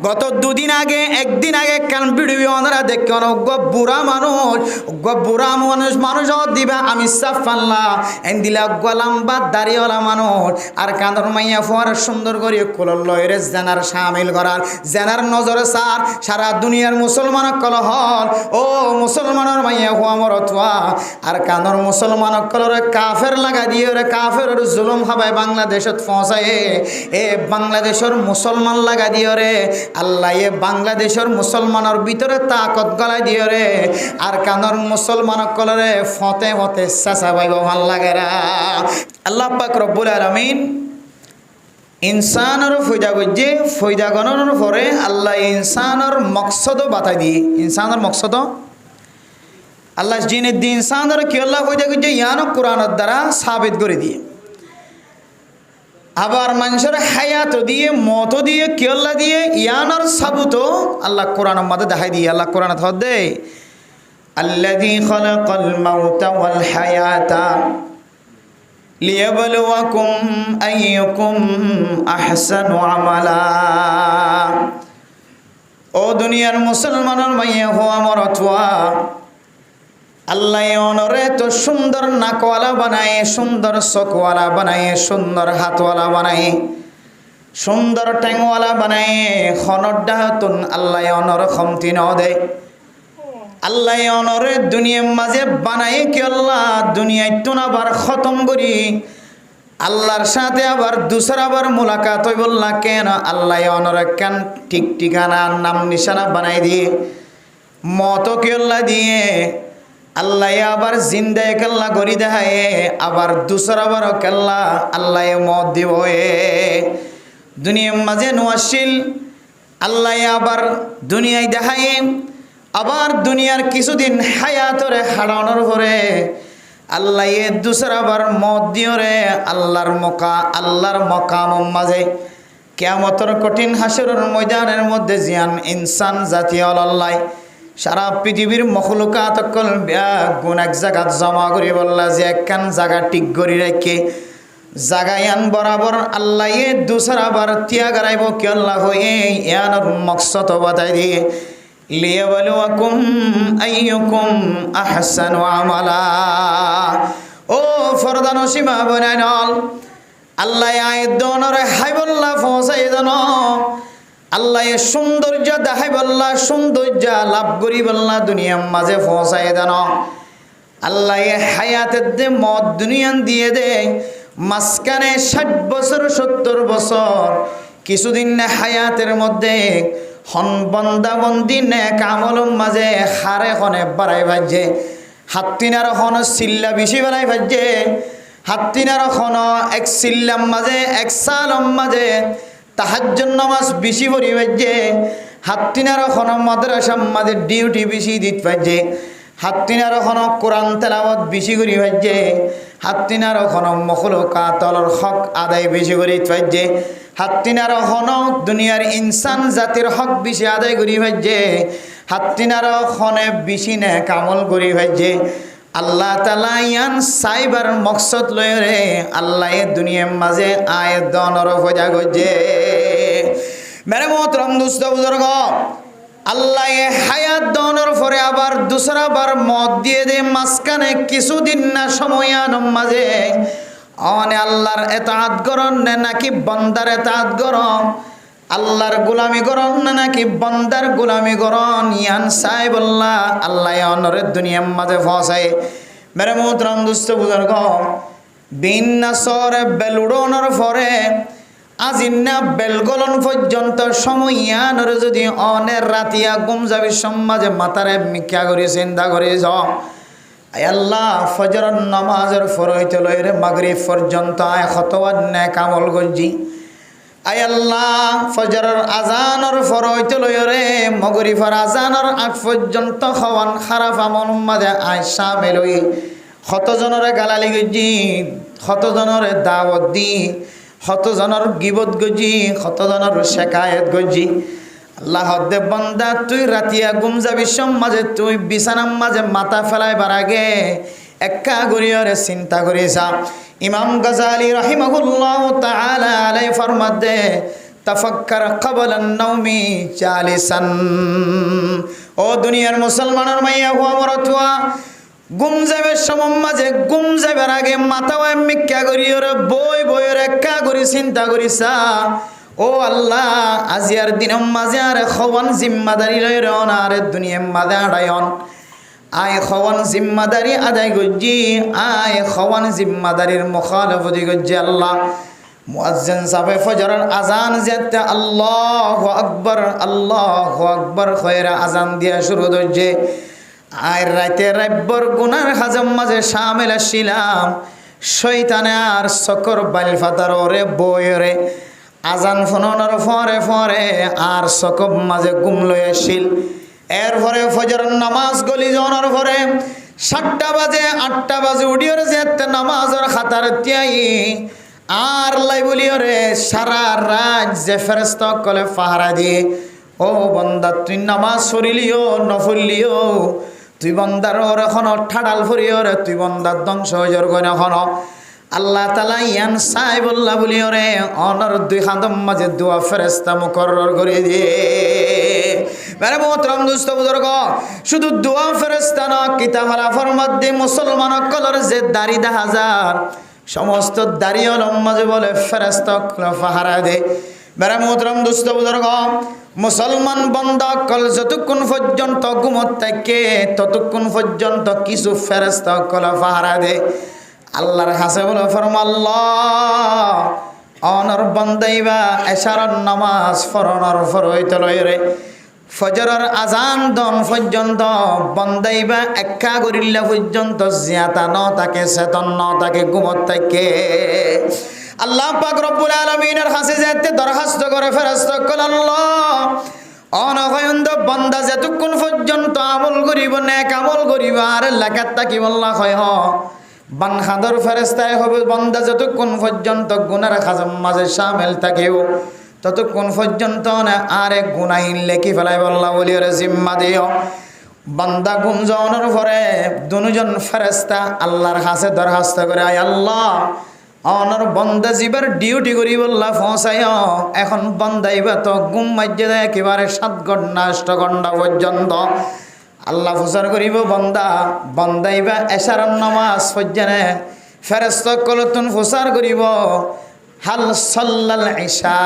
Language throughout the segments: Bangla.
গত দুদিন আগে একদিন আগে কান ভিডিও ওনারা দেখেন বুড়া মানুষ দিবা আমি সাফাল্লা এন দিলা গোলাম্বা দাড়িওয়ালা মানুষ আর কাঁদর মাইয়া ফোয়ার সুন্দর করে কোলর লয়ের জেনার সামিল করার জেনার নজরে সার সারা দুনিয়ার মুসলমান কলহ ও মুসলমানের মাইয়া হওয়া মরতুয়া আর কাঁদর মুসলমান কলরে কাফের লাগা দিয়ে রে কাফের জুলুম খাবায় বাংলাদেশত পৌঁছায় এ বাংলাদেশের মুসলমান লাগা দিয়ে রে আল্লাহ এ বাংলাদেশের মুসলমানের ভিতরে তাকত গলায় দিয়ে রে আর কানর মুসলমান কলরে ফতে ফতে চেঁচা পাইব ভাল লাগেরা আল্লাহ পাক রব্বুল আলামিন ইনসানের ফয়দা গণনের পরে আল্লাহ ইনসানের মকসদ বাতাই দিয়ে ইনসানের মকসদ আল্লাহ জিনের দিন ইনসানের কি আল্লাহ ফয়দা করছে ইয়ানো কোরআনের দ্বারা সাবিত করে দিয়ে আবার মানুষের হায়াত দিয়ে মত দিয়ে কেল্লা দিয়ে ইয়ানার সাবুত আল্লাহ কোরআনের মধ্যে দেখাই দিয়ে আল্লাহ কোরআন দে আল্লাযী খালাকাল মাউতা ওয়াল হায়াতা লিয়াবলুয়াকুম আইয়ুকুম আহসানু আমালা ও দুনিয়ার মুসলমানের মাইয়া হওয়া মরতুয়া আল্লাহ অনরে তো সুন্দর নাকওয়ালা বানায় সুন্দর চোখওয়ালা বানায় সুন্দর হাতওয়ালা বানায় সুন্দর ঠ্যাংওয়ালা বানায় খনডাহতুন আল্লাহ অনর খমতি ন দে আল্লাহ অনরে দুনিয়ার মাঝে বানায় কি আল্লাহ দুনিয়ায় তুন আবার খতম করি আল্লাহর সাথে আবার দুসরাবার মোলাকাত হই বললা কেন আল্লাহ অনরে কেন ঠিক ঠিকানা নাম নিশানা বানাই দিয়ে মত কি আল্লাহ দিয়ে আল্লাহ আবার জিন্দা কেল্লা করি দেখায় আবার দুসরাবার কেল্লা আল্লাহ মত দিব দুনিয়ার মাঝে নোয়াশিল আল্লাহ আবার দুনিয়ায় দেখায় আবার দুনিয়ার কিছুদিন হায়াতরে হারানোর পরে আল্লাহ দুসরাবার মত দিও রে আল্লাহর মকাম মাঝে কিয়ামতের কঠিন হাসরের ময়দানের মধ্যে জিয়ান ইনসান জাতীয় আল্লাহ সারা পৃথিবীর মখলুকাত অকল গুণ এক জায়গাত জমা করি বললা যে একখান জায়গা ঠিক করি রেখে জাগায়ান বরাবর আল্লাহ দুসরাবার তিয়া গারাইব কি আল্লাহ হয়ে ইয়ানোর মকসদ বাতাই দিয়ে লিয়াবলুয়াকুম আইয়ুকুম আহসানু আমালা ও ফরদান সীমা বনাইনল আল্লাহ আয়াত দনরে হাই বললা ফসাই দন আল্লাহ সৌন্দর্য দেখাই বললা সৌন্দর্য লাভ করি বললা দুনিয়ার মাঝে পৌঁছাই দেন আল্লাহ হায়াতের দে মদ দুনিয়ান দিয়ে দে মাঝখানে 60 বছর 70 বছর কিছুদিন না হায়াতের মধ্যে হন বন্দাবন্দি নেক আমলের মাঝে হারে হনে বাড়াই ভাজে হাত্তিনার হন চিল্লা বেশি বাড়াই ভাজে হাত্তিনার হন এক চিল্লাম মাঝে এক সালম মাঝে তাহাজ্জুদ নামাজ বেশি পড়ি ভাজে হাত্তিনার হন মাদ্রাসার মাঝে ডিউটি বেশি দিত ভাজে হাত্তিনার হন কোরআন তেলাওয়াত বেশি করি ভাজে হাত্তিনার হন মখলুকাতর হক আদায় বেশি করি ভাজে হাত্তিনার হন দুনিয়ার ইনসান জাতির হক বেশি আদায় করি ভাজে হাত্তিনার হনে বেশি নে কামল করি ভাজে আল্লাহ তাআলা ইয়ান সাইবার মকসদ লয় রে আল্লাহ দুনিয়ার মাঝে আয়াত দনর ফজা গজে মেরে মোহতরম দোস্ত বুজুর্গ আল্লাহ হায়াত দনর পরে আবার দুসরাবার মত দিয়ে দে মাঝখানে কিছুদিন না সময়ান মাঝে অনে আল্লাহর এতাআত করন নাকি বান্দার এতাআত করন আল্লাহর গোলামি করন নাকি বান্দার গোলামি করন ইয়ান সাহেব আল্লাহ অনরে দুনিয়ার মাঝে ফসায় মেরে মোহতরম দোস্ত বুজুর্গ বিন্নাসরে বেলুড়নের পরে আজিন্না বেলগলন পর্যন্ত সময়ানরে যদি অনের রাতিয়া গুম যাবি সমাজে মাতারে মিক্যা করে চিন্তা করে যাও আল্লাহ ফজরের নামাজের ফরইতে লইরে মাগরিব পর্যন্ত আয় খতওয়াত নেক আমল গজি আয় আল্লাহ ফজরের আজানের ফরইতে লইরে মাগরিবের আজানের আগ পর্যন্ত খাওয়ান খারাপ আমল মাঝে আয় শামিল হই কতজনরে গালালি গজি কতজনরে দাওয়াত দি কতজনের গিবত গজি কতজনের শেকায়ত গজি আল্লাহ দে বান্দা তুই রাতিয়া গুম যাবি সমাজে তুই বিছানার মাঝে মাথা ফেলাইবার আগে একা গরিয়রে চিন্তা করিছা ইমাম গাজালি রাহিমাহুল্লাহ তাআলা আলাইহি ফরমাতে তাফাক্কার ক্বাবলা আন-নাওমি জালিসান। ও দুনিয়ার মুসলমানের মাইয়া হুয়া মরতুয়া, গুম যাবে সমম মাঝে গুম যাবার আগে মাথা মিক্কা করি ওরে বই বইয়ের একা করি চিন্তা করিছা ও আল্লাহ আজিয়ার দিনম মাঝে আর খওয়ান জিম্মাদারি লই রন আর দুনিয়ার মাঝে আড়ায়ন আয় খওয়ান জিম্মাদারি আদায় গজ্জি আয় খওয়ান জিম্মাদারির মুখালাফতি গজ্জি আল্লাহ। মুয়াজ্জিন সাহেব ফজরের আজান যেতে আল্লাহু আকবার খয়রা আজান দিয়া শুরু হচ্ছে। আর রাতে রাব্বর গুনার হাজম মাঝে শামিল ছিলাম, শয়তানে আর সকর বাইল ফাতার ওরে বইরে আজান ফোনানোর ফরে ফরে আর সকব মাঝে গুম লয়েছিল। এরপরে ফজরের নামাজ গলি যাওয়ার পরে 7টা বাজে 8টা বাজে উঠিওরে যেতে নামাজের খাতার তিয়াই আর লাই বলিওরে সারা রাত যে ফেরেশতা কলে পাহারা দিয়ে ও বান্দা তুই নামাজ পড়িলিও নফলিও তুই বন্দার ওর এখন ঠাডাল ফরিও রে তুই বন্দার ধ্বংস হয়ে গয় এখন আল্লাহ তাআলা ইয়ান সাই বল্লা বলিও রে অনর 2 খাদম মাঝে দোয়া ফেরেশতা মুকররর করে দিয়ে। মেরে মোহতরম দোস্ত বুজুর্গ, শুধু দোয়া ফেরেশতা না কিতাবালাফর মধ্যে মুসলমান কলর যে দাড়ি দেখা হাজার সমস্ত দাড়ি অলম মাঝে বলে ফেরেশতা পাহারা দে। মেরে মোহতরম দোস্ত বুজুর্গ, মুসলমান বান্দা কল যতক্ষণ পর্যন্ত ঘুমত থাকে ততক্ষণ পর্যন্ত কিছু ফেরেশতা কল পাহারা দে। আল্লাহর কাছে বলে ফরম আল্লাহ অনর বান্দাইবা এশারার নামাজ ফরনর ফরইতে লইরে ফজরের আজান দন পর্যন্ত বান্দাইবা একা গরিল্লা পর্যন্ত জিয়াতা ন তাকে চেতন ন তাকে ঘুমত থাকে। আল্লাহ পাক রব্বুল আলামিনের কাছে যেতে দরখাস্ত করে ফেরেশতা কল আল্লাহ অনগয়ন্দ বান্দা যতক্ষণ পর্যন্ত আমল করিব নেক আমল করিব আর লাগাত তাকি আল্লাহ কয় হ বানখাদর ফেরেশতায় হবে বান্দা যতক্ষণ পর্যন্ত গুনার খাজম মাঝে শামিল থাকেও ততক্ষণ পর্যন্ত না আরে গুনাহীন লেখি ফেলাই আল্লাহ বলিও রে জিম্মা দিও। বান্দা গুম যাওয়ার পরে দুজন ফেরেশতা আল্লাহর কাছে দরখাস্ত করে আয় আল্লাহ অনর বন্দা জীবার ডিউটি করি বললা পৌঁছাইও এখন বন্দাইবা তো গুম মাজ্জে দেয় একেবারে 7 ঘন্টা 8 ঘন্টা পর্যন্ত আল্লাহ ফুসার করিব বন্দা বন্দাইবা এশারার নামাজ পর্যনে ফেরেশতা কলতুন ফুসার করিব হাল সাল্লাল ইশা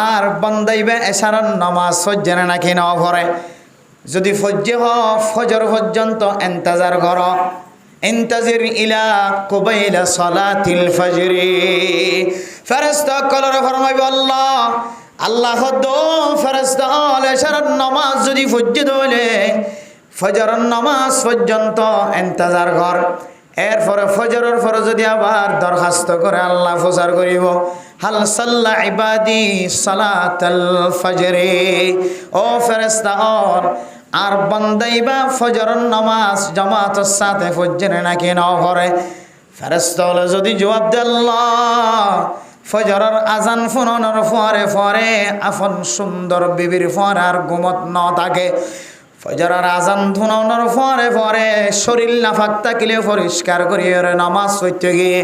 আর বন্দাইবা এশারার নামাজ পর্যনে নাকি না পড়ে যদি ফজ্জে হ ফজর পর্যন্ত ইন্তজার কর ইন্তাজির ইলা কুবাইলা সালাতিল ফজরি ফেরেশতা কলরে ফরমাইব আল্লাহ আল্লাহ দো ফেরেশতা এশারার নামাজ যদি ফজ্জে দলে ফজরের নামাজ পর্যন্ত ইন্তজার কর। এরপরে ফজরের পরে যদি আবার দরখাস্ত করে আল্লাহ ফুসার করিব হাল সাল্লা ইবাদি সালাতাল ফজরি ও ফেরেশতা আর বান্দাইবা ফজরের নামাজ জামাতের সাথে ফজরে নাকি না পড়ে ফেরেশতা হলে যদি জবাব দে আল্লাহ ফজরের আজান ফোনানোর পরে পরে আপন সুন্দর বিবির পরে আর ঘুমত ন থাকে ফজরের আজান ধুনানোর পরে পরে শরীর নাফাক থাকিলে পরিষ্কার করিয়ে নামাজ পড়তে গিয়ে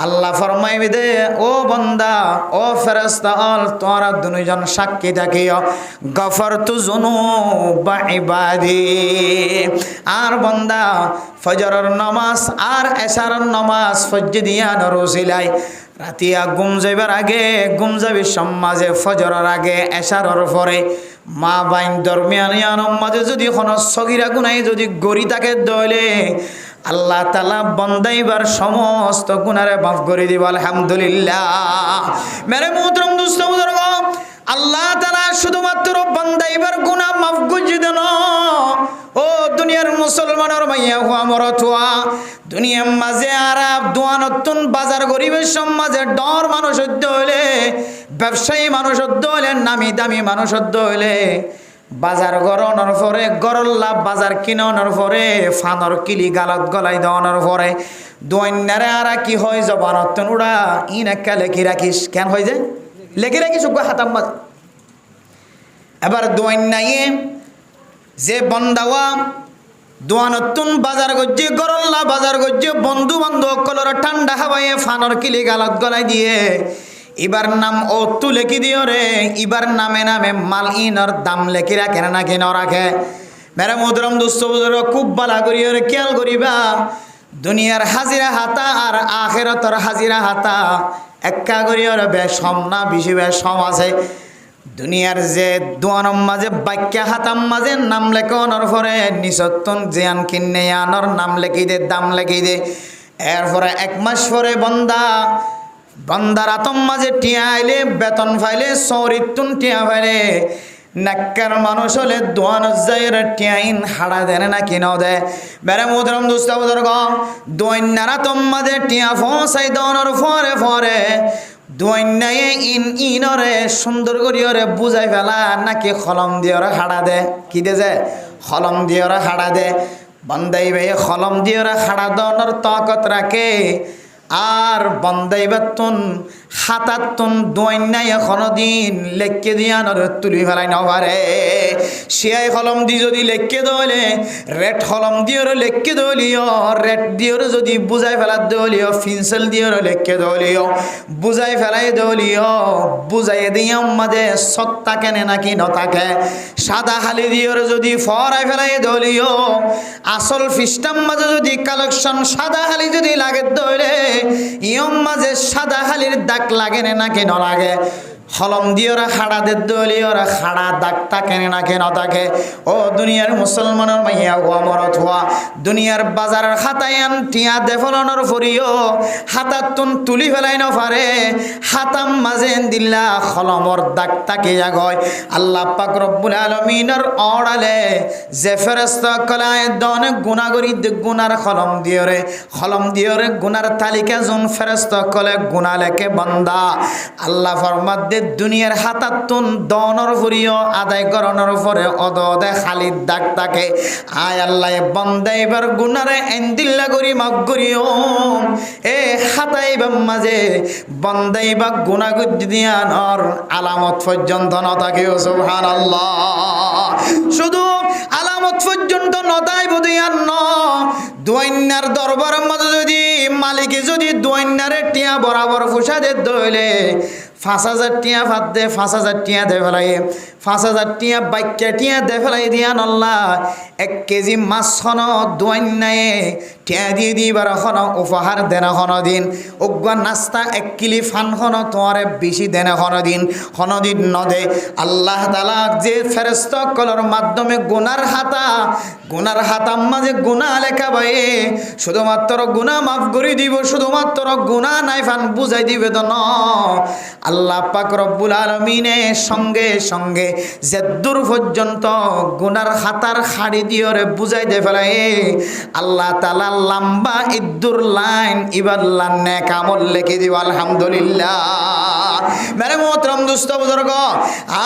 আল্লাহ ফরমাইবে দে ও বান্দা ও ফেরেশতা তোরা দুজন সাক্ষী থাকিও গফরতু যুনুবা ইবাদি আর বান্দা ফজরের নামাজ আর এশারের নামাজ ফজ্র দিয়া নরুসিলাই রাতিয়া ঘুম যাইবার আগে ঘুম যাবি সমাজে ফজরের আগে এশারের পরে মা বাইন দরমিয়ান মাঝে যদি কোনো সগীরা গুনাহ যদি গড়ি থাকে দলে আল্লাহ তাআলা বন্দাইবার সমস্ত গুনারে মাফ করে দিব আলহামদুলিল্লাহ। মেরে মুহতরম দোস্ত বুজুর্গ, আল্লাহ তাআলা শুধুমাত্র বন্দাইবার গুনাহ মাফ করে দেন ও দুনিয়ার মুসলমানের মাইয়া হুয়া মরতুয়া দুনিয়ার মাঝে আরাব দোয়ানতুন বাজার গরিবের সমাজে ডর মানুষ হইলে ব্যবসায়ী মানুষ হইলে নামি দামি মানুষ হইলে বাজার গরনের পরে গরল্লা বাজার কিনানোর পরে ফানর কিলি গালত গলাই দেওয়ানোর পরে দৈন্যারে আর কি হয় জবানতন উড়া ইন একটা লেখি রাখিস কেন হয়ে যায় লেখি রাখিস হাতাম বাজ এবার দৈন্যায়ে যে বন্দাওয়া দোয়ানতুন বাজার গজ্জে গরল্লা বাজার গজ্জে বন্ধু বান্ধব কলর ঠান্ডা হাওয়ায় ফানর কিলি গালত গলাই দিয়ে ইবার নাম ও তু লেখি দিও রে ইবার নামে নামে মাল ইনর দাম লেখি রাখে না নাকি ন রাখে মেরে মোহতরম দোস্ত বুজুর্গ খুব বালা করিও রে খেয়াল করিবা দুনিয়ার হাজিরা হাতা আর আখিরাতের হাজিরা হাতা একা করিও রে বেশম না বেশি বেশম আছে দুনিয়ার যে দোয়ানোর মাঝে বাক্যা হাতাম মাঝে নাম লেখনের পরে নিসত্তন জিয়ান কিনে আনর নাম লেখি দে দাম লেখি দে এরপরে 1 মাস পরে বন্দার আতম মাঝে টিয়া আইলে বেতন ফাইলে সরিতুন টিয়া ফাইলে নাক্কার মানুষ হলে দোয়ানোর জায়গার টিয়াইন হাড়া দেন না কিনো দে বেড়ে মোহতরম দোস্ত বুজুর্গ দোয়ান্নার আতম মাঝে টিয়া ফসাই দোয়ানোর পরে পরে দোয়ান্নায়ে ইনরে সুন্দর করিওরে বুঝাই ফেলা নাকি কলম দিওরে হাড়া দে কি দে যে কলম দিওরে হাড়া দে বন্দাই ভাই কলম দিওরে হাড়া দোয়ানোর তাকত রাখে আর বন্দাইবাতুন হাতাতুন দোয়ান্নাই এখনো দিন লেখকে দিয়ানোর তুলি ফেলাই নবারে শিয়াই কলম দি যদি লেখকে দলে রেড কলম দিওর লেখকে দলিও রেড দিওর যদি বুঝাই ফেলা দলিও পেন্সিল দিওর লেখকে দলিও বুঝাই ফেলাই দলিও বুঝাই দিও মাঝে সত্তা কেনে নাকি নতাকে সাদা হালি দিওর যদি ফরাই ফেলাই দলিও আসল ফিস্টাম মাঝে যদি কালেকশন সাদা হালি যদি লাগে দলে ইয়ম মাঝে সাদা হালির দাগ লাগে না কেন লাগে হলম দিয়ে ওরা খাড়া দে দলি ওরা খাড়া দাগ থাকে না কেন থাকে ও দুনিয়ার মুসলমানের মাইয়া হওয়া মরত হওয়া দুনিয়ার বাজারের খাতায়ান টিয়া দেফলনের ফরিও হাতাতুন তুলি ফেলাই নফারে হাতাম মাঝে দিল্লা হলমর দাগ তাকে জাগয় আল্লাহ পাক রব্বুল আলামিনের অড়ালে যে ফেরেশতা কলায় দনে গুনাহগরি গুনার কলম দিয়ে রে গুনার তালিকা জন ফেরেশতা কলে গুনাহ লেখে বান্দা আল্লাহ ফরমাত দুনিয়ার হাতাতুন দনর ফুরিও আদায় করণের পরে অদদে খালি দাগ থাকে আয় আল্লাহ বন্দাইবার গুনারে এন্দিল্লা করি মাফ করিও এ হাতাইবার মাঝে বন্দাইবা গুনাহ দিয়ানোর আলামত পর্যন্ত ন থাকে সুবহানাল্লাহ শুধু আলামত পর্যন্ত নদাই বদিয়ান ন দোয়ান্নার দরবারের মধ্যে যদি মালিকে যদি দোয়ান্নারে টিয়া বরাবর ফুসাদে দইলে 5,000 টিয়া ভাত দে 5,000 টিয়া দে ফেলাই 5,000 টিয়া বাক্যা টিয়া দে ফেলাই দিয়া নল্লা 1 কেজি মাছ খন দোয়ান্নায়ে টিয়া দিয়ে দিবার খন উপহার দেনা খন দিন উগ্র নাস্তা 1 কিলি ফান খন তোমারে বেশি দেনা খন দিন নদে আল্লাহ তাআলা যে ফেরেশতা কলর মাধ্যমে গুনার হাতাম মাঝে গুনাহ লেখা ভাই শুধুমাত্র গুনাহ মাফ করে দিব শুধুমাত্র গুনাহ নাই ফান বুঝাই দিবে তো না আল্লাহ পাক রব্বুল আলামিনে সঙ্গে সঙ্গে যে দূর পর্যন্ত গুনার হাতার খাড়ি দিওরে বুঝাই দে ফেলাই আল্লাহ তাআলা লম্বা ইদ্দুর লাইন ইবার নেক আমল লিখে দিব আলহামদুলিল্লাহ মেরে মোহতরম দোস্ত বুজুর্গ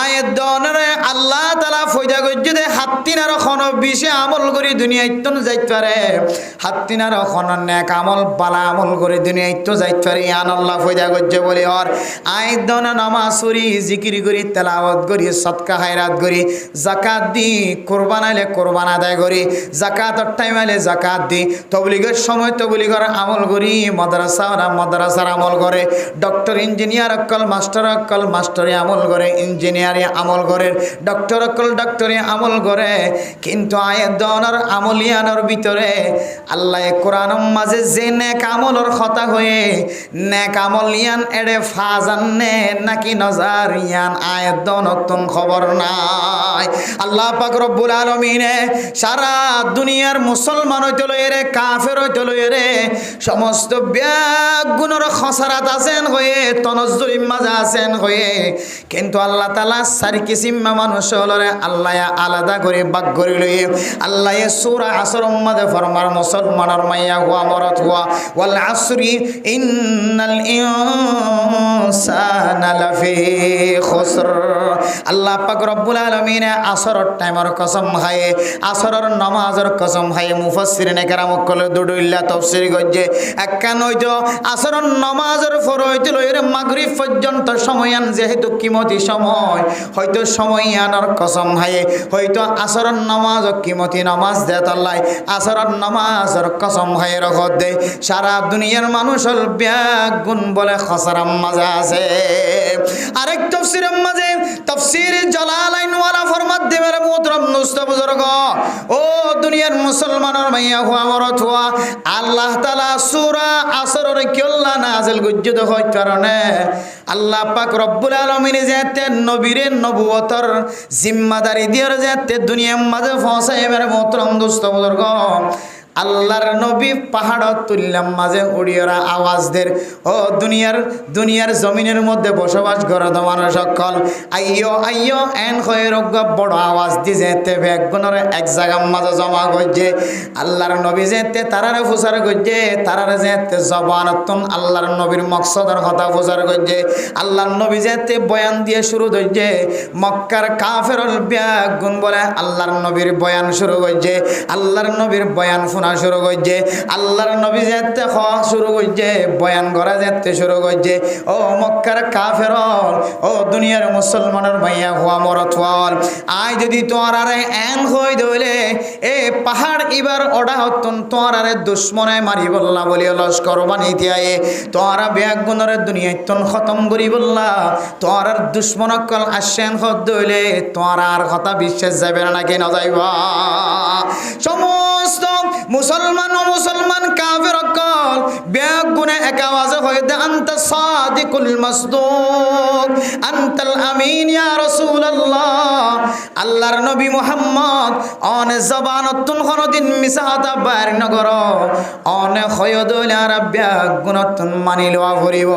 আয়াত দনরে আল্লাহ তাআলা ফয়দা গজ্জে দে হাত্তিনার খন বিশে আমল করি দুনিয়ায় তো যাইতে পারে হাত্তিনার খন নেক আমল বালা আমল করে দুনিয়ায় তো যাইতে পারে আন আল্লাহ ফয়দা গজ্জে বলে আর আয়াত দন নামাজ পড়ি জিকির করি তেলাওয়াত করি সদকা খায়রাত করি যাকাত দি কুরবান আইলে কুরবান আদায় করি যাকাতের টাইম আইলে যাকাত দি তবলিগের সময় তবলিগের আমল করি মাদ্রাসার আমল করে ডক্টর ইঞ্জিনিয়ার অকল মাস্টারে আমল করে ইঞ্জিনিয়ারে আমল করে ডক্টর অকল ডক্টরে আমল করে কিন্তু আয়াত দনের আমলিয়ানোর ভিতরে আল্লাহ কোরআনের মাঝে যে নেক আমলের কথা হয়ে নেক আমলিয়ান এড়ে ফাজান্নে নাকি নজার ইয়ান আয়াত দনতুন খবর নাই আল্লাহ পাক রব্বুল আলামিনে সারা দুনিয়ার মুসলমান হইতে লইরে কাফের হইতে লইরে সমস্ত ব্যাগুণর খসারাত আছেন হয়ে তনজ্জুলিম মাঝে আছেন হয়ে কিন্তু আল্লাহ তাআলা সারি কিসিমা মানুষ হলরে আল্লাহ আলাদা করে ভাগ করে লইয়ে আল্লাহ সূরা আসর মাঝে ফরমার মুসলমানের মাইয়া হুয়া মরত হুয়া ওয়াল আসরি ইন্নাল ইনসানা লাফি খুসর আল্লাহ পাক রব্বুল আলামিন আসরের টাইমের কসম খায় আসরের নামাজের কসম খায় মুফাসসিরিনে কেরাম কল দুডুল্লাহ তাফসীর গজ্জে একখান হইতো আসরের নামাজের পর হইতো এর মাগরিব পর্যন্ত সময় আন, যেহেতু কিমতি সময়, হয়তো সময় আনার কসম হায়ে হয়তো আসরের নামাজ কিমতি নামাজ দেয় তাল্লাই আসরের নামাজের কসম হায়ে রখত দে। সারা দুনিয়ার মানুষ হল ব্যাগুন বলে খসরাম মাঝে আছে। আরেক তাফসীরের মাঝে তাফসীর জালালাইন ওয়ালা ফরমাত দেবের মুহতারাম দোস্ত বুজুর্গ, ও দুনিয়ার মুসলমানের মাইয়া হুয়া মরত হুয়া, আল্লাহ তাআলা সূরা আসরের কিল্লা নাযিল করতে হয় কারণে আল্লাহ পাক রব্বুল আলামিন যেতে নবীর নবুয়তর জিম্মাদারি দিয়ে যেতে দুনিয়ার মাঝে পৌঁছায় এবারে মুহতারাম দোস্ত বুজুর্গ, আল্লাহর নবী পাহাড়ত তুললাম মাঝে উড়িয়রা আওয়াজ দের, ও দুনিয়ার জমিনের মধ্যে বসবাস করে তো মানুষ সকল আইয়ো আইয়ো এন খয়ের বড় আওয়াজ দি যেতে ব্যাগুনের এক জায়গার মাঝে জমা করছে। আল্লাহর নবী যেতে তারারে ফুসার করছে, তারারে যেতে জবানতুন আল্লাহর নবীর মকসদের কথা ফুসার করছে। আল্লাহর নবী যেতে বয়ান দিয়ে শুরু করছে, মক্কার কাফেরল ব্যাগুন বলে আল্লাহর নবীর বয়ান শুরু করছে। আল্লাহর নবীর বয়ান শোনা শুরু করছে, আল্লাহর নবী যেতে খাওয়া শুরু করছে, বয়ান করা যেতে শুরু করছে। ও মক্কার কাফেরল, ও দুনিয়ার মুসলমানের ভাইয়া হওয়া মরত হল, আই যদি তোমার আরে এন হই দইলে এ পাহাড় এবার ওডা হতন তোমার আরে দুশ্মনে মারি বললা বলি লস্কর বানাইতে আয়ে তোমারা ব্যাগুনের দুনিয়াতন খতম করি বললা, তোমার আর দুশ্মনকল আসেন হত দইলে তোমার আর কথা বিশ্বাস যাবে না নাকি না যাইবা। সমস্ত মুসলমান কাফের অকল ব্যাগুনে এক আওয়াজে হয়ে দে আনতা সাদিকুল মাসদুক আনতাল আমিন ইয়া রাসূলুল্লাহ। আল্লাহর নবী মুহাম্মদ অনে জবানতুন কোনদিন মিছা কথা বাইর নগর, অনে হয়ে দইলে আর ব্যাগুনতুন মানি লওয়া ভরিব,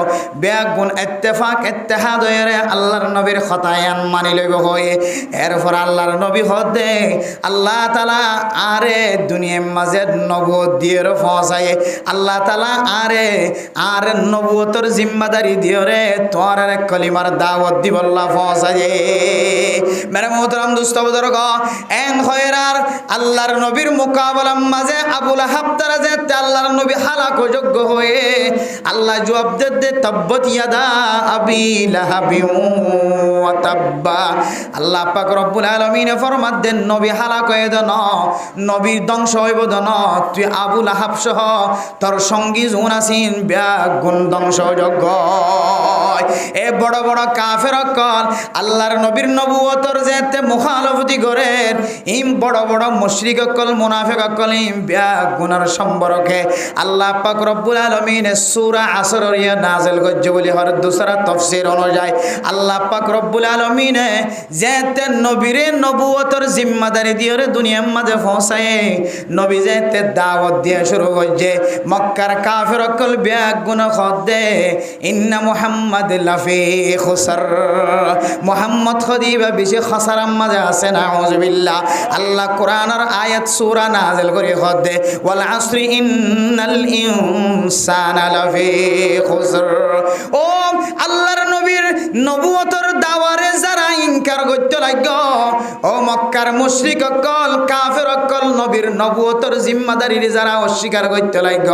ব্যাগুন ইত্তেফাক ইত্তেহাদ হয়ে আল্লাহর নবীর খতায়ান মানি লইব হয়ে। এরপর আল্লাহর নবী হদে আল্লাহ তাআলা আরে দুনিয়ার মাঝে নবুয়ত দিয়ে পৌঁছায়, আল্লাহ তাআলা আর নবুয়তর জিম্মাদারি দিয়ে রে তোর কলিমার দাওয়াত দিবল্লা পৌঁছায়। মেরে মোহতারাম দোস্ত বুজুর্গ, এন খয়রার আল্লাহর নবীর মোকাবেলার মাঝে আবু লাহাব তারা যে আল্লাহর নবী হালাক যোগ্য হয়ে আল্লাহ জবাব দে তাব্বাত ইয়াদা আবি লাহাবিন ওয়া তাব্বা। আল্লাহ পাক রব্বুল আলামিন ফরমাত দেন নবী হালাক হয়ে দেন, নবীর ধ্বংস হইব দেন, তুই আবু লাহাব সহ তোর সঙ্গী জুন আসিন ব্যাগুন ধ্বংসযোগ্য। এ বড় বড় কাফের অকল আল্লাহর নবীর নবুয়তর যেতে মুখালফতি করেন, ইম বড় বড় মুশরিক অকল মুনাফিক অকল ইম ব্যাগুনার সম্পর্কে আল্লাহ পাক রব্বুল আলামিন সূরা আসর ইয়া নাযিল করছে বলি হর দুসরা তাফসীর অনুযায়ী আল্লাহ পাক রব্বুল আলামিন যেতে নবীর নবুয়তর জিম্মাদারি দিয়ে দুনিয়ার মাঝে পৌঁছায়, নবী যেতে দাওয়াত দিয়ে শুরু করছে। মক্কার কাফের অকল ব্যাগুন খদে ইন্না মুহাম্মাদ লাফি খুসর, মুহাম্মদ খদিবা বেশি খসারাম মাঝে আছে নাউযুবিল্লাহ। আল্লাহ কোরআনের আয়াত সূরা নাযিল করে খদে ওয়াল আসরি ইন্নাল ইনসানা লাফি খুসর। ও আল্লাহর নবীর নবুয়তর দাওয়ারে যারা ইনকার করতে লাগল, ও মক্কার মুশরিক অকল কাফের অকল নবীর নবুয়তর জিম্মাদারির যারা অস্বীকার করতে লাগল,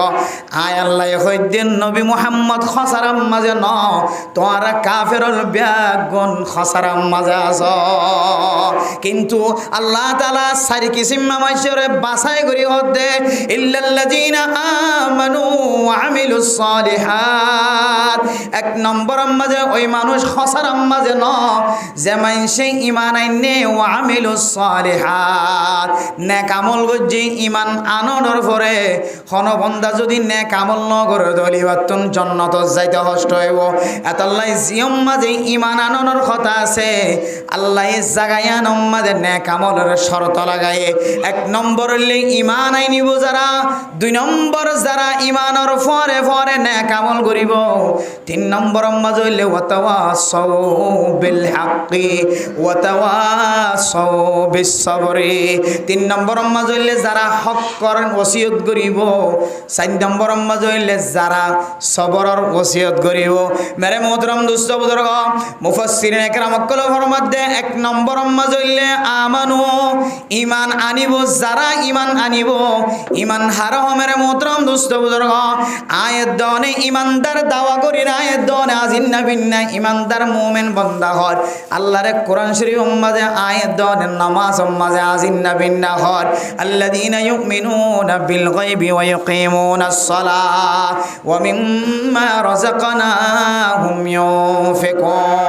আয় আল্লাহ হইদিন নবী মুহাম্মদ খসারাম মাঝে ন তোরা কাফেরল ব্যাগুন খসারাম মাঝে আস। কিন্তু আল্লাহ তাআলা সারি কিসিম মানুষের বাছাই করি হদে ইল্লাল্লাযিনা আমানু ওয়া আমিলুস সালিহাত। এক নম্বর মাঝে ওই মানুষ খসারাম মাঝে ন যে মানুষে ঈমান আইনে ওয়া আমিলুস সালিহাত, নেক আমল করছে ঈমান আননের পরে কোন বান্দা যদি নেক আমল ন করে দলিবাতুন জান্নাত যাইতে কষ্ট হইব। এতাল্লাই জিয়ম মাঝে ঈমান আননের কথা আছে, আল্লাহ এই জায়গায় আনম মাঝে নেক আমলের শর্ত লাগায়। এক নম্বর হইলে ঈমান আইনিব যারা, দুই নম্বর যারা ঈমানের পরে পরে নেক আমল করিব, তিন নম্বর মাঝে হইলে ওয়াতাওয়াসাউ বিল হক হাক্কি ওয়া তাওয়াসাউ বিস সাবরি। 3 নম্বর মাঝে হইলে যারা হক করেন ওসিয়ত করিব। 4 নম্বর মাঝে হইলে যারা সবরের ওসিয়ত করিব। মেরে মোহতরম দোস্ত বুজুর্গ, মুফাসসিরিন একরাম কল ফরমাতে 1 নম্বর মাঝে হইলে আমানু ঈমান আনিব। যারা ঈমান আনিব, ঈমান হারা মেরে মোহতরম দোস্ত বুজুর্গ, আয়াত দনে ঈমানদার দাওয়া করি না, আয়াত দনে আজিন্না বিন্না ঈমানদার মুমিন বান্দা হয়। আল্লাহর কোরআন শরীফ মাঝে আয়াত দনে নামাজ মাঝে আজিন্না বিন্না হয়। আল্লাযীনা ইউমিনুনা বিল গায়বি ওয়া ইয়ুকিমুনাস সালাহ ওয়া মিম্মা রাযাকনাহুম ইউনফিকুন।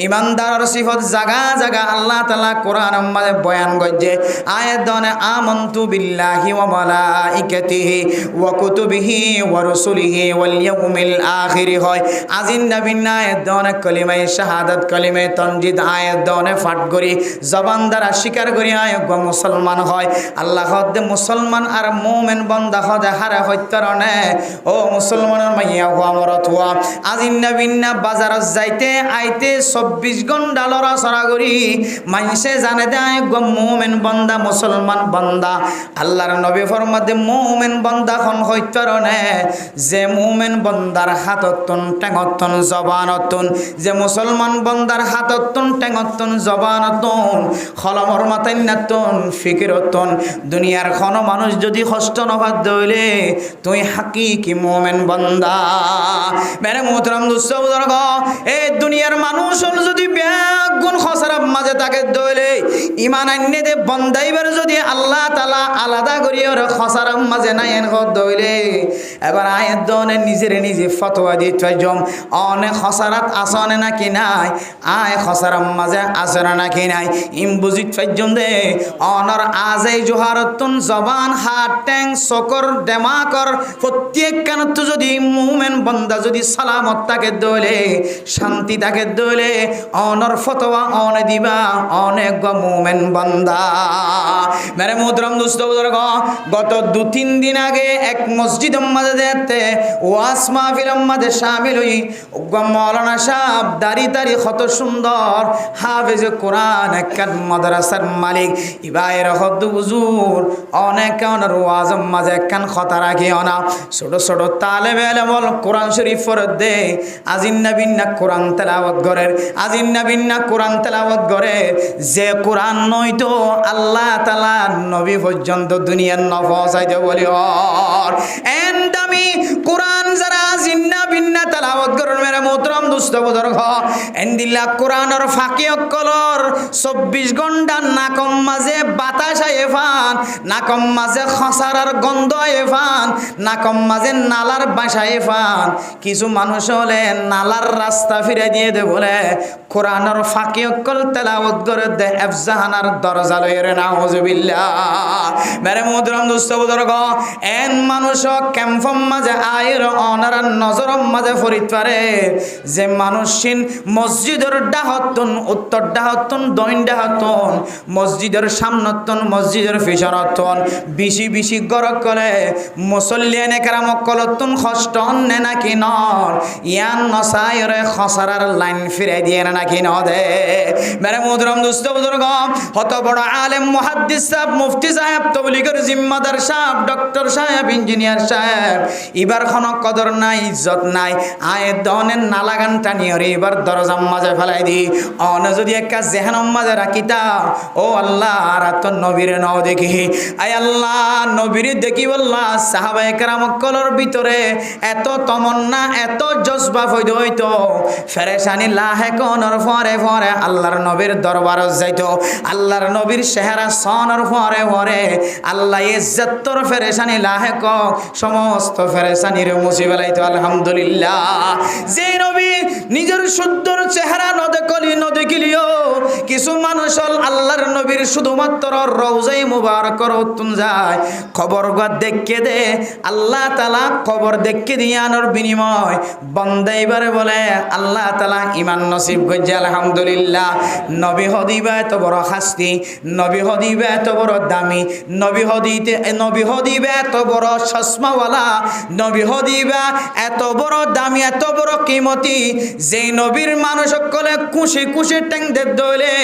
ঈমানদারের সিফত জায়গা জায়গা আল্লাহ তাআলা কোরআন মাঝে বয়ান করছে। আয়াত দনে আমানতু বিল্লাহি ওয়া মালাইকাতিহি ওয়া কুতুবিহি ওয়া রুসুলিহি ওয়াল ইয়াউমিল আখির হয়। আজিন্না বিন্না আয়াত দনে কলিমায়ে শাহাদাত কলিমায়ে তানজিদ আয়াত দনে পাঠ করি জবান দ্বারা স্বীকার করি আয়াত মুসলমান হয়। আল্লাহ হদে মুসলমান আর মুমিন বান্দা হদে হারে হত্যরণে ও মুসলমানের মাইয়া হুয়া মরত হুয়া আজিন্না বিন্না বাজারত যাইতে আইতে 24 ঘন্টা লড়াচড়া করি মানুষে জানে দেয় গো মুমিন বান্দা মুসলমান বান্দা। আল্লাহর নবী ফরমাতে মুমিন বান্দা খন হত্যরণে যে মুমিন বান্দার হাততন টেঙতন জবানতন, যে মুসলমান বান্দার হাততন টেঙতন জবানতন খলমর মাথায় নাতন ফিকিরতন দুনিয়ার কোন মানুষ যদি কষ্ট নভাত দইলে তুই হাকিকি মুমিন বান্দা। মেরে মোহতরম দোস্ত বুজুর্গ, এই দুনিয়ার মানুষ যদি বেগুন খসরাব মাঝে তাকে দইলে ঈমান আননে দে বন্দাইবার যদি আল্লাহ তাআলা আলাদা করি ওর খসরাব মাঝে নাই এন দইলে এবার আয়াত দনে নিজের নিজে ফতোয়া দিতে জম অনেক খসরাত আসনে নাকি নাই, আয় খসরাব মাঝে আসরে নাকি নাই ইম বুঝিত ফাইজম দে অনর আজই জোহারতুন জবান হাত ট্যাং সকর দেমাকর প্রত্যেক কানত যদি মুমিন বান্দা যদি সালামত তাকে দইলে শান্তি তাকে দইলে অনর ফতোয়া অনে দিবা অনেক গো মুমিন বান্দা। মেরে মুহতরম দোস্ত বুজুর্গ, গত 2-3 দিন আগে এক মসজিদ মাঝে দেখতে ওয়াজ মাহফিল মাঝে শামিল হই মাওলানা সাহেব দাড়ি দাড়ি কত সুন্দর হাফেজ কোরআন একখান মাদ্রাসার মালিক ইবাইর হদ হুজুর অনেক অনার ওয়াজ মাঝে একখান কথা রাখি অনা ছোট ছোট তালেবে ইলম কোরআন শরীফ পড়ে দে আজিন্না বিন্না কোরআন তেলাওয়াত করে আজিন্না বিন্না কোরআন তেলাওয়াত করে যে কোরআন নয়তো আল্লাহ তাআলা নবী পর্যন্ত দুনিয়ার নফসাইতে বলি আর এন্ড আমি কোরআন যারা আজিন্না বিন্না তেলাওয়াত করেন মেরে মোহতরম দোস্ত বুজুর্গ এন্দিল্লা কোরআনের ফাঁকি অকলর 24 ঘন্টা নাকম মাঝে বাতাস আয়ে ফান, নাকম মাঝে খসারার গন্ধ আয়ে ফান, নাকম মাঝে নালার বাসায় ফান। কিছু মানুষ হলে নালার রাস্তা ফিরে দিয়ে দে বলে কোরআনের ফাঁকি অকল তেলাওয়াত করে দে এফজাহানার দরজা লইরে নাউজুবিল্লাহ। মেরে মোহতরম দোস্ত বুজুর্গ এন মানুষ ক্যাম্পম মাঝে আইর অনার নজর মাঝে ফরিদ পারে যে মানুষিন মসজিদের ডাহতন উত্তর ডাহতন দইন ডাহতন মসজিদের সামনতন মসজিদের ফিসরতন বেশি বেশি গরক করে মুসল্লিয়ান একরাম কলতন কষ্ট নে নাকি নর ইয়ান নসায়রে খসরার লাইন ফিরে দিয়ে নাকি ন দে। মেরে মুহতরম দোস্ত বুজুর্গ হত বড় আলেম মুহাদ্দিস সাহেব মুফতি সাহেব তবলিগের জিম্মাদার সাহেব ডক্টর সাহেব ইঞ্জিনিয়ার সাহেব এবার কোনো কদর নাই ইজ্জত নাই আয়াত দনের নালাগান টানিয়রে এবার দরজার মাঝে ফেলাই দি অন যদি একটা জেহানম মাঝে রাখিতা ও আল্লাহ আর তো নবীর নাও দেখি আয় আল্লাহ নবীর দেখি বললাহ সাহাবায়ে কেরাম কলর ভিতরে এত তমন্না এত জজবা হইতো হইতো ফেরেশানি লাহে কোনর ফরে ফরে আল্লাহর নবীর দরবার যাইতো আল্লাহর নবীর চেহারা সনর ফরে ফরে আল্লাহ ইজ্জতর ফেরেশানি লাহে ক সমস্ত ফেরেশানির মুছি বেলাইতো আলহামদুলিল্লাহ। যে নবী নিজের সুন্দর চেহারা নদেখিলিও কিছু মানুষ আল্লাহর নবীর শুধুমাত্র রওজায়ে মুবারকর উত্তম যায় খবর দেখকে দে আল্লাহ তাআলা খবর দেখকে দিয়ানোর বিনিময় বান্দাইবারে বলে আল্লাহ তাআলা ঈমান নসিব করেছে আলহামদুলিল্লাহ। নবী হদিবা এত বড় শাস্তি, নবী হদিবা এত বড় দামি, নবী হদিবা এত বড় চশমাওয়ালা, নবী হদিবা এত বড় দামি দামি এত বড় কিমতি যে নবীর মানুষ সকলে খুশি খুশি টেংদে দইলে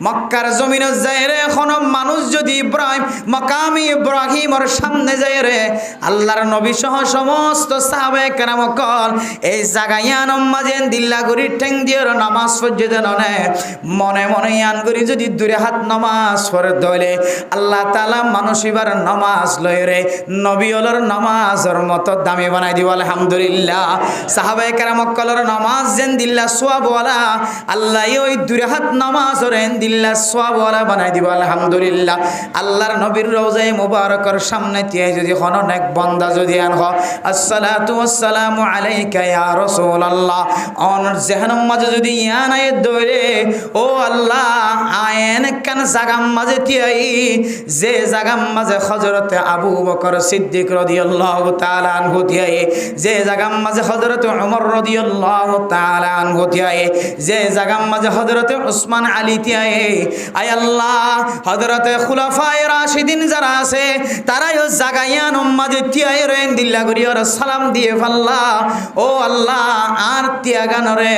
মক্কার জমিনে যায় রে এখন মানুষ যদি ইব্রাহিম মাকামি ইব্রাহিমের সামনে যায় রে আল্লাহর নবী সহ সমস্ত সাহাবায়ে কেরাম কল এই জায়গায় মাঝেন দিল্লা করি ঠেং দিয়ে নামাজ পর্যন্ত ননে মনে মনে ইয়ান করি যদি দূরে হাত নামাজ পড়ে দইলে আল্লাহ তাআলা মানুষ এবার নামাজ লয় রে নবী ওলর নামাজের মতো দামি বানাই দিব আলহামদুলিল্লাহ সাহাবায়ে কেরাম কলর নামাজ যেন দিল্লা সওয়াবওয়ালা আল্লাহ ওই দূরে হাত নামাজ রেন দিল্লা সওয়াবওয়ালা বানাই দিব আলহামদুলিল্লাহ আল্লাহর নবীর রওজায়ে মুবারকের সামনে দিয়ে যদি কোন এক বান্দা যদি আন হয় আসসালাতু ওয়াসসালামু আলাইকা ইয়া রাসূলুল্লাহ অন জেহানম মাঝে যদি ইয়ান আয়াত দইরে ও আল্লাহ আয়েন কান জাগাম মাঝে তিয়াই যে জাগাম মাঝে হযরতে আবু বকর সিদ্দিক রাদিয়াল্লাহু তাআলা আনহু তিয়াই যে জাগাম মাঝে হযরতে ওমর রাদিয়াল্লাহু তাআলা আনহু তিয়াই যে জাগাম মাঝে হযরতে উসমান আলী তিয়াই আয় আল্লাহ হযরতে খুলাফায়ে রাশিদিন যারা আছে তারাই ও জাগায়ান মাঝে তিয়াই রেন দিল্লা করিয়া সালাম দিয়ে আল্লাহ ও আল্লাহ আর তিয়াগানরে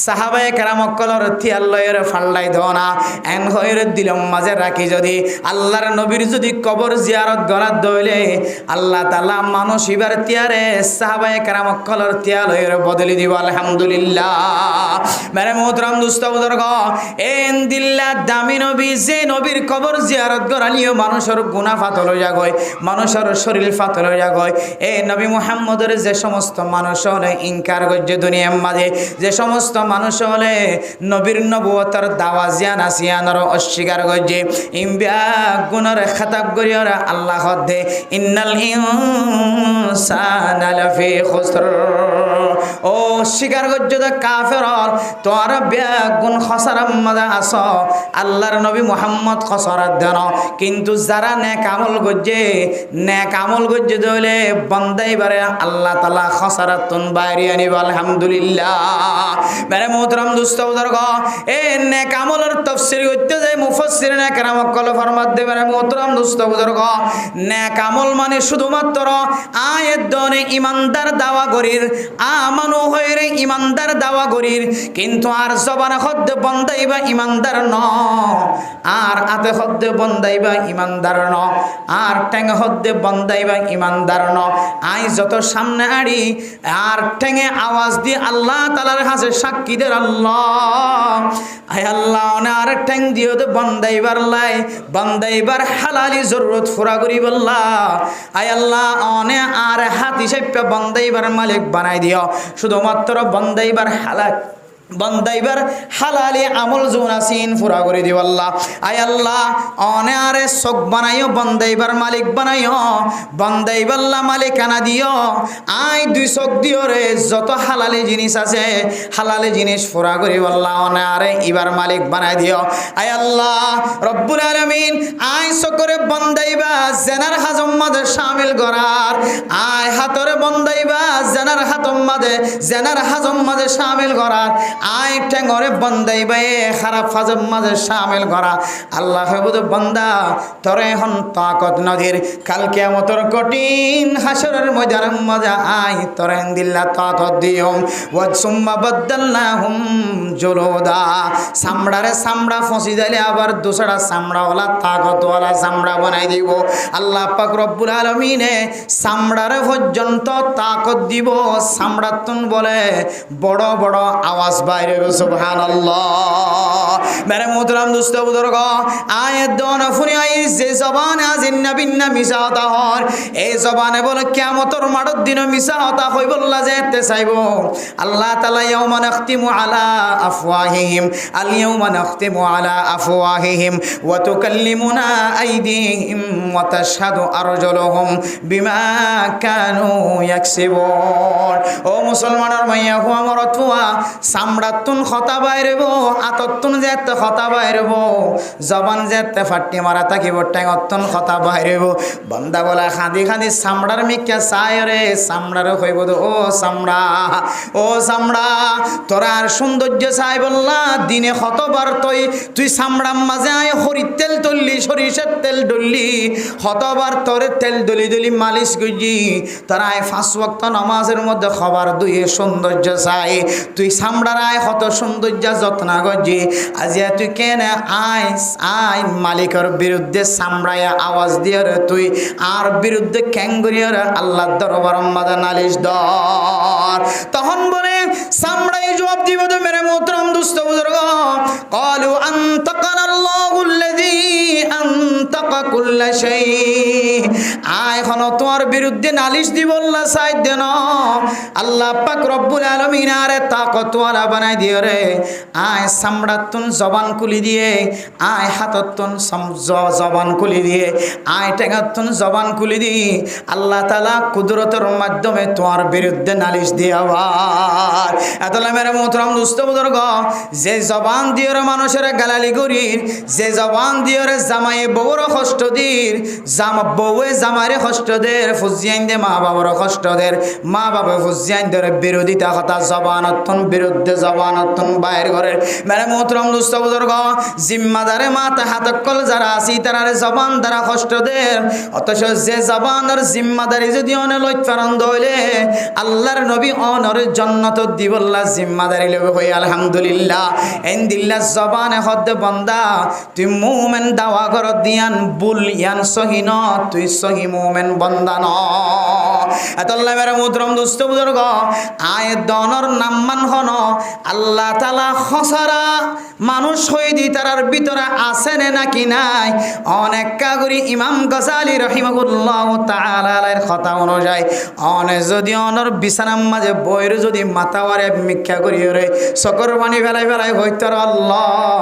সাহাবায়ে কেরাম কলর তিয়াল্লয়ের ফাল্লাই দনা এন হইরে দিলম মাঝে রাখি যদি আল্লাহর নবীর যদি কবর জিয়ারত গরাত দইলে আল্লাহ তাআলা মানুষ ইবার তিয়ারে সাহাবায়ে কেরাম কলর তিয়ালয়ের বদলি দিব আলহামদুলিল্লাহ মেরে মোহতরম দোস্ত বুজুর্গ এন দিল্লা দামি নবী যে নবীর কবর জিয়ারত গরালিও মানুষের গুনাহ ফাতল হইয়া গয় মানুষের শরীর ফাতল হইয়া গয় এই নবী মুহাম্মদের যে সমস্ত মানুষ হলে ইনকার গজ্জে দুনিয়ার মাঝে যে সমস্ত মানুষ হলে নবীর নবুয়তের দাওয়া জিয়ান আসিয়ানর অস্বীকার গজ্জে ইমবিয়া গুণর খাতাব করিয়া আল্লাহ দে ইন্নাল ইনসানা লাফি খুসর ও স্বীকার গজ্জে দে কাফের তোর বেগুন খসরাম মাঝে আস আল্লাহর নবী মুহাম্মদ খসরাত দেন কিন্তু যারা নেক আমল গজ্জে দইলে বন্দাইবারে আল্লাহ তাআলা খসরাতুন বাইরে আনিব আলহামদুলিল্লাহ মেরে মোহতরম দোস্ত বুজুর্গ এ নেক আমলের তাফসীর করতে যায় মুফাসসিরিনে কেরাম কল ফরমাত দে মেরে মোহতরম দোস্ত বুজুর্গ নেক আমল মানে শুধুমাত্র আয়াত দনে ইমানদার দাওয়া করির আমানু হইরে ইমানদার দাওয়া করির কিন্তু আর জবান খদ্দ বন্দাইবা ইমানদার ন আর আতে খদ্দ বন্দাইবা ইমানদার ন আর ঠ্যাং হদ্দে বন্দাইবা ইমানদার ন আই যত সামনে আড়ি আর ঠ্যাঙে আওয়াজ দিয়ে আল্লাহ তাআলার কাছে সাক্ষী দের আল্লাহ আয় আল্লাহ আর ঠ্যাং দিও তো বন্দাইবার লাই বন্দাইবার হালালি জরুরত পুরা করিব আল্লাহ আয় আল্লাহ অনে আর হাত হিসেবে বন্দাইবার মালিক বানাই দিও শুধুমাত্র বন্দাইবার বন্দাইবার হালালি আমল জোনাসিন পুরা করে দিও আল্লাহ আয় আল্লাহ অনে আরে চোখ বানাইও বন্দাইবার মালিক বানাইও বন্দাইবাল্লা মালিকানা দিও আই দুই চোখ দিও রে যত হালালি জিনিস আছে হালালি জিনিস পুরা করে আল্লাহ অনে আরে ইবার মালিক বানাই দিও আয় আল্লাহ রব্বুল আলামিন আই চোখরে বন্দাইবা জেনার হাজম মাঝে শামিল করার আয় হাতরে বন্দাইবা জেনার হাতম মাঝে জেনার হাজম মাঝে শামিল করার আই ঠেঙ্গরে বন্দাইবা খারাপ হাজম মাঝে শামিল করা আল্লাহ হেবুদ বন্দা তরে হন তাকত নদীর কাল কিয়ামতের কঠিন হাসরের ময়দানের মাঝে আই তরে দিল্লা তাকত দিও ওয়া সুম্মা বাদদালনাহুম জুলুদা চামড়ারে চামড়া ফসি দিলে আবার দুসরা চামড়াওয়ালা তাকতওয়ালা চামড়া বানাই দিব আল্লাহ পাক রব্বুল আলামিনে চামড়ারে পর্যন্ত তাকত দিব চামড়াতুন বলে বড় বড় আওয়াজ বাইরে সুবহানাল্লাহ মেরে মোহতরম দোস্ত বুজুর্গ আয়াত দন ফুনি আই যে জবানে আজিন নবীন না মিছা হতা হর এই জবানে বলে কিয়ামতের মাঠের দিন মিছা হতা হইবল্লা যেতে চাইব আল্লাহ তাআলা ইয়াউমা নাখতিমু আলা আফওয়াহিহিম আল ইয়াউমা নাখতিমু আলা আফওয়াহিহিম ওয়া তুকাল্লিমুনা আইদিহিম ওয়া তাশহাদু আরজুলুহুম বিমা কানু ইয়াকসিবুন ও মুসলমানের মাইয়া হুয়া মরতুয়া চামড়াতুন খতা বাইরেব আততুন যেতে কথা বাইরব, জবান যেতে ফাটি মারা থাকিব, টেঙতন কথা বাইরব। বন্দা বলা খাদি খাদি চামড়ার মিকা চাই রে, চামড়ার হইব ও চামড়া, ও চামড়া তোরা আর সৌন্দর্য চাই বললা দিনে কতবার তুই চামড়ার মাঝে আয় হরির তেল তুললি, সরিষার তেল ডললি, কতবার তোর তেল দলি দলি মালিশ গুজি, তোরা আয় 5 ওয়াক্ত নামাজের মধ্যে খবর দুয়ে সৌন্দর্য চাই, তুই চামড়ার আয় কত সৌন্দর্য যত্ন গজি, আজিয়া তুই কেন আয় আয় মালিকের বিরুদ্ধে চামড়ায় আওয়াজ দিয়ে রে তুই আর বিরুদ্ধে ক্যাঙ্গুরিয়ে আল্লাহ দরবার মাদা নালিশ দর। তখন বলে চামড়াই জবাব দিব তো মেরে মোহতরম দুস্থ বুজুর্গ, ক্বালু আনতাকানা আল্লাহুল্লাযী আনতাকা কুল্লা শাই, আয় এখন তোমার বিরুদ্ধে নালিশ দিব আল্লাহ সাইদ দেন, আল্লাহ পাক রব্বুল আলামিন আরে তাকতওয়ালা বানাই দিও রে, আয় চামড়াতুন জবান খুলি দিয়ে, আয় হাততুন জবান খুলি দিয়ে, আয় টেঙাতুন জবান খুলি দিয়ে আল্লাহ তাআলা কুদরতের মাধ্যমে তোমার বিরুদ্ধে নালিশ দিয়ে আবার। এতলা মেরে মোহতরম দুস্থ বুজুর্গ, যে জবান দিয়ে মানুষের গালালি করি, যে জবান দিয়ে জামাই বউর কষ্ট দির, বউয়ে জামাইরে কষ্ট দের, ফুজিয়াইন দে মা বাবার কষ্ট দের, মা বাবা ফুজিয়াইন দের বিরোধিতা কথা জবানতন বিরুদ্ধে জবানতন বাইর করে। মেরে মোহতরম দুস্থ বুজুর্গ, জিম্মাদারে মাথা হাতকল যারা আছি তারা জবান দ্বারা কষ্ট দের, অথচ যে জবানের জিম্মাদারি যদি অনে লইফারন দইলে আল্লাহর নবী অনর জান্নাত দিবল্লা জিম্মাদারি লবে হই আলহামদুলিল্লাহ। এন্দিল্লা জবানে হদ্দে বন্দা তুই মুমিন দাওয়া কর দিয়ান বুল ইয়ান সহিন, তুই সহি মুমিন বন্দা ন। এতল্লা মেরে মুদ্রম দুস্থ বুজুর্গ, আয় দনর নাম্মান হন আল্লাহ তাআলা খসারা মানুষ হয়ে দি তারার ভিতরে আছে নাকি নাই। অনেক কাগরি ইমাম গজালি রহিমাহুল্লাহ তাআলার কথা অনুযায়ী অনে যদি অনর বিছানার মাঝে বইরে যদি মাথাওয়ারে মিথ্যা করি রে চকর পানি ফেলাই ফেলাই হইতর আল্লাহ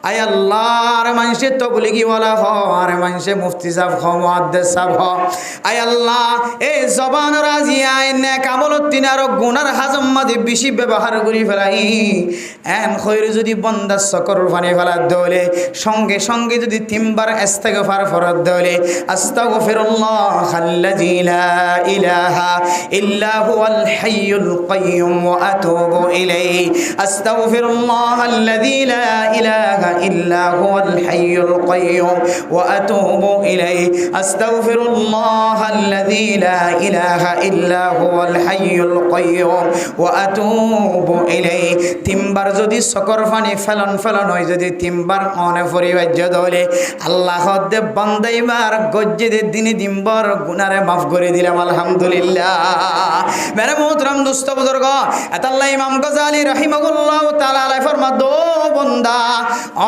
আয় আল্লাহ, আর মানুষে তবলিগি ওয়ালা হ, আর মানুষে মুফতি সাহেব হ, মুহাদ্দিস সাহেব হ, আয় আল্লাহ এই জবান রাজি আয় নেক আমল তিনার গুনার হাজম মাঝে বেশি ব্যবহার করি ফেলাই এন খৈর যদি বন্দা চকর পানি ফেলা দলে সঙ্গে সঙ্গে যদি 3 বার ইস্তিগফার ফরদ দলে আস্তাগফিরুল্লাহাল্লাযী লা ইলাহা ইল্লা হুয়াল হাইয়ুল কাইয়্যুম ওয়া আতুবু ইলাইহি, আস্তাগফিরুল্লাহাল্লাযী লা ইলাহা ইল্লা হুয়াল হাইয়ুল কাইয়্যুম ওয়া আতুবু ইলাইহি, আস্তাগফিরুল্লাহাল্লাযী লা ইলাহা ইল্লা হুয়াল হাইয়ুল কাইয়্যুম ওয়া আতুবু ইলাইহি। 3 বার যদি চকর পানি ফেলন ফেলন হয় যদি 3 বার মনে পরিবার্য দলে আল্লাহ দে বান্দাইবার গজ্জে দিনে দিনবার গুনারে মাফ করে দিলাম আলহামদুলিল্লাহ। মেরে মোহতরম দুস্থ বুজুর্গ, আল্লাহ ইমাম গজালি রাহিমাহুল্লাহ তাআলা আলাইহি ফরমাদ বন্দা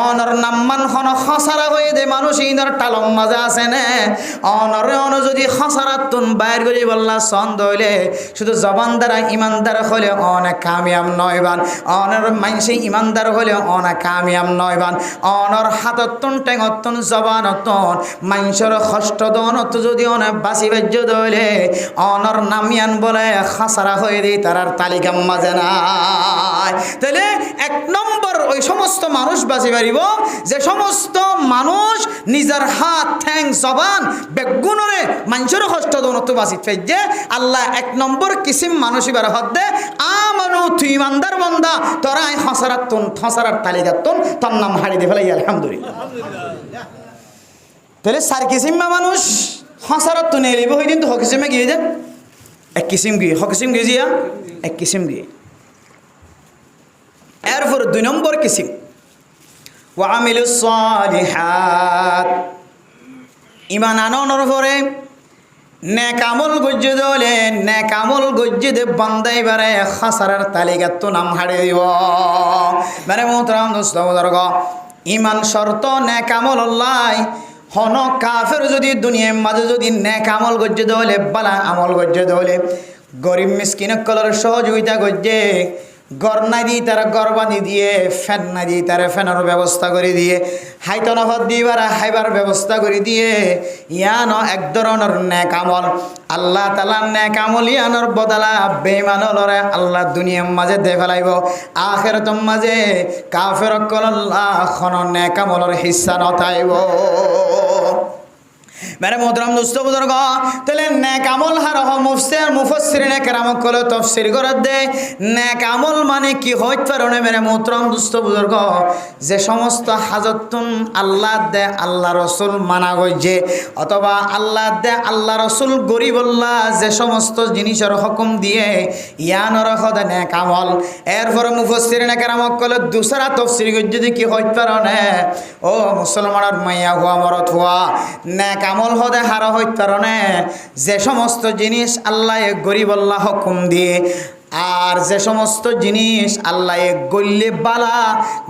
অনর নাম্মান হন খসারা হয়ে দে মানুষ ইনার টালম মাঝে আছে না, অনরে অন যদি খসারাতুন বাইর করি বললা সন্দ হইলে শুধু জবান দ্বারা ইমানদার হলে অনেক কামিয়াব নয়বান, অনর মানসি ইমানদার হলে অনেক কামিয়াব নয়বান, অনর হাততন টেঙতন জবানতন মানসর কষ্ট দনত যদি অনেক বাসি বাজ্য দইলে অনর নামিয়ান বলে খসারা হয়ে দেই তারার তালিকা মাঝে নাই। তাহলে 1 নম্বর ওই সমস্ত মানুষ বাঁচি পারিব যে সমস্ত মানুষ নিজের হাত ঠ্যাং জবান বেগুনরে মানুষের কষ্ট দনত বাঁচি ফেজে আল্লাহ 1 নম্বর কিসিম মানুষ এবার হদ্দে আমানু তুই ইমানদার বন্দা তোরাই খসারাতুন খসারার তালিকাতুন তোর নাম হারিয়ে দে ফেলাই আলহামদুলিল্লাহ। তাহলে 4 কিসিম মানুষ খসারাতুন এলিব হই দিন তো হকিসিমে গিয়ে যান 1 কিসিম গিয়ে হকিসিম গিয়ে জিয়া 1 কিসিম গিয়ে। এরপর 2 নম্বর কিসিম ওয়া আমিলুস সালিহাত, ইমান আনর পরে নেক আমল গজ্জে দলে নেক আমল গজ্জে দে বান্দাই বারে খসারার তালিকা তো নাম হারিয়ে দিব। মানে মোহতরম দোস্ত বুজুর্গ, ইমান শর্ত নেক আমল আল্লাহ হন কাফের যদি দুনিয়ার মাঝে যদি নেক আমল গজ্জে দলে বালা আমল গজ্জে দলে গরিব মিসকিন কলর সহযোগিতা গজ্জে ঘর না দিয়ে তারা ঘর বানিয়ে দিয়ে, ফ্যান না দিয়ে তারা ফ্যানের ব্যবস্থা করে দিয়ে, হাইতন হদ দিবার হাইবার ব্যবস্থা করে দিয়ে, ইয়ান এক ধরনের নেক আমল আল্লাহ তাআলা নেক আমল ইয়ানোর বদলা বেঈমানরে আল্লাহ দুনিয়ার মাঝে দে ফেলাইব, আখিরাতের মাঝে কাফের কল আল্লাহ খন নেক আমলের হিস্সা নথাইব। मेरे मोहतरम दोस्तों बुजुर्ग তাহলে নেক আমল হার মুফাসসিরিনে কেরাম কল তাফসীর করে দে নেক আমল মানে কি হইতে পারে। মেরে মোহতরম দোস্ত বুজুর্গ, যে সমস্ত হাজতুন আল্লাহ দে আল্লাহ রসুল মানা গইছে, অথবা আল্লাহ দে আল্লাহ রসুল গরিবল্লাহ যে সমস্ত জিনিসের হুকুম দিয়ে ইয়ানর হদ নেক আমল। এরপর মুফাসসিরিনে কেরাম কল দুসরা তাফসীর যদি কি হইতে পারে, ও মুসলমানের মাইয়া হুয়া মরত হুয়া নেক আমল হদে হারা হইতে পারে যে সমস্ত জিনিস আল্লাহ গরিব আল্লাহ হুকুম দিয়ে, আর যে সমস্ত জিনিস আল্লাহ গল্লে বালা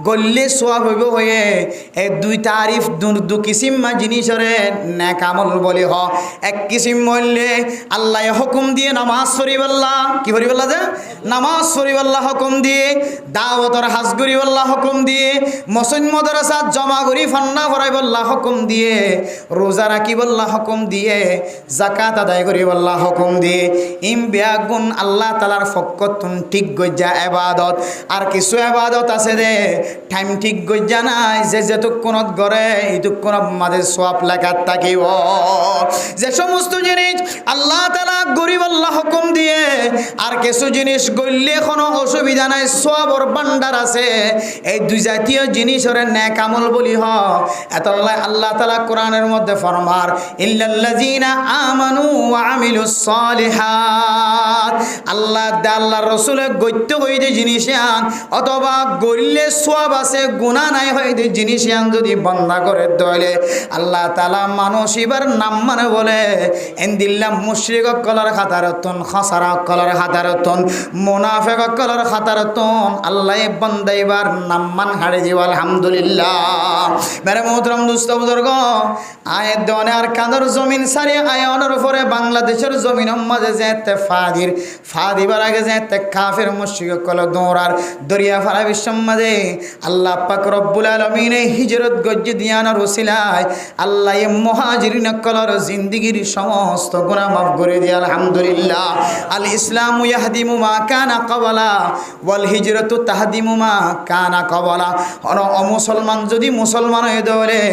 গল্লে সোয়াব হইব হয়ে এই দুই তারিফ দু কিসিম জিনিসরে নেক আমল বলি হ। এক কিসিম বললে আল্লাহ হুকুম দিয়ে নামাজ পড়িবাল্লাহ, কি পড়িবাল্লাহ যে নামাজ পড়িবাল্লাহ হুকুম দিয়ে, দাওয়াতর হাজ করিবাল্লাহ হুকুম দিয়ে, মসজিদ মাদ্রাসা জমা করি ফান্না ভরাইবাল্লাহ হুকুম দিয়ে, রোজা রাখিবাল্লাহ হুকুম দিয়ে, যাকাত আদায় করিবাল্লাহ হুকুম দিয়ে। ইম বিয়াগুন আল্লাহ তাআলার কতন ঠিক গজ্জা এবাদত। আর কিছু এবাদত আছে দে টাইম ঠিক গজ্জা নাই, যে যেতক্ষণত গড়ে এইটুক্ষণত মাঝে সওয়াব লেখা থাকিব। যে সমস্ত জিনিস আল্লাহ তাআলা গরিব আল্লাহ হুকুম দিয়ে, আর কিছু জিনিস গড়লে কোনো অসুবিধা নাই সওয়াবর ভান্ডার আছে, এই দুই জাতীয় জিনিসের নেক আমল বলি হ। এতলাই আল্লাহ তাআলা কোরআনের মধ্যে ফরমার ইল্লাল্লাযিনা আমানু ওয়া আমিলুস সালিহাত। আল্লাহ আল্লাহ রসুলের গত্য হইতে জিনিস আন, অথবা গড়লে সওয়াব আছে গুনাহ নাই হইতে জিনিস আন যদি বন্ধা করে দলে আল্লাহ তাআলা মানুষ এবার নাম মানে বলে এন্দিল্লাহ মুশরিক কলর খাতারতন, খসারা কলর খাতারতন, মুনাফিক কলর খাতারতন আল্লাহ বান্দা এবার নাম মান হাড়ে দিব আলহামদুলিল্লাহ। মেরে মোহতরম দোস্ত বুজুর্গ, আয়ের দেওয়ানে আর কাঁদর জমিন সারি আয়নের উপরে বাংলাদেশের জমিনের মাঝে যেতে ফাদিবার আগে যেতে কাফের মুশরিক কল দৌড়ার দরিয়া ফারা বিশ্বের মাঝে আল্লাহ পাক রব্বুল আলামিন হিজরত গজ্জে দিয়ানোর ওসিলায় আল্লাহ মুহাজিরিন কলর জিন্দেগির সমস্ত গুনাহ মাফ করে দিয়ে আলহামদুলিল্লাহ। আল ইসলামু ইয়াহদিমু মা কানা ক্বাবলা ওয়াল হিজরাতু তাহদিমু মা কানা ক্বাবলা। মুসলমান যদি মুসলমান হয়ে দলে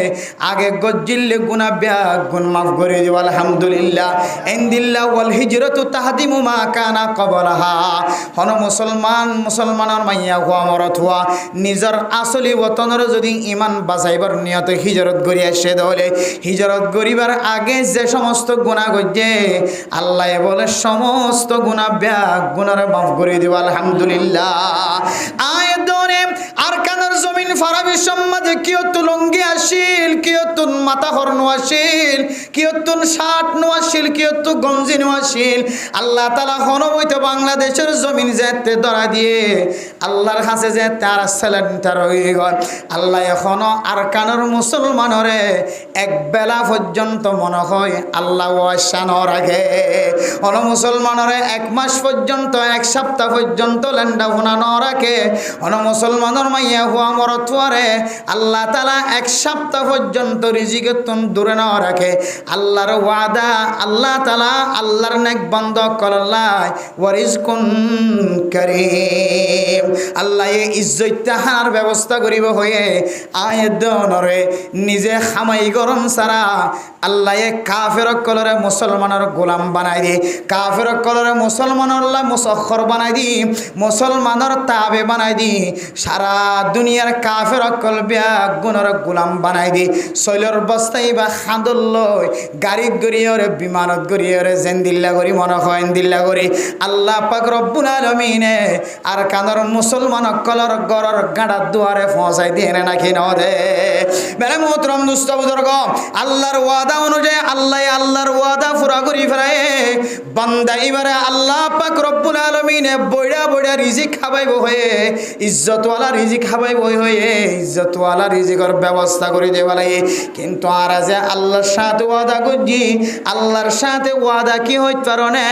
আগে গজ্জিলে গুনাহ ব্যাগ গুণ মাফ করে দিব আলহামদুলিল্লাহ। ইনদিল্লাহ ওয়াল হিজরাতু তাহদিমু মা কানা ক্বাবলাহা। হন মুসলমানের মাইয়া হুয়া মরত হুয়া নিজের আসলি ওতনের যদি ইমান বাঁচাইবার নিয়ত হিজরত করি আসে দলে হিজরত করিবার আগে যে সমস্ত গুনাহ গজ্জে আল্লাহ বলে সমস্ত গুনাহ ব্যাগ গুনার মাফ করে দিব আলহামদুলিল্লাহ। আয়দনে আর কানার জমিন ফারা বিশ্বের মাঝে কিয়ত লঙ্গি আসিল, কিয়ত মাথা হরনো আসিল, কিয়ত শার্ট নোয়াশিল, কিয়ত গঞ্জি নোয়াশিল আল্লাহ তাআলা হন বইতে বাংলাদেশের জমিন যেতে ধরা দিয়ে আল্লাহর কাছে যে তার সিলিন্ডার হয়ে গেল। আল্লাহ এখনো আর কানার মুসলমানরে এক বেলা পর্যন্ত মনে হয় আল্লাহ ওয়াশান রাখে, অন মুসলমানরে এক মাস পর্যন্ত এক সপ্তাহ পর্যন্ত লেন্ডা ভুনা ন রাখে, অন মুসলমানের মাইয়া হুয়া মরতুয়ারে আল্লাহ তাআলা এক সপ্তাহ পর্যন্ত রিজিকের তুন দূরে ন রাখে। আল্লাহর ওয়াদা আল্লাহ তাআলা আল্লাহর নেক বান্দা কল্লাই ওয়ারিজকুন কারীম। আল্লাহ ইজ্জত তাহার ব্যবস্থা করিব হয়ে আয়দনরে নিজে খামাই গরম সারা আল্লাহ কাফের কলরে মুসলমানের গোলাম বানাই দি, কাফের কলরে মুসলমানের মুসখর বানাই দি, মুসলমানের তাবে বানাই দি, সারা দুনিয়ার কাফের কল ব্যাগ গুণর গোলাম বানাই দি। শৈলর বস্তাই বা খাঁদল লই গাড়িত গড়িয়রে বিমানত গড়িয়রে জেন্দিল্লা করি মনে হয় দিল্লা করি আল্লাহ পাক রব্বুল আলামিনে আর কানর মুসলমান কলর গরর গাড়ার দুয়ারে পৌঁছাই দিয়ে নাকি ন দে। মেরে মোহতরম দুস্থ বুজুর্গ, আল্লাহর ওয়াদা অনুযায়ী আল্লাহর ওয়াদা পুরা করি ফেরায় বান্দা এবারে আল্লাহ পাক রব্বুল আলামিনে বইড়া বইড়া রিজিক খাবাইব হয়ে ইজ্জতওয়ালা রিজিক খাবাইব হয়ে ইজ্জতওয়ালা রিজিকের ব্যবস্থা করে দেওয়া লাগে। কিন্তু আর যে আল্লাহর সাথে ওয়াদা করছি আল্লাহর সাথে ওয়াদা কি হইতে পারো না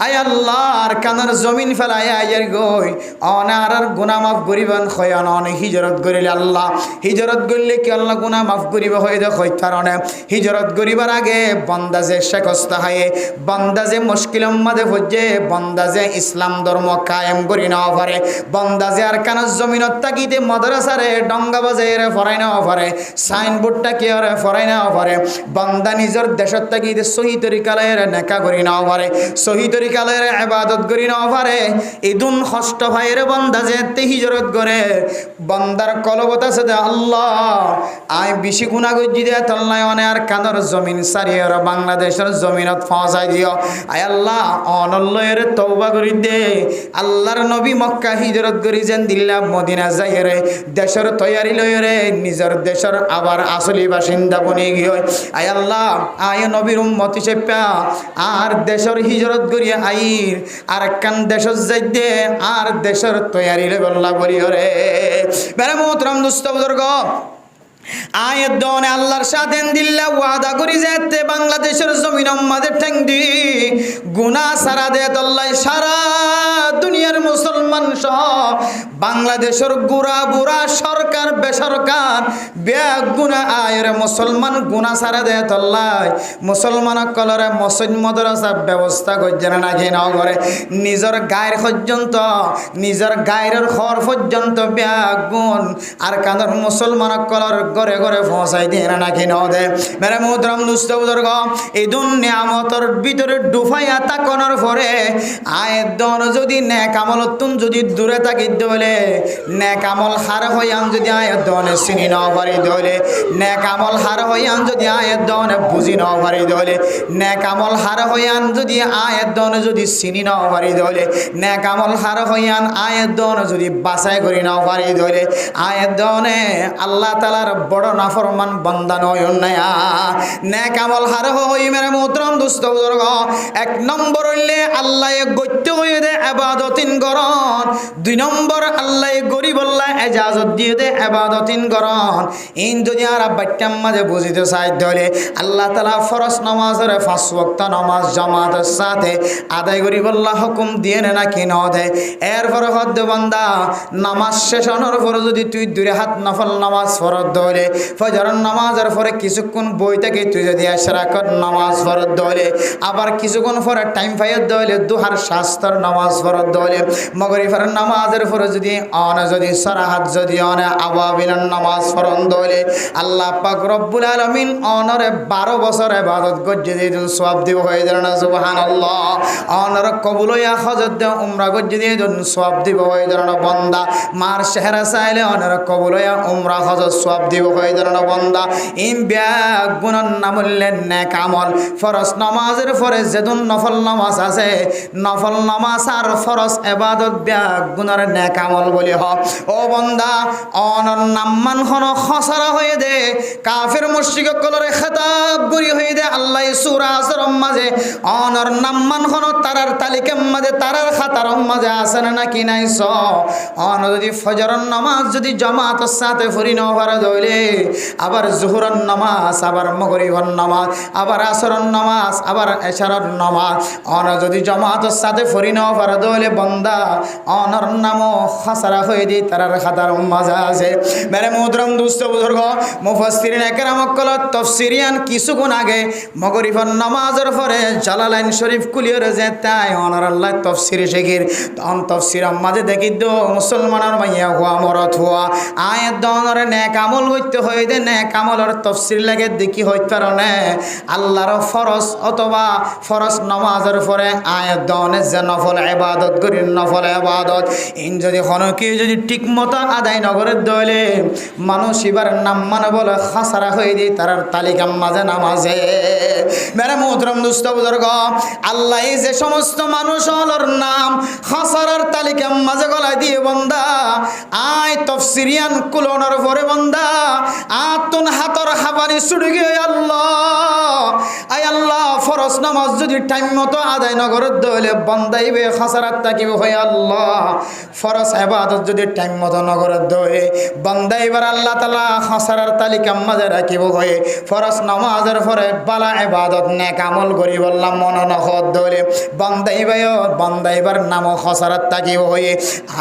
আয় আল্লাহর কানার জমিন ফেলাই আইয়ার গই অনার গুনাহ মাফ করিবেন খয়ান অনেক হিজরত করিলে আল্লাহ হিজরত করলে কি আল্লাহ গুনাহ মাফ করিবে হয়ে দেখ হইতে পারো না হিজরত করিবার আগে বান্দা যে শেখস্ত হয় বান্দা যে মুশকিলের মধ্যে পড়ছে বান্দা যে ইসলাম ধর্ম কায়েম করি না পারে বান্দা যে আর কানার জমিনত তাকিতে মাদ্রাসারে ডঙ্গা বাজাইরে ফরাই না পারে সাইনবোর্ডটা কি আর ফরাই না পারে বান্দা নিজের দেশের তাকিতে সহি তরিকালের নেকা করি না পারে সহি তরিকালের ইবাদত করি না পারে ইদুন কষ্ট ভাইয়ের বান্দা যে হিজরত করে বান্দার কলবত আছে যে আল্লাহ আয় বেশি গুনাহ গজ্জি দে তল্লায় অনে আর কানার জমিন সারিয়ে বাংলাদেশের জমিনত পৌঁছাই দিও আয় আল্লাহ অনল্লয়ের তওবা করি দে আল্লাহর নবী মক্কা হিজরত করি যেন দিল্লা মদিনা যাইরে দেশের তৈয়ারি লইরে নিজের দেশের আবার আসলি বাসিন্দা বনে গিয়ে আয় আল্লাহ আয় নবীর উম্মত হিসেবে আর দেশের হিজরত করিয়া আইর আর কান দেশের যাইতে আর দেশের তৈয়ারি লইবল্লা বলি রে বেরে মোহতরম দুস্থ বুজুর্গ আয়াত দনে আল্লাহর সাথে দিল্লা ওয়াদা করি যেতে বাংলাদেশের জমিন আমাদের ঠ্যাং দি গুনাহ সারা দে আল্লাহ সারা দুনিয়ার মুসলমান সহ বাংলাদেশের গুড়া বুড়া সরকার বেসরকার ব্যাগ গুনাহ আয়ের মুসলমান গুনাহ সারা দে আল্লাহ মুসলমান কলরে মসজিদ মাদ্রাসা ব্যবস্থা করছেন নাকি না করে নিজের গায়ের পর্যন্ত নিজের গায়ের খর পর্যন্ত ব্যাগ গুণ আর কাঁদর মুসলমান কলর ঘরে ঘরে পৌঁছাই দিয়ে নাকি ন দে মেরে মুদ্রম দুস্থ বুজুর্গ এই দুনিয়ামতর ভিতরে ডুফাইয়া তাকানোর পরে আয়ের দন যদি নেক আমলতুন যদি দূরে থাকি দলে নেক আমল হার হইয়ান যদি আয়ের দনে চিনি ন পারি দলে নেক আমল হার হইয়ান যদি আয়ের দনে বুঝি ন পারি দলে নেক আমল হার হইয়ান যদি আয়ের দনে যদি চিনি ন পারি দলে নেক আমল হার হইয়ান আয়ের দন যদি বাছাই করি ন পারি দলে আয়ের দনে আল্লাহ তাআলার বড় নাফরমান বান্দা নয় অন্যায়া নেক আমল হার হই মেরে মোহতরম দুস্থ বুজুর্গ এক নম্বর হইলে আল্লাহ গত্য হয়ে দে ইবাদতিন করন দুই নম্বর আল্লাহ গরিব আল্লাহ ইজাজত দিয়ে দে ইবাদতিন করন ইন যদি আর বাক্যাম মাঝে বুঝিতে চাই দলে আল্লাহ তাআলা ফরজ নামাজের 5 ওয়াক্ত নামাজ জামাতের সাথে আদায় করিব আল্লাহ হুকুম দিয়ে না কি না দে এরপর হদ বান্দা নামাজ শেষ হওয়ার পর যদি তুই দুই হাত নফল নামাজ ফরজ দলে ফজরের নামাজের পরে কিছুক্ষণ বই থেকে তুই যদি ইশরাকত নামাজ ফরজ দলে আবার কিছুক্ষণ পরে টাইম ফাইয়ার দলে দুহার শাস্ত্র নামাজ ফরজ দলে মাগরিবের নামাজের পরে যদি যদি সরাহাত যদি আওয়াবিনের নামাজ ফরজ দলে আল্লাহ পাক রব্বুল আলামিন অনরে 12 বছর ইবাদত গজ্জে দিন সওয়াব দিব হয়ে যাবে না সুবহানাল্লাহ অনর কবুল হইয়া হজরত দে উমরা গজ্জে দিন সওয়াব দিব হয়ে যাবে না বান্দা মার চেহারা চাইলে অনর কবুল হইয়া উমরা হজরত সওয়াব দিব হয়ে যাবে না বান্দা ইন ব্যাগ গুণন নামুল্লেন নেক আমল ফরজ নামাজের পরে যেদিন নফল নামাজ আছে নফল নামাজ আর ফরজ ইবাদত ব্যাগ গুণের নেক আমল বলি হ ও বান্দা অনর নামমান হন খসরা হয়ে দে কাফের মুশরিক কলরে খেতাব করি হয়ে দে আল্লাহ সূরা আসর মাঝে অনর নামমান হন তারার তালিকার মাঝে তারার খাতার মাঝে আছে নাকি নাই স অন যদি ফজরের নামাজ যদি জামাতের সাথে পড়ি না পারে দইলে আবার জোহরের নামাজ আবার মাগরিবের নামাজ আবার আসরের নামাজ আবার এশারের নামাজ অন যদি জামাতের সাথে পড়ি না পারে দইলে বান্দা অনর নামও খসরা হয়ে দি তারার খাতার মাঝে আছে মেরে মুহতরম দুস্থ বুজুর্গ মুফাসসিরিন একরাম কল তাফসিরিয়ান কিছুক্ষণ আগে মাগরিবের নামাজের পরে জালালাইন শরীফ কুলিয়র যে তাই অনর আল্লাহ তাফসির শেখির তখন তাফসির মাঝে দেখি দো মুসলমানের মাইয়া হুয়া মরত হুয়া আয়াত দনর নেক আমল হইতে হই দে নেক আমলের তাফসির লাগে দেখি হইতে পারে আল্লাহর ফরজ অথবা ফরজ নামাজের পরে আয়াত দনে যে নফল ইবাদত করি নফল ইবাদত ইন যদি কোনো কেউ যদি ঠিক মতো আদায় নগরের দলে মানুষ এবার নাম মানে বলে খাসারা হয়ে দিই তার তালিকার মাঝে নামাজে মেরে মোহতরম দুস্থ বুজুর্গ আল্লাহ যে সমস্ত মানুষ হলোর নাম খাসারার তালিকার মাঝে গলায় দিয়ে বান্দা আয় তাফসিরিয়ান কুলনের পরে বান্দা আতুন হাতর হাবানি ছুড়ে গিয়ে আল্লাহ আয় আল্লাহ ফরজ নামাজ যদি টাইম মতো আদায় নগরত দইলে বন্দাইবে খাসারাত থাকিব হয় আল্লাহ ফরজ ইবাদত যদি টাইম মতো নগরত দইলে বন্দাইবার আল্লাহ তাআলা খাসারার তালিকা মাঝে রাখিব হয় ফরজ নামাজের পরে বালা ইবাদত নেক আমল করি বললাম মন নখত দইলে বন্দাইবার নাম খাসারাত থাকিব হয়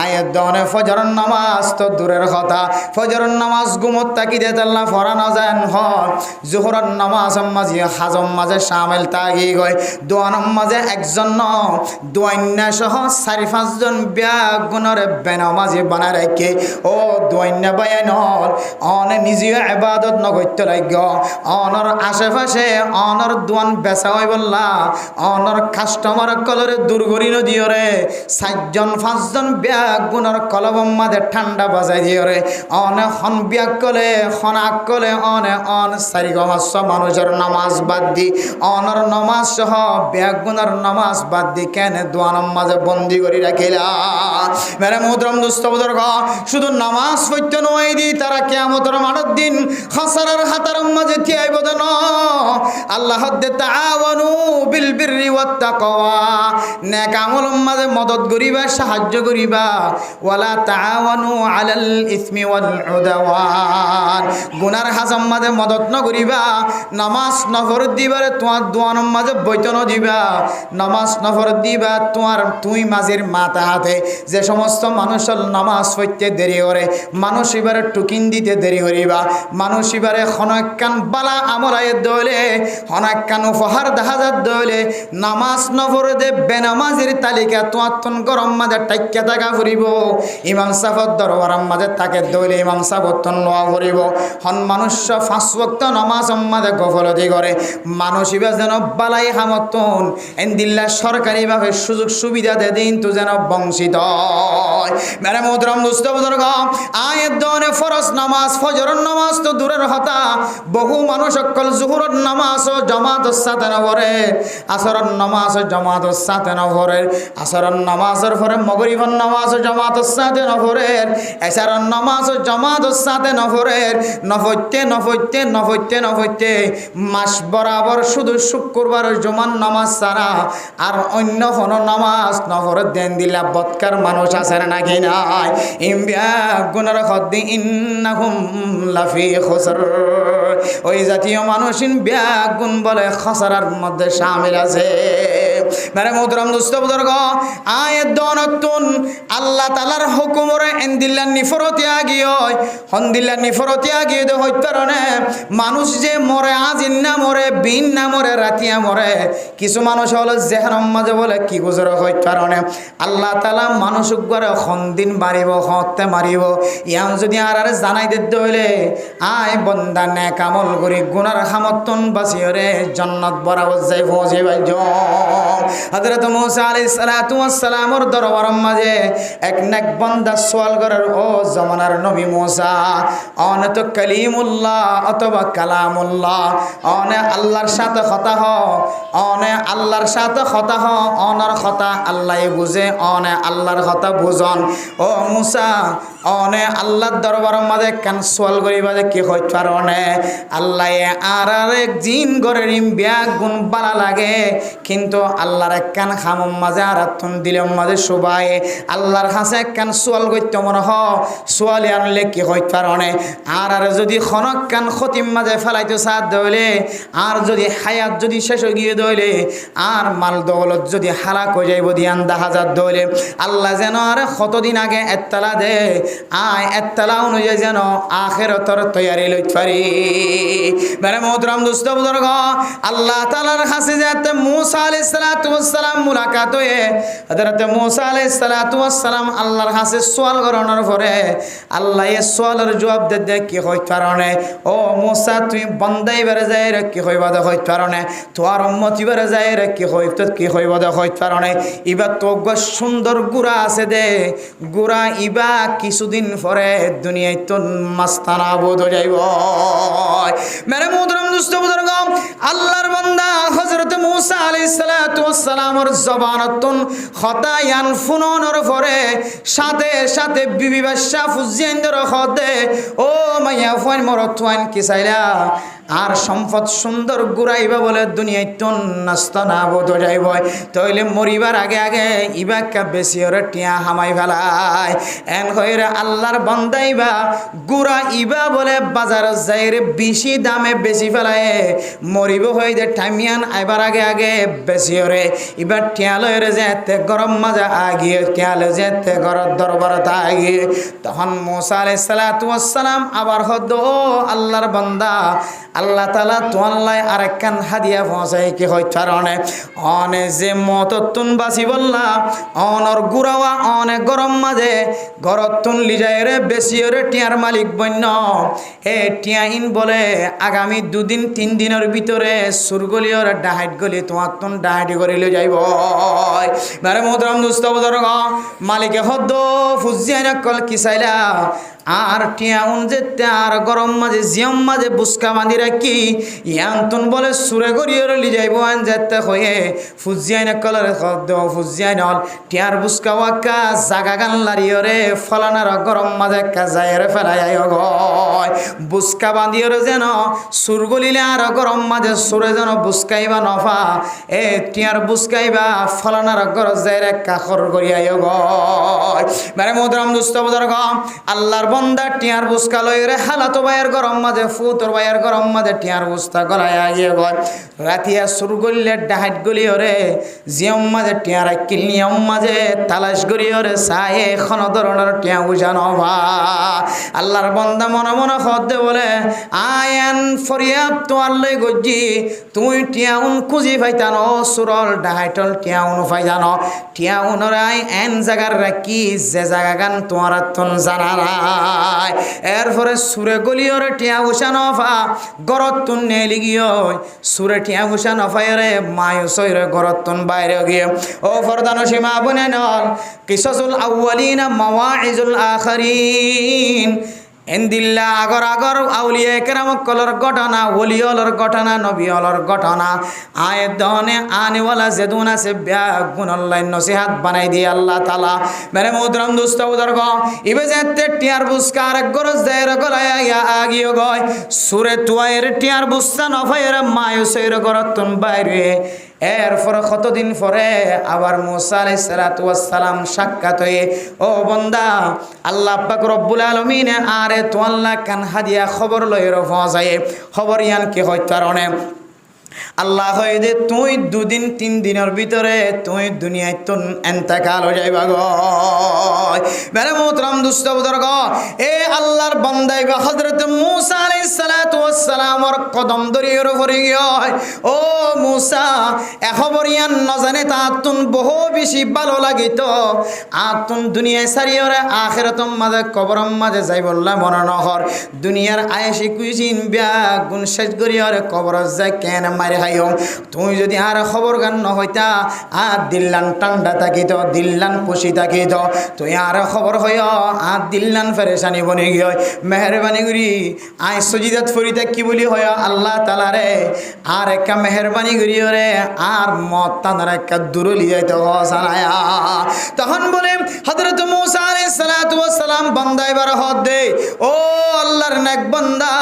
আয়াত দনে ফজর নামাজ তো দূরের কথা ফজর নামাজ গুমত তাকি দে আল্লাহ ফরানো যায় হয় জোহরের নামাজ মাঝে হাজম মাঝে শামিল তাগি গয় দোয়ান মাঝে একজন দোয়ান্না সহ 4-5 ব্যাগুণের বেনামাজি বানায় রাখে ও দোয়ান্না বায়ানল অনে নিজে ইবাদত নগত্য রাখ অনর আশেপাশে অনর দোয়ান বেচা হয় বললা অনর কাস্টমার কলরে দুর্গরি নদীও রে 4-5 ব্যাগুণের কলবম মাঝে ঠান্ডা বাজাই দিও রে অনে হন ব্যাগ কলে হনাক কলে অনে অন 4 মানুষের নামাজ বাদ দি অনর নামাজ সহ ব্যাগুণের নামাজ বাদ দি কেন দোয়ানম মাঝে বন্দি করে রাখিলা মেরে মুহতরম দোস্ত বুজুর্গ শুধু নামাজ পড়তে নয় দি তারা কিয়ামতের মাঠের দিন খাসারার হাতার মাঝে থিয়াইব দেন আল্লাহ দে তাআওয়ানু বিল বিররি ওয়াত তাকওয়া নেক আমল মাঝে মদদ করিবা সাহায্য করিবা ওয়ালা তাআওয়ানু আলাল ইসমি ওয়াল উদওয়ান গুনার হাজাম মাঝে মদদ ন করিবা নামাজ নফর দিবারে তোমার দোয়ানম মাঝে বৈতন দিবা নামাজ নফর দিবা তোমার তুই মাঝের মাথা হাতে যে সমস্ত মানুষের নামাজ পড়তে দেরি করে মানুষ এবারে টুকিন দিতে দেরি করিবা মানুষ এবারে হনকান বালা আমরায় দলে হনকান উপহার দাহাজার দলে নামাজ নফর দে বেনামাজের তালিকা তোমার তন গরম মাঝে টাইকা থাকা ফুরিব ইমাম সাফত দরবার মাঝে তাকে দলে ইমাম সাফত তন লোয়া ফুরিব হন মানুষ 5 ওয়াক্ত নামাজ মাঝে গফলতি করে মানুষ এবার যেন বালাই হামতন এন্দিল্লা সরকারিভাবে সুযোগ সুবিধা দে দিন তো যেন বংশিত মেরে মুহতরম দোস্ত বুজুর্গ আয়াত দনে ফরজ নামাজ ফজরের নামাজ তো দূরের কথা বহু মানুষ সকল জোহরের নামাজ ও জামাতের সাথে না পড়ে আসরের নামাজ ও জামাতের সাথে না পড়ে আসরের নামাজের পরে মাগরিবের নামাজ ও জামাতের সাথে না পড়ে এশারের নামাজ ও জামাতের সাথে না পড়ে নফতে মাস বরাবর শুধু শুক্রবার জুমার নামাজ ছাড়া আর অন্য কোনো নামাজ নফরে দেন দিলা বৎকার মানুষ আছে নাকি নাই ইমবিয়া গুনার খদ্দি ইন্নাহুম লাফি খুসর ওই জাতীয় মানুষিন ব্যাগুন বলে খসরার মধ্যে শামিল আছে মেরে মুহতরম দোস্ত বুজুর্গ আয়াত দনতুন আল্লাহ তাআলার হুকুমরে এন্দিল্লা নিফরতি আগিয় হন্দিল্লা নিফরতি আগিয়ে দে হইতারনে মানুষ যে মরে আজিন না মরে বিন না মরে রাতিয়া মরে কিছু মানুষ হলো জেহরম মাঝে বলে কি গুজর হইতারনে আল্লাহ তাআলা মানুষ গরে খন্দিন মারিব হতে মারিব ইয়ান যদি আর জানাই দিতে হইলে আয় বন্দা নেক আমল করি গুনার খামতন বাসিরে জান্নাত বরাবর যাই পৌঁছাইবাই হযরত মূসা আলাইহিস সালাতু ওয়াস সালামের দরবারের মাঝে এক নেক বান্দা সওয়াল করার ও জামানার নবী মূসা অনে তো কালিমুল্লাহ অথবা কালামুল্লাহ অনে আল্লাহর সাথে কথা হ অনে আল্লাহর সাথে কথা হ অনার কথা আল্লাহই বুঝে অনে আল্লাহর কথা বুঝন ও মূসা অনে আল্লাহর দরবারের মাঝে কেন সওয়াল করিবা যে কি হইত পারনে আল্লাহ আর এক জিন গরে রিম ব্যাগ গুণ বালা লাগে কিন্তু আল্লাহর কান খামম মাঝে আর তুন দিলম মাঝে সবাই আল্লাহর কাছে কান সোয়াল করতে মনে হ সোয়ালে আনলে কি হইত পারনে আর যদি খনক কান খতিম মাঝে ফেলাইতে সাথ দইলে আর যদি হায়াত যদি শেষ হয়ে গিয়ে দইলে আর মাল দৌলত যদি হালাক হয়ে যাইব দিয়ান 10,000 দইলে আল্লাহ যেন আর কতদিন আগে এত্তালা দে আয় এত্তালা অনুযায়ী যেন আখিরাতের তৈয়ারি লইত পারি মেরে মুহতরম দোস্ত বুজুর্গ আল্লাহ তাআলার কাছে যেতে মূসা আলাইহিস সালাতু ওয়াস সালাম মুলাকাত হয়ে হযরত মূসা আলাইহিস সালাতু ওয়াস সালাম আল্লাহর কাছে সওয়াল করানোর পরে আল্লাহ এই সওয়ালের জবাব দে কি হইত পারনে ও মূসা তুই বন্দাই বেরে যায় রে কি হইবা দে হইত পারনে তোর উম্মতি বেরে যায় রে কি হইবা দে হইত পারনে ইবা তো সুন্দর গুড়া আছে দে গুড়া ইবা কিছুদিন পরে দুনিয়ায় তো মাস্তানা বোধ হয়ে যাইব মেরে মুহতরম দোস্ত বুজুর্গ আল্লাহর বান্দা হযরত মূসা আলাইহিস সালাতু ওয়াস সালামের জবানতুন খতায়ান ফুননের পরে সাথে সাথে বিবি বাদশা ফুজিয়েন্দর খদে ও মাইয়া ফাইন মরতওয়ান কি চাইলা আর সম্পদ সুন্দর ঘুরাইবা বলে দুনিয়ায় তুন নষ্ট না বোধ যাইব তইলে মরিবার আগে আগে ইবাক্কা বেশি ওরে টিয়া হামাই ফেলায় এন হইরে আল্লাহর বন্দাইবা গুড়া ইবা বলে বাজার যাইরে বেশি দামে বেশি ফেলায় মরিব হই যে টাইমিয়ান আইবার আগে আগে বেশি ওরে এবার টিয়া লইরে যেতে গরম মাজা আগিয়ে টিয়া লই যেতে গরম দরবারতা আগিয়ে তখন মুসা আলাইহিস সালাতু ওয়াস সালাম আবার হদ ও আল্লাহর বান্দা আল্লাহ তাআলা তোয়াল্লাই আরেকখান হাদিয়া পৌঁছাই কি হই কারণে অনে যে মততুন বাসি বললা অনর গুরাওয়া অনে গরম মাঝে গরতুন লিজাইরে বেশি ওরে টিয়ার মালিক বন্য এ টিয়াইন বলে আগামী 2 দিন 3 দিনের ভিতরে সুরগলি ওর ডাহাইট গলি তোমার তুন ডাহাইটি করে লই যাইব বারে মোহতরম দোস্ত বুজুর্গ মালিকে হদ ফুজিয়ানা কল কি চাইলা আর টিয়াউন যেতে আর গরম মাঝে জিয়ম মাঝে বুসকা বাঁধি রাখি ইয়ান্তন বলে সুরে গড়িয়ে লি যাইব আন যেতে হয়ে ফুজিয়ানা কলর হদ ফুজিয়ানল টিয়ার বুসকা ওয়াকা জাগা গান লারিয়রে ফলানার গরম মাঝে কাজায়রে ফেলাই গয় বুসকা বাঁধিয়রে যেন সুর গলিলে আর গরম মাঝে সুরে যেন বুসকাইবা নফা এ টিয়ার বুসকাইবা ফলানার গরজ যাইরে কাখর গড়িয়াই গয় মানে মোহতরম দোস্ত বুজুর্গ আল্লাহর বন্দা টিয়ার বুসকা লইরে হালাতো ভাইয়ের গরম মাঝে ফুতর ভাইয়ের গরম মাঝে টিয়ার বুস্তা গলায় আগিয়ে গয় রাতিয়া সুর গলিলে ডাহাইট গলি ওরে জিয়ম মাঝে টিয়ার কিল নিয়ম মাঝে তালাশ গড়ি ওরে সায়ে কোনো ধরনের টিয়া বুঝা নভা আল্লাহর বন্দা মনে মনে হদে বলে আয়ান ফরিয়াদ তোয়ার লই গজ্জি তুই টিয়াউন খুঁজি পাইতানো সুরল ডাহাইটল টিয়াউন পাইতানো টিয়াউনর আই এন জায়গার রাখি যে জায়গা গান তোমার তন জানা নাই এরপরে সুরে গলিয়রে টিয়া উষা নফা গরত তুন নেলি গিয়ে সুরে টিয়া উষা নফায়রে মায়ু সৈরে গরত তুন বাইরে গিয়ে ও ফরদানো সীমা বনে নল কিসাসুল আউয়ালিনা মাওয়াইজুল আখিরিন এন্দিল্লা আগর আগর আউলিয়া কেরাম কলর ঘটনা ওলিয়লর ঘটনা নবিয়লর ঘটনা আয় দনে আনেওয়ালা যেদুন আছে গুণল্লাই নসিহাত বানাই দিয়ে আল্লাহ তালা মেরে মোহতরম দোস্ত বুজুর্গ ইবে যেতে টিয়ার বুসকা আরেক গরজ দেয় গলায় আগিয়ে গয় সুরে তুয়ায়ের টিয়ার বুসা নফায়ের মায়ুসের গরতন বাইরে এরপর কতদিন পরে আবার মুসা আলাইহিস সালাতু ওয়াস সালাম সাক্ষাৎ হয়ে ও বান্দা আল্লাহ পাক রব্বুল আলামিন আরে তো আল্লাহ কান হাদিয়া খবর লইর পৌঁছায় খবর ইয়ান কি হয় কারণে আল্লাহ হয় যে তুই 2 দিন 3 দিনের ভিতরে তুই দুনিয়ায় তো এন্তেকাল হয়ে যাইবা গো মেরে মোহতরম দোস্ত বুজুর্গ এ আল্লাহর বান্দাই বা হযরত মুসা আলাইহিস সালাতু ওয়াস সালামর কদম ধরিয়ে পড়ে গিয়ে ও মুসা এ খবর ইয়ান ন জানে তাতুন বহু বেশি ভালো লাগিত আতুন দুনিয়ায় সারিয়রে আখিরাতম মাঝে কবরম মাঝে যাই বললা মনে নহর দুনিয়ার আয়েশি কুইজিন বিয়া গুণ শেষ করিয়রে কবর যায় কেন মারে হাইও তুই যদি আর খবর গান ন হইতা আর দিল্লান ঠান্ডা থাকিত দিল্লান খুশি থাকিত তুই আর খবর হইয় আর দিল্লান ফেরেশানি বনে গিয়ে মেহরবানি করি আই সজিদাত ফরিতা কি বলি হয় আল্লাহ তাআলা রে আর একটা মেহরবানি করি রে আর মত তানার একটা দূরলি যাইতে হসানায়া তখন বলে হযরত মুসা আলাইহিস সালাতু ওয়াস সালাম বান্দা এবার হদ দে ও আল্লাহর নেক বান্দা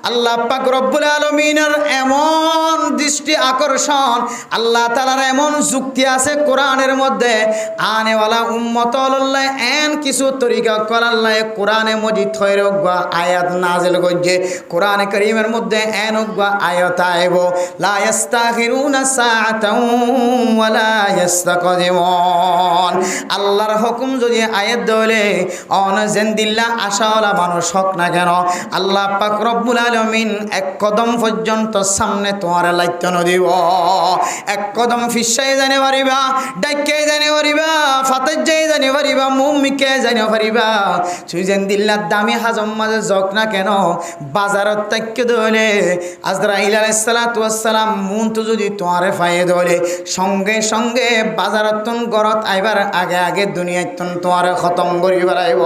আল্লাহ পাক রব্বুল আলামিনের এমন দৃষ্টি আকর্ষণ আল্লাহ তাআলার এমন যুক্তি আছে কোরআনের মধ্যে আনেওয়ালা উম্মত আল্লাহ এন কিছু তরিকা কল আল্লাহ কোরআনে মজিদ হইরগা আয়াত নাজিল করছে কোরআনে কারীমের মধ্যে এন গা আয়াত আইব লা ইস্তাখিরুনা সাআতাও ওয়ালা ইস্তাকদিমুন আল্লাহর হুকুম যদি আয়াত দলে অন জিন্দিল্লাহ আশাওয়ালা মানুষ হক না কেন আল্লাহ পাক রব্বুল আলামিন এক কদম পর্যন্ত সামনে তোমার লাইত নদিব এক কদম ফিসাই জানে পারিবা ডাইকে জানে পারিবা ফাতে যাই জানে পারিবা মুমিকে জানে পারিবা তুই জিন্দিল্লাহ দামি হাজম মাঝে জক না কেন বাজারত তাক্কে দলে আজরাইল আলাইহিস সালাতু ওয়াস সালাম মুন তো যদি তোমারে ফায়ে দলে সঙ্গে সঙ্গে বাজারতন গরত আইবার আগে আগে দুনিয়াতন তোমারে খতম করি বেড়াইব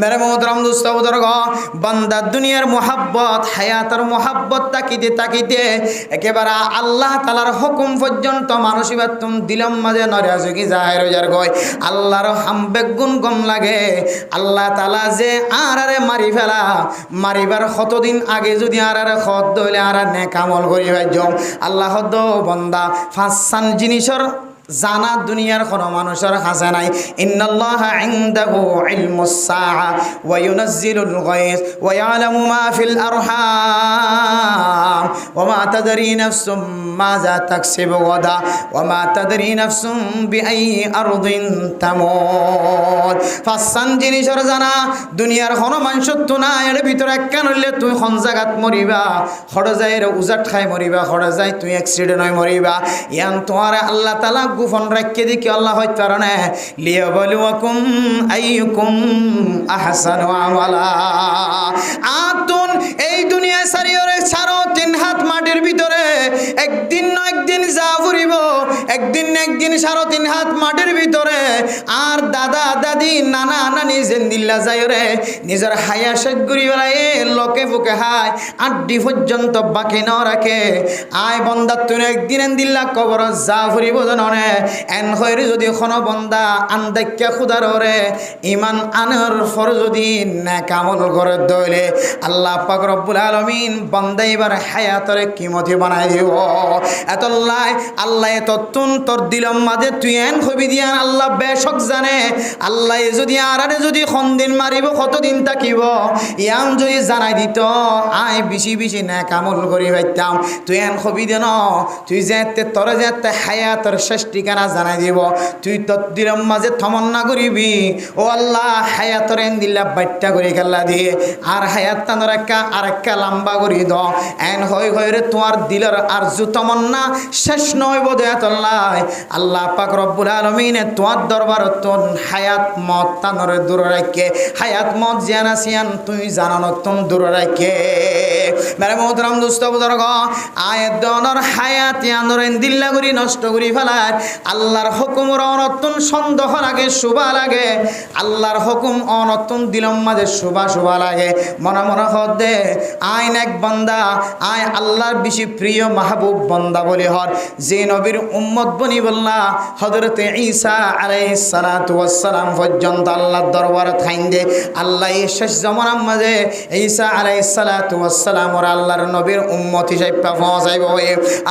মেরে মোহতরম দোস্ত বুজুর্গ, বান্দা দুনিয়ার মোহাব্বত হায়াতের মোহাব্বত তাকিতে তাকিতে একেবারে আল্লাহ তাআলার হুকুম পর্যন্ত মানুষিবার তুম দিলম মাঝে নরিয়াজুকি জাহের হয়ে যার গয়। আল্লাহর হামবে গুণ গম লাগে। আল্লাহ তাআলা যে আরে মারি ফেলা, মারিবার কতদিন আগে যদি আরে খত দইলে আর নেক আমল করি ভাইজম আল্লাহ দো বন্দা ফাঁসান জিনিসর জানা দুনিয়ার কোনো মানুষের কাছে নাই। ইন্নাল্লাহা ইনদাহু ইলমুস সাআ ওয়া ইউনাজ্জিলুল গায়স ওয়া ইয়ালামু মা ফিল আরহাম ওয়া মা তাদরি নাফসুম মাযা তাকসিবু গাদা ওয়া মা তাদরি নাফসুম বিআইয়ি আরদিন তামুত। ফাসান জিনিসের জানা দুনিয়ার কোনো মানুষের তো না। এর ভিতরে একখান হইলে তুই কোন জায়গাত মরিবা, খড় যায় উজাট খাই মরিবা, খড় যায় তুই অ্যাক্সিডেন্ট হয়ে মরিবা। ইয়ান তোমার আল্লাহ তাআলা গোপন রাখকে দিকে আল্লাহ হইতে পারে না। লিয়াবলুয়াকুম আইয়ুকুম আহসানু আমালা। আতুন এই দুনিয়া সারিয়রে ছাড়ো 3 হাত মাটির ভিতরে একদিন না একদিন যা ফুরিব, একদিন না একদিন 3.5 হাত মাটির ভিতরে। আর দাদা দাদি নানা নানি জেন্দিল্লা যায় রে নিজের হায়া শেষ করি বেলায় লোকে ফুকে হায় আড্ডি পর্যন্ত বাকি না রাখে। আয় বন্দা তুই একদিন দিল্লা কবর যা ফুরিব জানে এন হইরে যদি কোনো বন্দা আন্দাক্যা খুদার রে ইমান আনার ফর যদি নেক আমল করে দইলে আল্লাহ পাক রব্বুল আলামিন বান্দা এবার হায়াতরে কিমতি বানাই দিব। এতলাই আল্লাহ ততুন তোর দিলম মাঝে তুই এন হবি দিয়ান আল্লাহ বেশক জানে। আল্লাহ যদি আরারে যদি খন্দিন মারিব কতদিন থাকিব ইয়ান যদি জানাই দিত আয় বেশি বেশি নেক আমল করি পাইতাম। তুই এন হবি দেন তুই যেতে তোরে যেতে হায়াতর শেষ ঠিকানা জানাই দিব। তুই তোর দিলম মাঝে তমন্না করিবি ও আল্লাহ হায়াতর এন দিল্লা বাইটটা করে খেলা দিয়ে আর হায়াত তানোর আরেকটা লম্বা করি দ এন হয়ে রে তোমার দিলের আর জু তমন্না শেষ নয় বোধ আল্লাহ। আল্লাহ পাক রব্বুল আলামিনে তোমার দরবার তোন হায়াত মত তানোরে দূর রাখে, হায়াত মত জানা সিয়ান তুই জানানো তুম দূর রাখে। মেরে মোহতরম দোস্ত বুজুর্গ, আয়াত দনর হায়াত ইয়ানোর এন দিল্লা করি নষ্ট করি ফেলায়। আল্লাহর হুকুমর অনতুন সন্দেহ লাগে শুভা লাগে, আল্লাহর হুকুম অনতুন দিলম মাঝে শুভা শুভা লাগে। মনে মনে হদে আইন এক বান্দা আয় আল্লাহর বেশি প্রিয় মাহবুব বান্দা বলি হর যে নবীর উম্মত বনি বললা হযরতে ঈসা আলাইহিস সালাতু ওয়াস সালাম পর্যন্ত আল্লাহর দরবারে থাইন দে। আল্লাহ এই শেষ জামানার মাঝে ঈসা আলাইহিস সালাতু ওয়াস সালাম ওর আল্লাহর নবীর উম্মত হিসাবে পৌঁছাইব।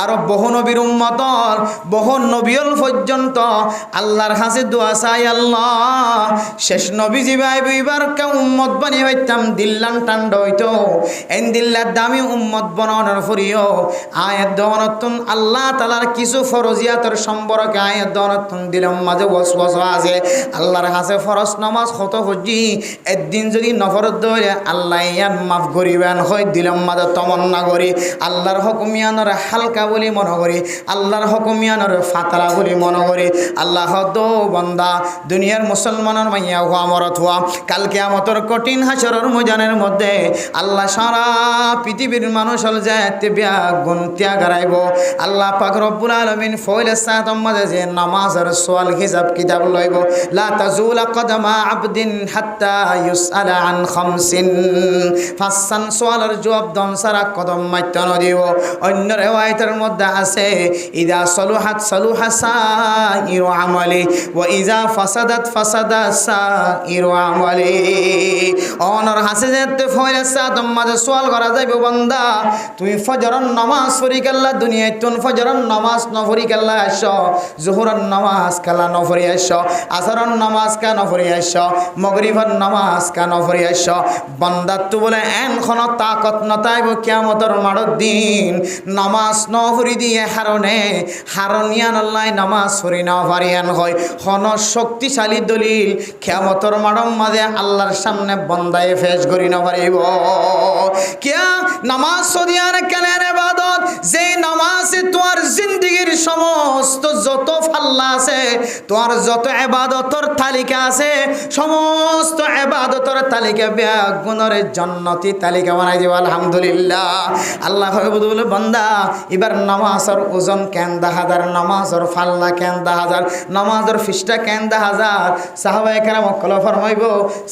আর বহু নবীর উম্মতর বহু নবীল পর্যন্ত আল্লাহর কাছে দোয়া চাই আল্লাহ শেষ নবী জিবাই বইবার কা উম্মত বানি হইতাম দিল্লান টান্ড হইতো এন দিল্লার দামি উম্মত বনানোর ফরিও আয়াত দনতুন আল্লাহ তাআলার কিছু ফরজিয়াতের সম্পর্কে আয়াত দনতুন দিলম মাঝে ওয়াসওয়াসা আছে। আল্লাহর কাছে ফরজ নামাজ কত হজি একদিন যদি নফরত দইলে আল্লাহ ইয়ান মাফ করিবেন হয় দিলম মাঝে তমন্না করি আল্লাহর হুকুমিয়ানর হালকা বলি মনে করি, আল্লাহর হুকুমিয়ানর ফাতরা বলি মনে করি। আল্লাহ দো বান্দা দুনিয়ার মুসলমানের মাইয়া হওয়া মরত হওয়া কাল কিয়ামতের কঠিন হাসরের ময়দানের মধ্যে আল্লাহ সারা পৃথিবীর মানুষ হল যাতে বিয়া গুণ ত্যাগ হারাইব। আল্লাহ পাক রব্বুল আলামিন ফয়লে সাতম মাঝে যে নামাজের সোয়াল হিসাব কিতাব লইব লা তাজুলা কদমা আবদিন হাত্তা ইউসআলা আন খামসিন। ফাসান সোয়ালের জবাব দন সারা কদম মাইত ন দিব। অন্য রিওয়ায়াতের মধ্যে আছে ইদা সলুহাত সলুহা সাইরু আমালি ওয়া ইজা ফাসাদাত ফাসাদা সাইরু আমালি। অনর হাসে যেতে ফয়লে সাতম মাঝে সোয়াল করা যাইব বান্দা তুই ফজরের নামাজ পড়ি কাল্লা দুনিয়ায় তুন ফজরের নামাজ ন পড়ি কাল্লা আসো, জোহরের নামাজ কালা ন পড়ি আসো, আসরের নামাজ কা ন পড়ি আসো, মাগরিবের নামাজ কা ন পড়ি আসো। বান্দা তু বলে এন খন তাকত নতাইব কিয়ামতের মাড়র দিন নামাজ ন পড়ি দিয়ে হারনিয়ান আল্লাহ নামাজ পড়ি না পারিয়ান হয় খন শক্তিশালী দলিল কিয়ামতের মাড়র মাঝে আল্লাহর সামনে বান্দায়ে পেশ করি না পারিব। কিয়া নামাজ সদিয়ার কেনের ইবাদত যে নামাজে তোমার জিন্দেগির সমস্ত যত ফাল্লা আছে, তোমার যত ইবাদতের তালিকা আছে, সমস্ত ইবাদতের তালিকা বেগুনের জান্নাতি তালিকা বানাই দিব আলহামদুলিল্লাহ। আল্লাহ বলে বান্দা এবার নামাজের ওজন কেন 10,000, নামাজের ফাল্লা কেন 10,000, নামাজের ফিসটা কেন 10,000। সাহাবায়ে কেরাম কল ফরমাইব,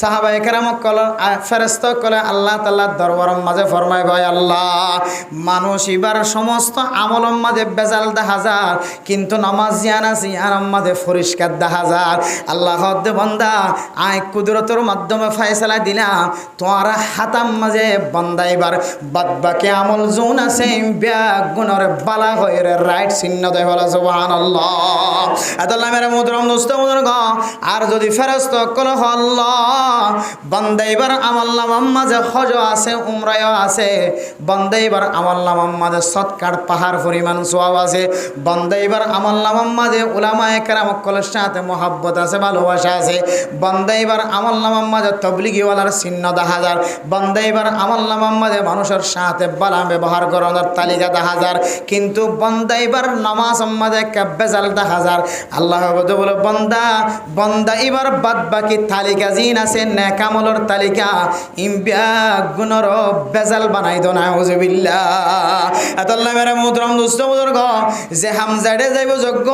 সাহাবায়ে কেরাম কল ফেরেশতা কলে আল্লাহ তাআলার দরবারের মাঝে ফরমাইব, আল্লাহ মানুষ এবার সমস্ত আমলের মাঝে বেজাল 10,000, কিন্তু নামাজ জিয়ান আছে আর মাঝে পরিষ্কার 10,000। আল্লাহ দে বান্দা আয় কুদরতের মাধ্যমে ফয়সালা দিলাম, তোমার হাতাম মাঝে বান্দা এবার বাদ বাকি আমল জোন আছে বেগুনের বালা হয়ে রাইট চিহ্ন দেয় বলা সুবহানাল্লাহ। আল্লাহ মেরে মুহতারাম দোস্ত বুজুর্গ, আর যদি ফেরেশতা কল আল্লাহ বান্দা এবার আমল নামার মাঝে হজ আছে, উমরাও আছে, বান্দা এবার আমল নামার মাঝে সৎকার পাহাড় পরিমাণ সওয়াব আছে, বান্দা এবার আমল নামার মাঝে উলামায়ে কেরাম কলের সাথে মহব্বত আছে, ভালোবাসা আছে, বান্দা এবার আমল নামার মাঝে তবলিগি ওয়ালার চিহ্ন 10,000, বান্দা এবার আমল নামার মাঝে মানুষের সাথে বালা ব্যবহার করানোর তালিকা 10,000, কিন্তু বান্দা এবার নামাজ মাঝে বেজাল 10,000। আল্লাহ বলে বান্দা বান্দা এবার বাদ বাকি তালিকা জিন আছে নেক আমলের তালিকা গুণর বেজাল বানাই দো না হুজুবিল্লাহ। আল্লাহ মেরে মুহতারাম দোস্ত বুজুর্গ, যে হামজাড়ে যাইব যোগ্য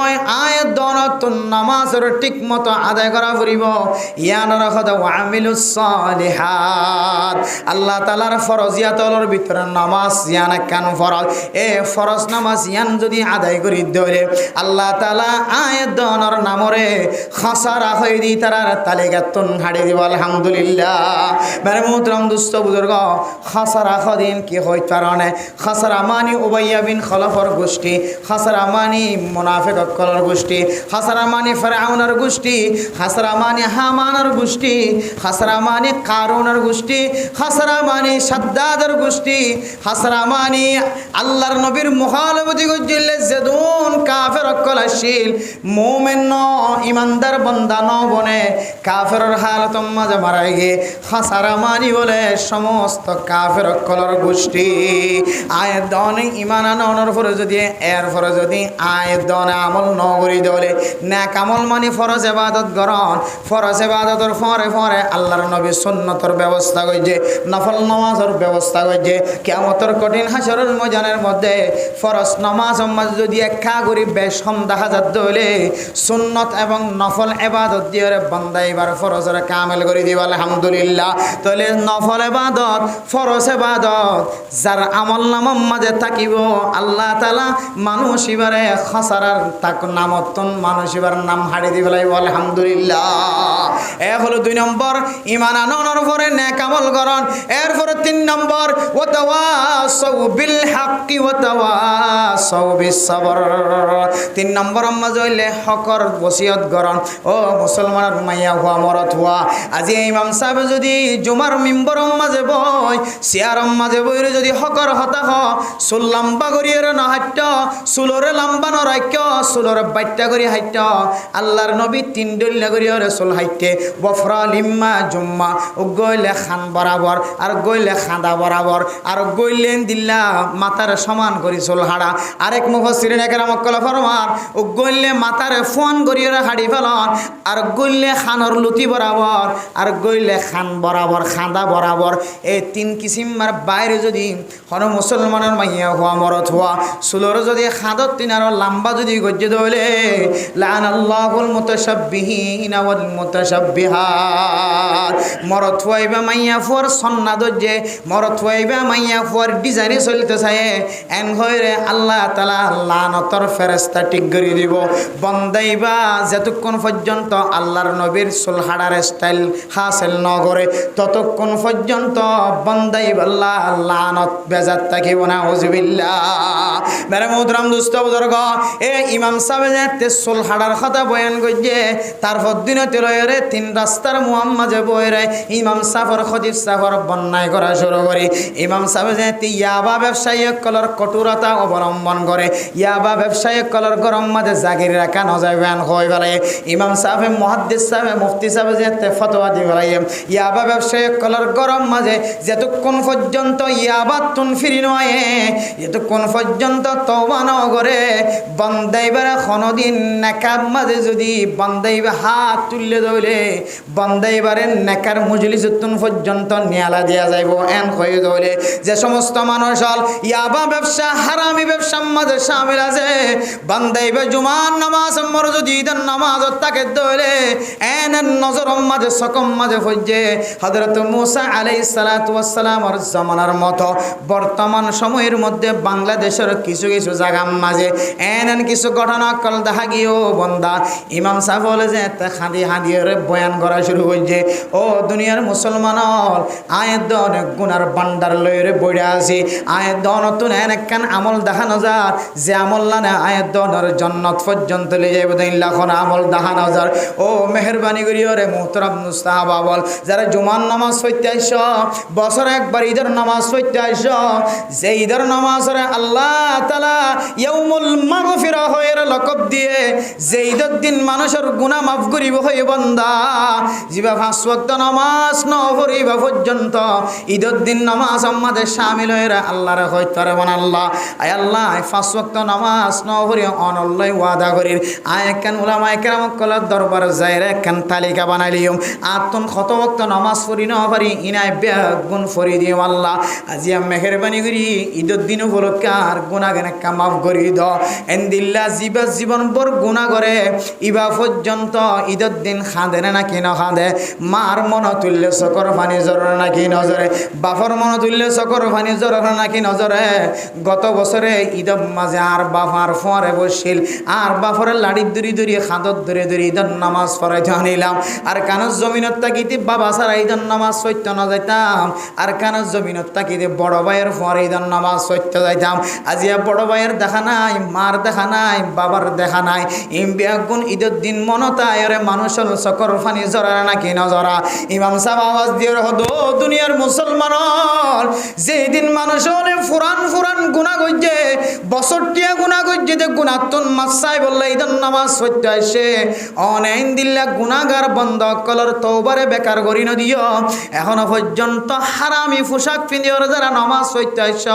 আয়াত দনত নামাজের ঠিক মতো আদায় করা ফুরিব, ইয়ান রাখদ ওয়ামিলুস সালিহাত। আল্লাহ তাআলার ফরজিয়াতর ভিতরে নামাজ ইয়ান কান ফরজ, এ ফরজ নামাজ ইয়ান যদি আদায় করি ধরে আল্লাহ তাআলা আয়াত দনর নামরে খাসারা হয়ে দি তারার তালিকাতুন হাড়ি দিব আলহামদুলিল্লাহ। মেরে মুহতারাম দোস্ত বুজুর্গ, খাসারা খদিন কি হয় কারণে খাসারা মানি উবাইয়া বিন খলফর গোষ্ঠী, খাসারা মানি মুনাফিক কলর গোষ্ঠী, খাসারা মানি ফিরআউনের গোষ্ঠী, খাসারা মানি হামানের গোষ্ঠী, খাসারা মানি কারুনের গোষ্ঠী, খাসারা মানি সাদ্দাদের গোষ্ঠী, খাসারা মানি আল্লাহর নবীর মুখালফতি গজ্জিলে জেদুন কাফের কল আসিল, মুমিন ন ইমানদার বান্দা ন বনে কাফেরের হালত মাঝে মারাই গে খাসারা মানি বলে সমস্ত কাফের কলর গোষ্ঠী। আয়াত দনে ইমান আনানোর পরে যদি এর পরে যদি আয়াত দনে আমল ন করি দলে নেক আমল মানে ফরজ ইবাদত গ্রহণ, ফরজ ইবাদতের পরে পরে আল্লাহর নবী সুন্নতর ব্যবস্থা করেছে, নফল নামাজের ব্যবস্থা করেছে। কিয়ামতের কঠিন হাসরের ময়দানের মধ্যে ফরজ নামাজ যদি একা করি বেশ কম 10,000 দলে সুন্নত এবং নফল ইবাদত দিয়ে বান্দা এবার ফরজের কামেল করে দিব আলহামদুলিল্লাহ। তাহলে নফল ইবাদত ফরজ ইবাদত যার আমল নামার মাঝে থাকিব আল্লাহ তাআলা মানুষ এবারে খাসারার তাক নামতন মানুষ এবার নাম হাড়ি দিব আলহামদুলিল্লাহ। এ হলো 2 নম্বর ঈমান আনানোর পরে নেক আমল করন, এরপরে 3 নম্বর ওয়া তাওয়াসাউ বিল হাক্কি ওয়া তাওয়াসাউ বিস সাবর। 3 নম্বর মাঝে হইলে হকর ওসিয়ত করন। ও মুসলমানের মাইয়া হুয়া মরত হুয়া, আজি ইমাম সাহেব যদি জুমার মিম্বরম মাঝে বই সিয়ারম মাঝে বইরে যদি হকর হতা হ চুল লম্বা করিয়ে না হাইট, চুলরে লম্বা ন রাখ্য, চুলরে বাইটা করি হাইট, আল্লাহর নবী 3 ডল্লা করিয়ে চুল হাইটে বফরা লিম্মা জুম্মা, ও গইলে খান বরাবর আর গইলে খাঁদা বরাবর আর গইলেন দিল্লা মাতার সমান করি চুল হাড়া। আরেক মুফাসসিরিন একরাম কল ফরমান ও গইলে মাতারে ফোন করিয়ে হাড়ি ফেলন, আর গইলে খানর লুতি বরাবর আর গইলে খান বরাবর খাঁদা বরাবর। এই 3 কিসিমার বাইরে যদি কোনো মুসলমানের মাইয়া হওয়া মরত হওয়া চুলর যদি খাদত 3 আর লম্বা যদি গজ্জে ধরলে লানাল্লাহুল মুতাশাব্বিহিনা ওয়াল মুতাশাব্বিহাত। মরত হইবা মাইয়া ফুয়ার সন্না দজ্জে, মরত হইবা মাইয়া ফুয়ার ডিজাইনে চলতে চায় এন হইরে আল্লাহ তাআলা লানতর ফেরেশতা ঠিক করে দিব। বন্দাইবা যতক্ষণ পর্যন্ত আল্লাহর নবীর চুল হাড়ার স্টাইল হাসিল ন করে ততক্ষণ পর্যন্ত বন্দাইবা আল্লাহ লানত বেজাত থাকিব না হুজুবিল্লাহ। মেরে মুহতারাম দোস্ত বুজুর্গ, এ ইমাম সাহেব যে চুল হাড়ার কথা বয়ান করছে তারপর দিনে তেলরে 3 রাস্তার মুহাম্মাদে বইরে ইমাম সাফর খদিব সাফর বন্যায় করা শুরু করে। ইমাম সাহেব যে ইয়াবা ব্যবসায়ী কলর কঠোরতা অবলম্বন করে, ইয়াবা ব্যবসায়ী কলর গরম মাঝে জাগির রাখা নজাবেন হয়ে গেলে ইমাম সাহেব মুহাদ্দিস সাহেব মুফতি সাহেব যে ফতোয়া দিয়ে গেলে ইয়াবা ব্যবসায়ী কলর গরম মাঝে যতক্ষণ পর্যন্ত ইয়াবা তুন ফিরি নয়, যতক্ষণ পর্যন্ত তওবা না করে করে বান্দাইবার কোনদিন নেকার মাঝে যদি বান্দাইবা হাত তুললে ধরে বান্দাইবারের নেকার মজলিসুন পর্যন্ত নিয়ালা দেওয়া যাইব এন হয়ে ধরে যে সমস্ত মানুষ হল ইয়াবা ব্যবসা হারামি ব্যবসার মাঝে শামিল আছে বান্দাইবা জুমার নামাজ মর যদি ঈদের নামাজ তাকে ধরে এন নজর মাঝে সকম মাঝে হইছে হযরত মুসা আলাইহিস সালাতু ওয়াস সালামের জামানার মতো বর্তমান সময়ের মধ্যে বাংলাদেশের কিছু কিছু জায়গার মাঝে এন কিছু ঘটনা কল দেখা গিয়েও বন্দা ইমাম সাহেব বলে যে হাঁদি হাঁদিয়ে বয়ান করা শুরু করছে ও দুনিয়ার মুসলমান আয়ের অনেক গুনার বান্ডার লয়ে বইরে আছি আয়ের নতুন একখান আমল দেখানো যার যে আমল না আয়ের দনের জন্নত পর্যন্ত লে যাইব লাখন আমল দেখানো যার ও মেহরবানি করি রে মুহতারাম মুস্তাহাবা বল যারা জুমার নামাজ পড়তে আইস বছর একবার ঈদের নামাজ পড়তে আইস যে ঈদের নামাজরে আল্লাহ তাআলা ইয়াউমুল মাগফিরা হয়ের লকব দিয়ে যে ঈদের দিন মানুষের গুনাহ মাফ করিব হই বান্দা জিবা 5 ওয়াক্ত নামাজ ন পড়িবা পর্যন্ত ঈদের দিন নামাজ আমাদের শামিল হয়ে আল্লাহর হইতে পারবেন আল্লাহ আয় আল্লাহ 5 ওয়াক্ত নামাজ ন পড়ি অনল্লাই ওয়াদা করির আয় একখান উলামায়ে কেরাম কলার দরবার যায়রে একখান তালিকা বানাইলিম আতন কত ওয়াক্ত নামাজ পড়ি না পারি ইনায় বেগুন ফরি দিও আল্লাহ আজিয়া মেহেরবানি করি ঈদের দিন উপলক্ষে আর গুনাহগান মাফ করি দ এন্দিল্লা জীবন ভর গুনাহ করে ইবা পর্যন্ত ঈদের দিন খাঁদে নাকি না খাঁদে মার মন তুললে চকর পানি জ্বরে নাকি নজরে বাপর মন তুললে চকর পানি জ্বরে নাকি নজরে গত বছরে ঈদের মাঝে আর বাপার ফোয়ারে বসছিল আর বাপরের লাড়ির দূরি খাদত ধরে ঈদের নামাজ পড়াইতে আনিলাম আর কানের জমিনত তাকিতে বাবা ছাড়া ঈদের নামাজ পড়তে না যাইতাম আর কানের জমিনত তাকিতে বড় ভাইয়ের ফোয়ারে ঈদের নামাজ পড়তে যাইতাম আজিয়া বড় ভাইয়ের দেখা নাই মার দেখা নাই বাবার দেখা নাই ইমবিয়াগুন ঈদের দিন মনতায় মানুষের চকর পানি জরা নাকি না জরা ইমাম সাহেব আওয়াজ দিয়ে হদো দুনিয়ার মুসলমান যেই দিন মানুষ অনেক ফুরান গুনাহ করছে বছরটিয়া গুনাহ করছে যে গুনাহতুন মাসাই বললে ঈদের নামাজ পড়তে আসে অনেক দিল্লা গুনাহগার বন্ধ কলর তওবারে বেকার করি না দিও এখনো পর্যন্ত হারামি পোশাক পিন্দিও যারা নামাজ পড়তে আইস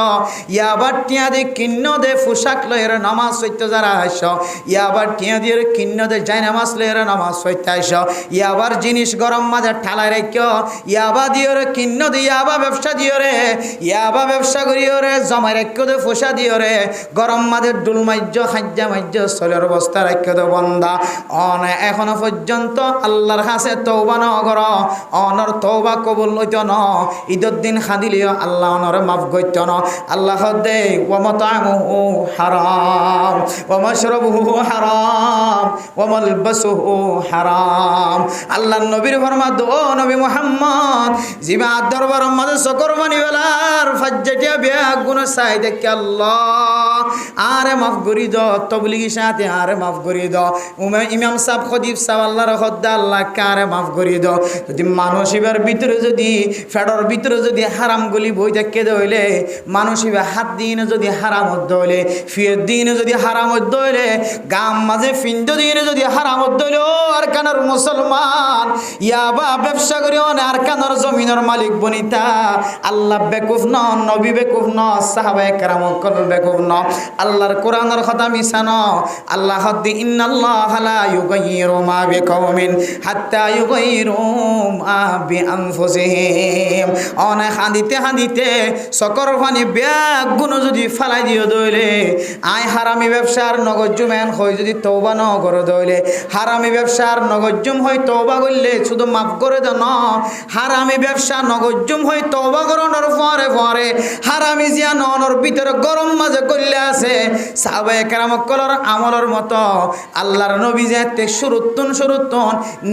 ইয়াবার টিয়া দিয়ে কিন্ন দে পোশাক লয়ের নামাজ পড়তে যারা আইস ইয়াবার টিয়া দিয়ে কিন্ন দে যাই নামাজ লয়ের নামাজ পড়তে আইস ইয়াবার জিনিস গরম মাঝে ঠালাই রাখিও ইয়াবা দিও রে কিন্ন দিয়ে ইয়াবা ব্যবসা দিও রে ইয়াবা ব্যবসা করিও রে জমাই রাখিও দে পোষা দিও রে গরম মাঝে ডুল মাজ্য খাজ্জা মাজ্য চলের অবস্থা রাখিও দে বন্দা অন এখনো পর্যন্ত আল্লাহর কাছে তওবা ন কর অনর তওবা কবুল হইত ন ঈদের দিন খাদিলিও আল্লাহ অনর মাফ করত ন আল্লাহ দে ওয়া মাতামুহু হারাম ওয়া মাশরাবুহু হারাম ওয়া মালবাসুহু হারাম আল্লাহ নবীর ফরমাত ও নবী মুহাম্মদ জিবা দরবার মাঝে সকর বানি বেলার ফাজ্জাটিয়া বিয়া গুনাহ চাই দেখে আল্লাহ আরে মাফ করি দ তবলিগি সাথে আরে মাফ করি দ ইমাম সাহেব খতিব সাহেব আল্লাহর খদ্দা আল্লাহ কারে মাফ করি দ যদি মানসিবার ভিতরে যদি ফেডর ভিতরে যদি হারাম গুলি বই দেখে দইলে মানসিবা হাত দিন যদি হারাম হইলে ফিয়ের দিন যদি হারাম হইলে গাম মাঝে ফিন্দ দিন যদি হারাম হইলে ও আর কানার মুসলমান ইয়াবা ব্যবসা করি আর কানার জমিনের মালিক বনিতা আল্লাহ বেকুফ ন নবী বেকুফ ন সাহাবায়ে কেরাম কল বেকুফ ন আল্লাহর কোরআনের কথা মিছা ন আল্লাহ হদ্দি ইন্নাল্লাহ লা ইউগাইয়িরু মা বিকওমিন হাত্তা ইউগাইয়িরু মা বিআনফুসিহিম অনেক হাঁদিতে সকর পানি ব্যাগ গুণ যদি ফালাই দিও দইলে আই হারামি ব্যবসার নগজুমেন হই যদি তওবা ন করে দইলে হারামি ব্যবসার নগজুম হই তওবা করলে শুধু মাফ করে দাও ন হারামি ব্যবসা নগজুম হই তওবা করানোর পরে হারামি জিয়া নর ভিতরে গরম মাঝে করলে আছে সাহাবায়ে কেরাম কলর আমলের মতো আল্লাহর নবী যেতে শুরুতুন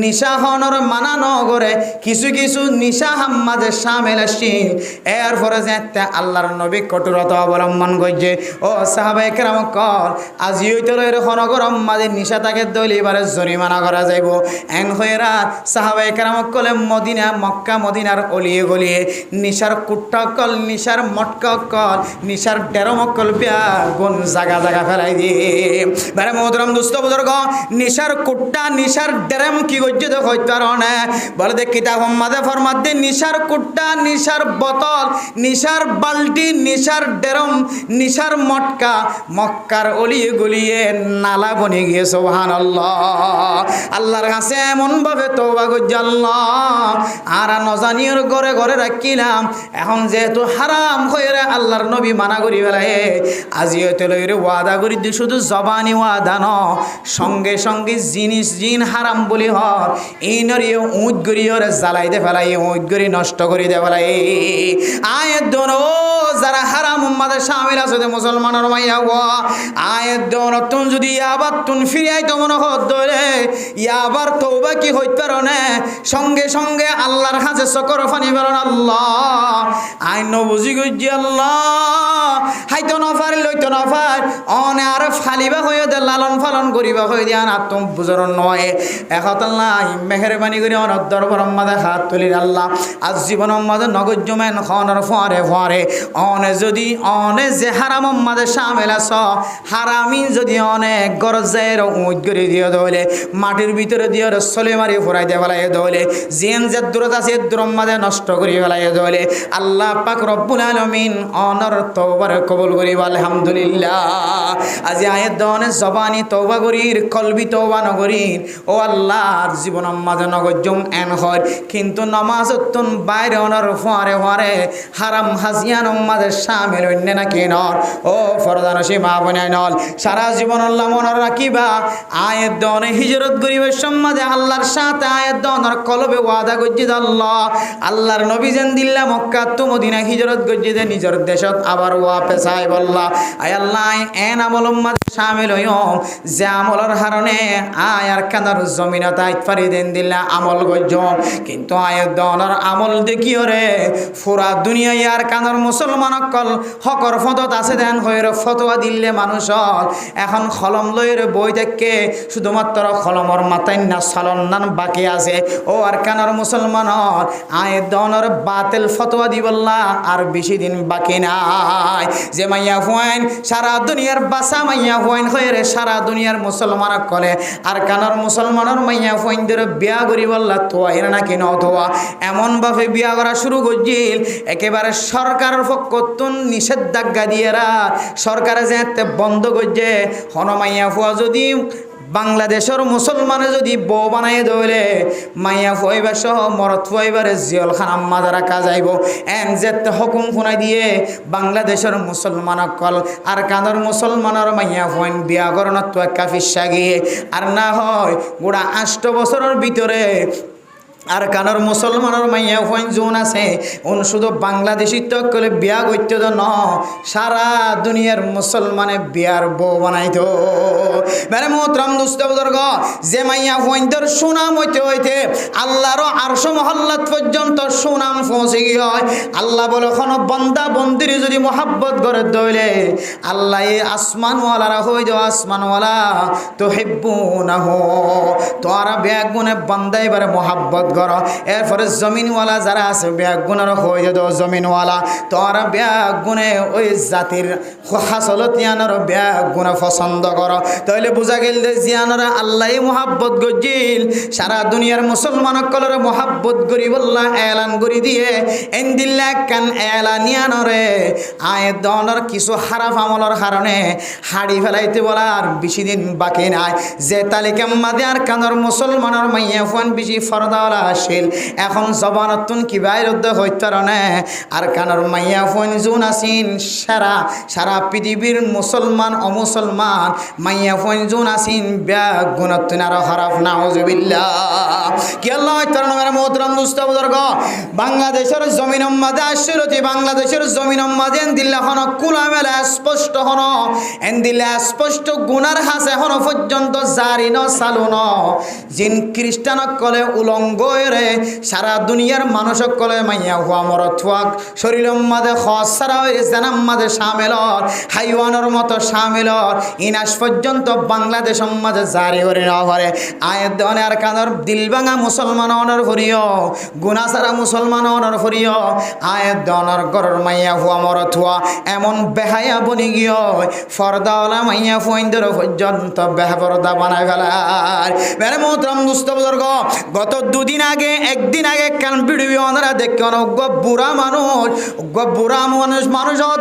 নিশা হনর মানা ন করে কিছু নিশা হাম্মাজে শামিল আসিল এরপরে যেতে আল্লাহর নবী কঠোরতা অবলম্বন করছে ও সাহাবায়ে কেরাম কল আজি হইতে এরকম গরম মাঝে নিশা তাকে দইলে এবারে জরিমানা করা যাইব এন হইরা সাহাবায়ে কেরাম কলে মদিনা মক্কা মদিনার অলিয়ে গলিয়ে নিশার কুট্টা কল নিশার মটকা কল নিশার ডেরমকল পিয়া গুণ জাগা ফেলাই দিয়ে বারে মোহতরম দুস্থ বুজুর্গ নিশার কুট্টা নিশার ডেরম কি গজ্জে তো হইতে পারে বলে দেখ কিতাব মাঝে ফরমাত দিয়ে নিশার কুট্টা নিশার বোতল নিশার বালতি নিশার ডেরম নিশার মটকা মক্কার অলিয়ে গলিয়ে নালা বনে গিয়ে সুবহানাল্লাহ আল্লাহর কাছে এমন ভাবে তওবা করছি আল্লাহ আর নজানির ঘরে ঘরে রাখিলাম এখন যেহেতু হারাম হয়ে রে আল্লাহর নবী মানা করি বেলায় আজিও তেলরে ওয়াদা করি দি শুধু জবানি ওয়াদা ন সঙ্গে সঙ্গে জিনিস জিন হারাম বলি হর এই নরিয়ে উঁচ গড়িয়ে জ্বালাইতে ফেলাই উঁচ গড়ি নষ্ট করি দে ফেলাই আয়ের দোন ও যারা হারাম উম্মাদের শামিল আছে মুসলমানের মাইয়া আয়ের দোন তুন যদি আবার তুন ফিরিয়াই তো মনে হরে আবার তওবা কি হইতে পারে সঙ্গে সঙ্গে আল্লাহর কাছে সকর ফানি বেরোন আল্লাহ আইন বুঝি গজি আল্লাহ হাইতো নফার লইতো নফার অনে আর ফালিবা হয়ে দে লালন পালন করিবা হয়ে দিয়া না তুম বুঝর নয় এখন আল্লাহ মেহরবানি করে অনর দরবার মাদে হাত তুলি আল্লাহ আজ জীবন মাদে নগদ জমেন খনর ফরে ফরে অনে যদি অনে যে হারাম মাদে শামিল আছ হারামি যদি অনেক গরজের উঁচ করে দিয়ে দলে মাটির ভিতরে দিয়ে সলে মারি ফোরাই দিয়ে ফেলাই দলে জিন যে দূরত আছে দূর মাদে নষ্ট করি ফেলাই দলে আল্লাহ পাক রব্বুল আলামিন অনর তওবার কবুল করিব আলহামদুলিল্লাহ আজি আয়াত দনে জবানি তওবা করির কলবি তওবা নগরীর ও আল্লাহর জীবন মাঝে নগজম এন হয় কিন্তু নামাজতুন বাইরে অনর ফরে ফরে হারাম হাজিয়ান মাঝে শামিল হইনে না কিনর ও ফরদান সীমা বনাই নল সারা জীবন আল্লাহ মনে রাখিবা আয়াত দনে হিজরত করিবে সম্মাদে আল্লাহর সাথে আয়াত দনের কলবে ওয়াদা গজ্জিদ আল্লাহ আল্লাহর নবী যেন দিল্লা মক্কা তো মদিনা হিজরত গজ্জিদে নিজের দেশত আবার ওয়াপে চাই বললা আয় আল্লাহ এন আমল মাঝে শামিল হইম যে আমলের হারণে আয়ার কানার জমিনত আইত পারি দেন দিল্লা আমল গজ্জম কিন্তু আয়াত দনের আমল দেখিও রে পুরা দুনিয়া ইয়ার কানার মুসলমান কল হকর ফতত আছে দেন হইর ফতোয়া দিলে মানুষ এখন খলম লইর বই দেখে শুধুমাত্র খলমর মাথায় না সালন নান বাকি আছে ও আর কানার মুসলমানর আয়াত দনের বাতিল ফতোয়া দিবল্লা আর বেশি দিন বাকি নাই যে মাইয়া হুয়াইন সারা দুনিয়ার বাসা মাইয়া হুয়াইন হয়ে রে সারা দুনিয়ার মুসলমান কলে আর কানার মুসলমানের মাইয়া হুয়াইনদের বিয়া করি বললা তোয়া এর নাকি নথোয়া এমনভাবে বিয়া করা শুরু করছিল একেবারে সরকারের পক্ষতুন নিষেধাজ্ঞা দিয়েরা সরকারে যে বন্ধ করছে হনমাইয়া ফুয়া যদি বাংলাদেশের মুসলমানে যদি বউ বানাই দৌলে মাইয়া ফুয়াইবার সহ মরত ফুয়াইবারে জিয়ল খানাম মাঝে রাখা যাইব এন যেতে হুকুম শুনাই দিয়ে বাংলাদেশের মুসলমান কল আর কানের মুসলমানের মাইয়া ফুয়াইন বিয়া করণত তো কাফিসা গিয়ে আর না হয় গোড়া 8 বছরের ভিতরে আর কানার মুসলমানের মাইয়া হইন জোন আছে উন শুধু বাংলাদেশি তো কলে বিয়া করতে তো ন সারা দুনিয়ার মুসলমানে বিয়ার বউ বানাইতো বেরে মোহতরম দুস্থ বুজুর্গ যে মাইয়া হইনদের সুনাম হইতে হইতে আল্লাহর আরশ মহল্লাত পর্যন্ত সুনাম পৌঁছে গিয়ে হয় আল্লাহ বলে কোন বান্দা বন্দির যদি মোহাব্বত করে দইলে আল্লাহ এই আসমানওয়ালারা হই যাও আসমানওয়ালা তো হিব্বুনাহু তোরা ব্যাগ গুনে বান্দা এবারে মোহাব্বত করো এরপরে জমিনওয়ালা যারা আছে ব্যাগ গুণের হয়ে যাও জমিনওয়ালা তোরা ব্যাগ গুনে ওই জাতির হাসলত ইয়ানোর ব্যাগ গুনে পছন্দ করো তাহলে বোঝা গেল যে জিয়ানোরা আল্লাহ মোহাব্বত গজিল সারা দুনিয়ার মুসলমান কলর মোহাব্বত করি বললা এলান করি দিয়ে এন্দিল্লা কান এলানিয়ানরে আয় দনের কিছু খারাপ আমলের কারণে হাড়ি ফেলাইতে বলার বেশি দিন বাকি নাই যে তালিকা মাদে আর কানের মুসলমানের মাইয়া ফুয়ান বেশি ফরদাওয়ালা আসিল এখন জবানতুন কি বাইরুদ্ধ হইতারণে আর কানের মাইয়া ফুয়ান জুন আসিন সারা সারা পৃথিবীর মুসলমান অমুসলমান মাইয়া ফুয়ান জুন আসিন ব্যাগ গুণতুন আর খারাপ নাউজুবিল্লাহ কি আল্লাহ হইতারণ মেরে মোহতরম দুস্থ বুজুর্গ বাংলাদেশের জমিন মাদে আসিলতি বাংলাদেশের জমিন মাদে দিল্লা হন কুলামেলা স্পষ্ট হন এন্দিল্লা স্পষ্ট গুনার হাসে হন পর্যন্ত জারি ন চালু ন জিন খ্রিস্টান কলে উলঙ্গ রে সারা দুনিয়ার মানুষ কলে মাইয়া হুয়া মরত হুয়াক শরীর মাদে খস সারা জানাম মাদে সামেলর হাইওয়ানের মতো সামেলর ইনাস পর্যন্ত বাংলাদেশ মাঝে জারি করে না পারে আয়ের দেওয়ানে আর কানের দিল ভাঙা মুসলমান অনর করিও গুনা সারা মুসলমান অনর করিও আয়ের দেওয়ানোর গরর মাইয়া হুয়া মরত হুয়া এমন বেহায়া বনি গিয়ে ফর্দাওয়ালা মাইয়া ফুয়াইন্দর পর্যন্ত বেহা পর্দা বানায় ফেলার মেরে মোহতরম দুস্থ বুজুর্গ গত 2 দিন একদিন আগে কান ভিডিও ওনারা দেখে বুড়া মানুষ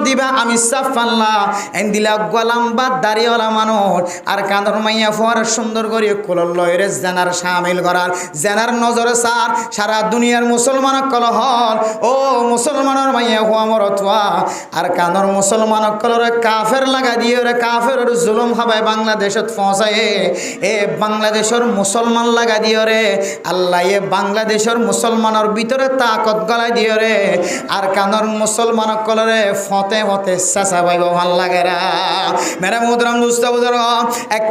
দিবা আমি সাফাল্লা এন দিলা গোলাম্বা দাড়িওয়ালা মানুষ আর কাঁদর মাইয়া ফোয়ার সুন্দর করে কুলল লয়রে জেনার শামিল করার জেনার নজরে সার সারা দুনিয়ার মুসলমান কল হল ও মুসলমানের মাইয়া হওয়া মরতুয়া আর কাঁদর মুসলমান কলরে কাফের লাগা দিয়ে রে কাফের জুলুম হাবায় বাংলাদেশত পৌঁছায় এ বাংলাদেশের মুসলমান লাগা দিয়ে রে আল্লাহ এ বাংলাদেশের মুসলমানের ভিতরে তাকত গলায় দিয়ে রে আর কানর মুসলমান কলরে ফতে ফতে চেঁচা পাইব ভাল লাগে রা মেরা মুদরাম দুস্ত বুজুর্গ এক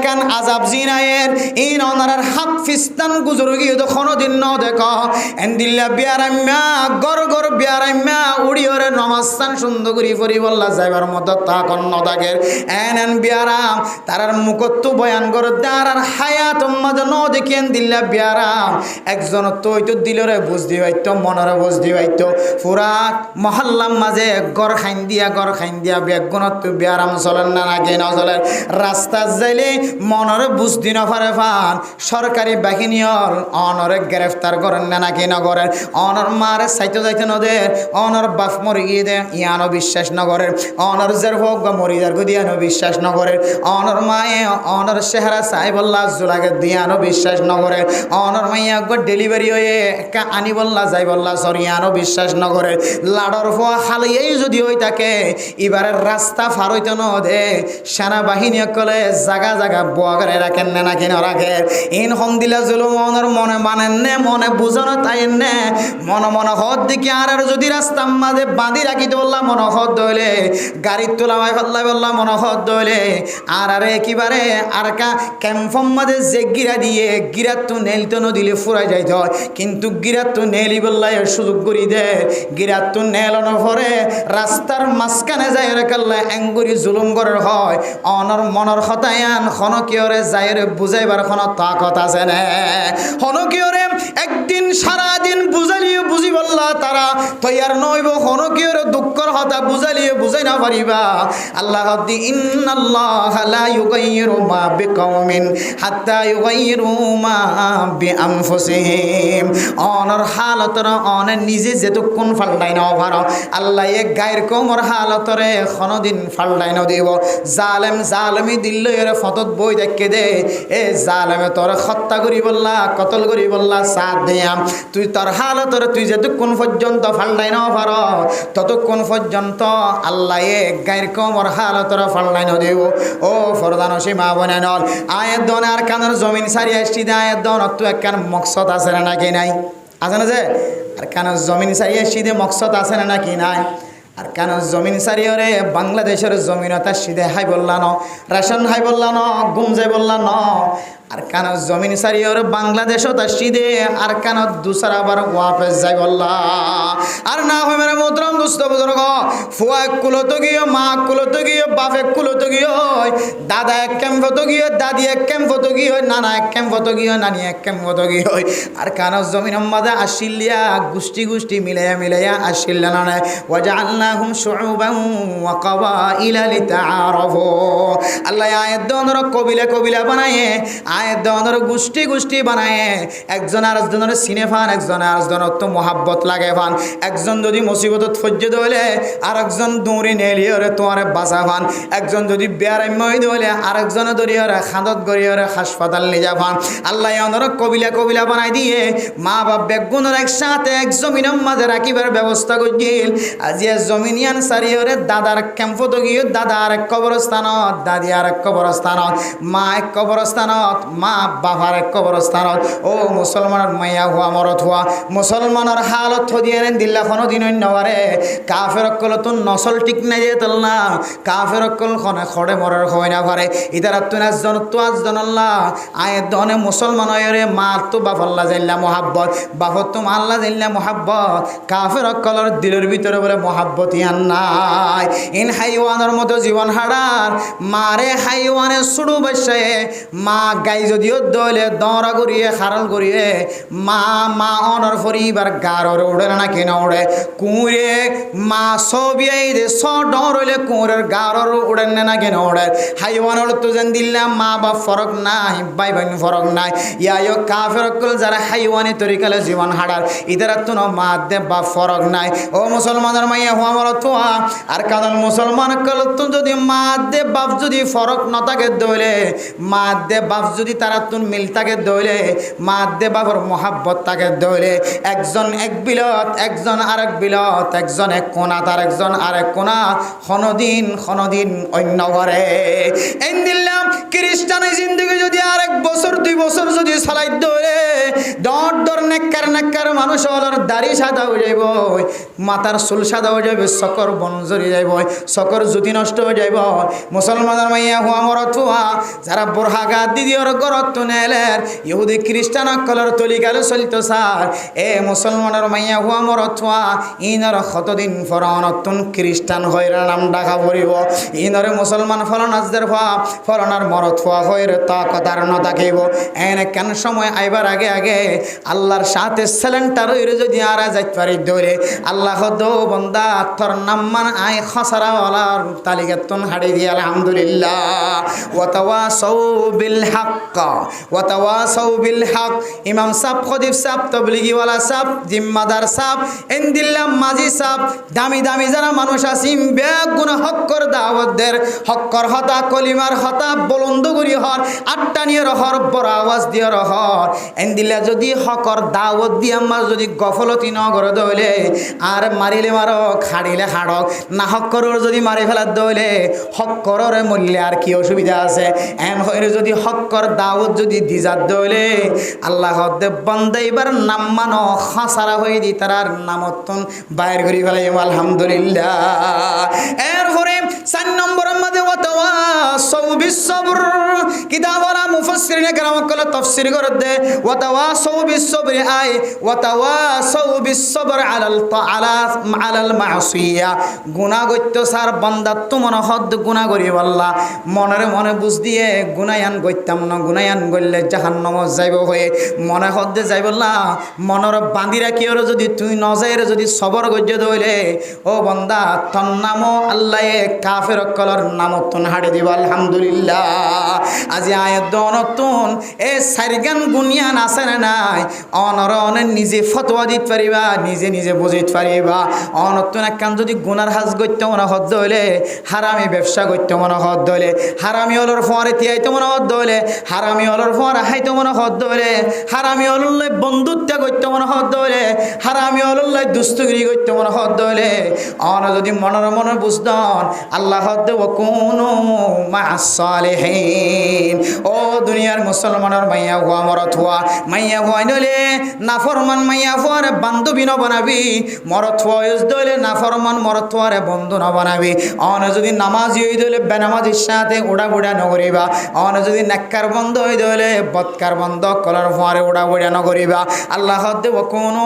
কান আজাব জিনায়ের ইন ওনার হাত ফিস্তান গুজর গিয়ে তো কোনদিন ন দেখ এন্দিল্লা বিয়ারাম্যা গর বিয়ারাম্যা উড়িয়রে নমাস্তান সুন্দর করি পরি বললা যাইবার মতো তাকন নদাগের এন বিয়ারাম তারার মুখত্তু বয়ান করে তারার হায়াত মাঝে ন দেখেন দিল্লা বিয়ারাম একজন তো দিলরে বুঝ দিবাইতো মনরে বুঝ দিবাইতো পুরা মহল্লার মাঝে গড় খাইন দিয়া বেগুনত বিয়ারাম চলেন না নাকি না চলেন রাস্তা যাইলে মনরে বুঝ দিন ফারে ফান সরকারি বাহিনী অনরে গ্রেফতার করেন না নাকি না করেন অনর মারে সাইতে যাইতে নদের অনর বাপ মরে গিয়ে দেয় ইয়ানো বিশ্বাস ন করেন অনর জের হোক বা মরিদার দিয়ানো বিশ্বাস ন করেন অনর মায়ে অনর চেহারা চাই বললা জোলাকে দিয়ানো বিশ্বাস ন করেন অনর মাইয়া ডেলিভারি হয়ে একা আনি বললা যাই বললা সরিয়ানো বিশ্বাস ন করে লাডর ফোয়া হালিয়েই যদি হই থাকে এবারের রাস্তা ফার হইতে ন দে সেনাবাহিনী কলে জাগা বোয়া করে রাখেন না নাকি না রাখেন ইন হম দিলা জুলুম অনর মনে মানেন নে মনে বুঝানো তাই নে মনে হদ দেখি আর যদি রাস্তার মাঝে বাঁধি রাখিতে বললাম মনে হদ দইলে গাড়ির তোলামায় ফেললাই বললাম মনে হদ দইলে আর একেবারে আর ক্যাম্পম মাঝে যে গিরা দিয়ে গিরাত তো নেল তো নদিলে ফুরাই যাইতে হয় কিন্তু গিরাত তো নেলি বললাই সুযোগ করি দে গিরাত তো নেলানো পরে রাস্তার মাঝখানে যাই রে কাল্লা এঙ্গুরি জুলুম করার হয় অনর মনর হতায়ান হনকিয়রে যাইরে বুঝাইবার কোন তাকত আছে না হনকিয়রে একদিন সারাদিন বুঝালিয়ে বুঝি বললা তারা তৈয়ার নইব হনকিয়রে দুঃখর হতা বুঝালিয়ে বুঝাই না পারিবা আল্লাহ দি ইন্নাল্লাহ লা ইউগাইয়িরু মা বিকাউমিন হাত্তা ইউগাইয়িরু মা বিআনফুসিহিম অনর হালতর অনে নিজে যেতক্ষণ ফাল্টাই না পারো আল্লাহ এক গায়ের কমর হালতরে কোনদিন ফাল্টাই না দিব জালেমি দিল্ল এর ফতত বই দেখে দে এ জালেমে তোর হত্যা করি বললা কতল করি বললা সাথ দিয়াম তুই তোর হালতরে তুই যেতক্ষণ পর্যন্ত ফাল্টাই না পারো ততক্ষণ পর্যন্ত আল্লাহ এক গায়ের কমর হালতরে ফাল্টাই না দিব ও ফরদান সীমা বনে নল আয়ের দন আর কানের জমিন সারি আসছি দে আয়ের দন তো একখান মকসদ আছে না নাকি নাই আছে না যে আর কানের জমিন সারি আসছি দে মকসদ আছে না নাকি নাই আর কেন জমিন সারিয়রে বাংলাদেশের জমিনতা সিধে হাই বললা ন রেশন হাই বললা ন গুমজে বললা ন আর কেন জমিন সারিয়র বাংলাদেশও তা সিধে আর কেন দুসরা বার ওয়াপেস যাই বললা আর না হয় মেরে মোদরম দুস্থ বুজুর্গ ফুয়া এক কুলত গিয়ে মা কুলত গিয়ে বাপ এক কুলত গিয়ে দাদা এক ক্যাম্পত গিয়ে দাদি এক ক্যাম্পত গিয়ে নানা এক ক্যাম্পত গিয়ে নানি এক ক্যাম্পত গিয়ে আর কেন জমিন মাঝে আসিলিয়া গোষ্ঠী মিলাইয়া আসিল্লা না ওয়াজআলনাহুম শুউবান ওয়া ক্বাবাইলা লিতাআরাফু আল্লাহ আয়াত দনর কবিলা বানায়ে আয়াত দনর গোষ্ঠী বানায়ে একজন আরেকজনের সিনেফান একজন আরেকজনের তো মোহাব্বত লাগে ফান একজন যদি মুসিবতত ফজ্জে দইলে আরেকজন দৌড়ি নেলিয়রে তোমারে বাঁচা ফান একজন যদি বেয়ারাম্য দইলে আরেকজনে দরিয়রে খাদত গরিয়রে হাসপাতাল নিয়ে যা ফান আল্লাহ অনর কবিলা বানাই দিয়ে মা বাপ বেগুনের একসাথে এক জমিনের মাঝে রাখিবার ব্যবস্থা করছিল আজি জমিনিয়ান সারিয়রে দাদার ক্যাম্পত গিয়ে দাদা আর এক কবরস্থানত দাদি আর এক কবরস্থানত মা এক কবরস্থানত মা বাবার এক কবরস্থানত ও মুসলমানের মাইয়া হুয়া মরত হুয়া মুসলমানের হালত দিয়ে দিল্লা কোনো দিন নবারে কাফের অকল তো নসল ঠিক নাই যে তল না কাফের অকল খনে খড়ে মরার হয় না পারে ইতারা তুন আজজন আল্লাহ আয়ের দনে মুসলমান হয়ে মা তো বাপ আল্লাহ জাইল্লা মোহাব্বত বাপত তো আল্লাহ জাইল্লা মোহাব্বত কাফের অকলের দিলের ভিতরে বলে মোহাব্বত গতিয়ান নাই। ইন হাইওয়ানের মতো জীবন হারার মারে হাইওয়ানে শুরু বসে মা গাই যদিও দলে দৌড়া করিয়ে খারল করিয়ে মা অনর পরিবার গারর উড়ে না কেন উড়ে কুঁড়ে মা সবিয়াই দে স ডর হইলে কুঁড়ের গারর উড়েন না কেন উড়ে হাইওয়ানের তো যেন দিল্লাম মা বা ফরক নাই ভাই বোন ফরক নাই ইয়া কাফের কল যারা হাইওয়ানি তরিকালে জীবন হারার ইদার তো মা দে বা ফরক নাই। ও মুসলমানের মাইয়া হওয়া আমার তো আর কারণ মুসলমান কল তো যদি মা দে বাপ যদি ফরক ন থাকে দইলে মা দে বাপ যদি তারা তুন মিল থাকে দইলে মা দে বাবার মহাব্বত থাকে দইলে একজন এক বিলত একজন আরেক বিলত একজন এক কোনা তার একজন আরেক কোনা খনদিন অন্য ঘরে এন দিলাম খ্রিস্টানি জিন্দগি যদি আরেক বছর 2 বছর যদি চালাই দইলে দর নেককার মানুষ হলার দাড়ি সাদা হয়ে যাইব মাথার চুল সাদা হয়ে যাবে চকর বন জড়ি যাইব চকর জুতি নষ্ট হয়ে যাইব। মুসলমানের মাইয়া হুয়া মরত হুয়া যারা বোরহা গা দিদিওর গরত তুনেলের ইহুদি খ্রিস্টান কলর তলিকালে চলিত সার এ মুসলমানের মাইয়া হুয়া মরত হুয়া ইনর কতদিন ফরনতুন খ্রিস্টান হইরা নাম ডাকা পড়িব ইনরে মুসলমান ফলনাজদের হওয়া ফলনার মরত হওয়া হইর তা কথার ন থাকিব এনে কেন সময় আইবার আগে আল্লাহর সাথে সেলেন্টার হইরে যদি আরা যাইতে পারি দৌড়ে আল্লাহ দো বন্দা তোর নাম মান আই খসরা ওয়ালার তালিকাতুন হাড়ি দিয়ে আলহামদুলিল্লাহ ওয়াতাওয়াসাউ বিল হক ওয়াতাওয়াসাউ বিল হক ইমাম সাহেব খতিব সাহেব তাবলিগি ওয়ালা সাহেব জিম্মাদার সাহেব এন্দিল্লাহ মাজি সাহেব দামি যারা মানুষ আসিম বেগুন হক্কর দাওয়াতদের হক্কর হতা কলিমার হতা বলন্দ করি হর আটটা নিয়ে রহর বড় আওয়াজ দিয়ে রহর এন্দিল্লাহ যদি হকর দাওয়াত দিয়ে আমার যদি গফলতি ন করে দইলে আর মারিলে মারক হাড়িলে হাড়ক না হক্করের যদি মারি ফেলার দইলে হক্করের মূল্যে আর কি অসুবিধা আছে এন হইরে যদি হক্কর দাওয়াত যদি দিজাত দইলে আল্লাহ দেব বন্দে এবার নাম মানো খাসারা হয়ে দি তার নামতন বাইর করি ফেলাই আলহামদুলিল্লাহ। এরপরে 4 নম্বরের মধ্যে ওয়াতাওয়াসাউ বিস-সবর কিতাবরা মুফাসসিরিনে কেরাম কল তাফসীর করে দে ওয়াতাওয়াসাউ বিস-সবরি আই ওয়াতাওয়াসাউ বিস-সবর আলাল মাসিয়া গুনাহ গইতো সার বান্দা তো মনে হদ গুনাহ করি আল্লাহ মনে বুঝ দিয়ে গুনায়ান গইতাম না গুনায়ান গইলে জাহান্নামে যাইব হয়ে মনে হদ যাইব না মনের বাঁধি রাখি ওর যদি তুই নজাইরে যদি সবর গজ্য দইলে ও বান্দা তোর নামও আল্লাহ কাফের কলর নামতন হাড়ে দিব আলহামদুলিল্লাহ। আজি আয়াত নতুন এ সারগান গুনিয়ান আছে না নাই অনরনে নিজে ফতোয়া দিতে পারিবা নিজে বুঝিতে পারিবা অনতুন একখান যদি গুনার হাজ গইতে মনে হদ হইলে হারামি ব্যবসা করতে মনে হদ হইলে হারামি হলর ফরে তিয়াইতে মনে হদ হইলে হারামি হলর ফরে হাইতে মনে হদ হইলে হারামি হললে বন্ধুত্ব করতে মনে হদ হইলে হারামি হললে দুষ্টগিরি করতে মনে হদ হইলে অন যদি মনে বুঝদন আল্লাহ হদ ওয়াকুনু মা'আস সালিহিন। ও দুনিয়ার মুসলমানের মাইয়া হুয়া মরত হুয়া মাইয়া হুয়া নইলে নাফরমান মাইয়া হুয়ারে বান্ধবী ন বানাবি মরত হুয়া ইউজ দইলে নাফরমান মরত হুয়ারে বন্ধু ন বানাবি অন যদি নামাজি হই দইলে বেনামাজির সাথে উড়া ন করিবা অন যদি নেককার বন্ধ হই দইলে বদকার বন্ধ কলার হুয়ারে উড়া ন করিবা আল্লাহ হদ ওয়াকুনু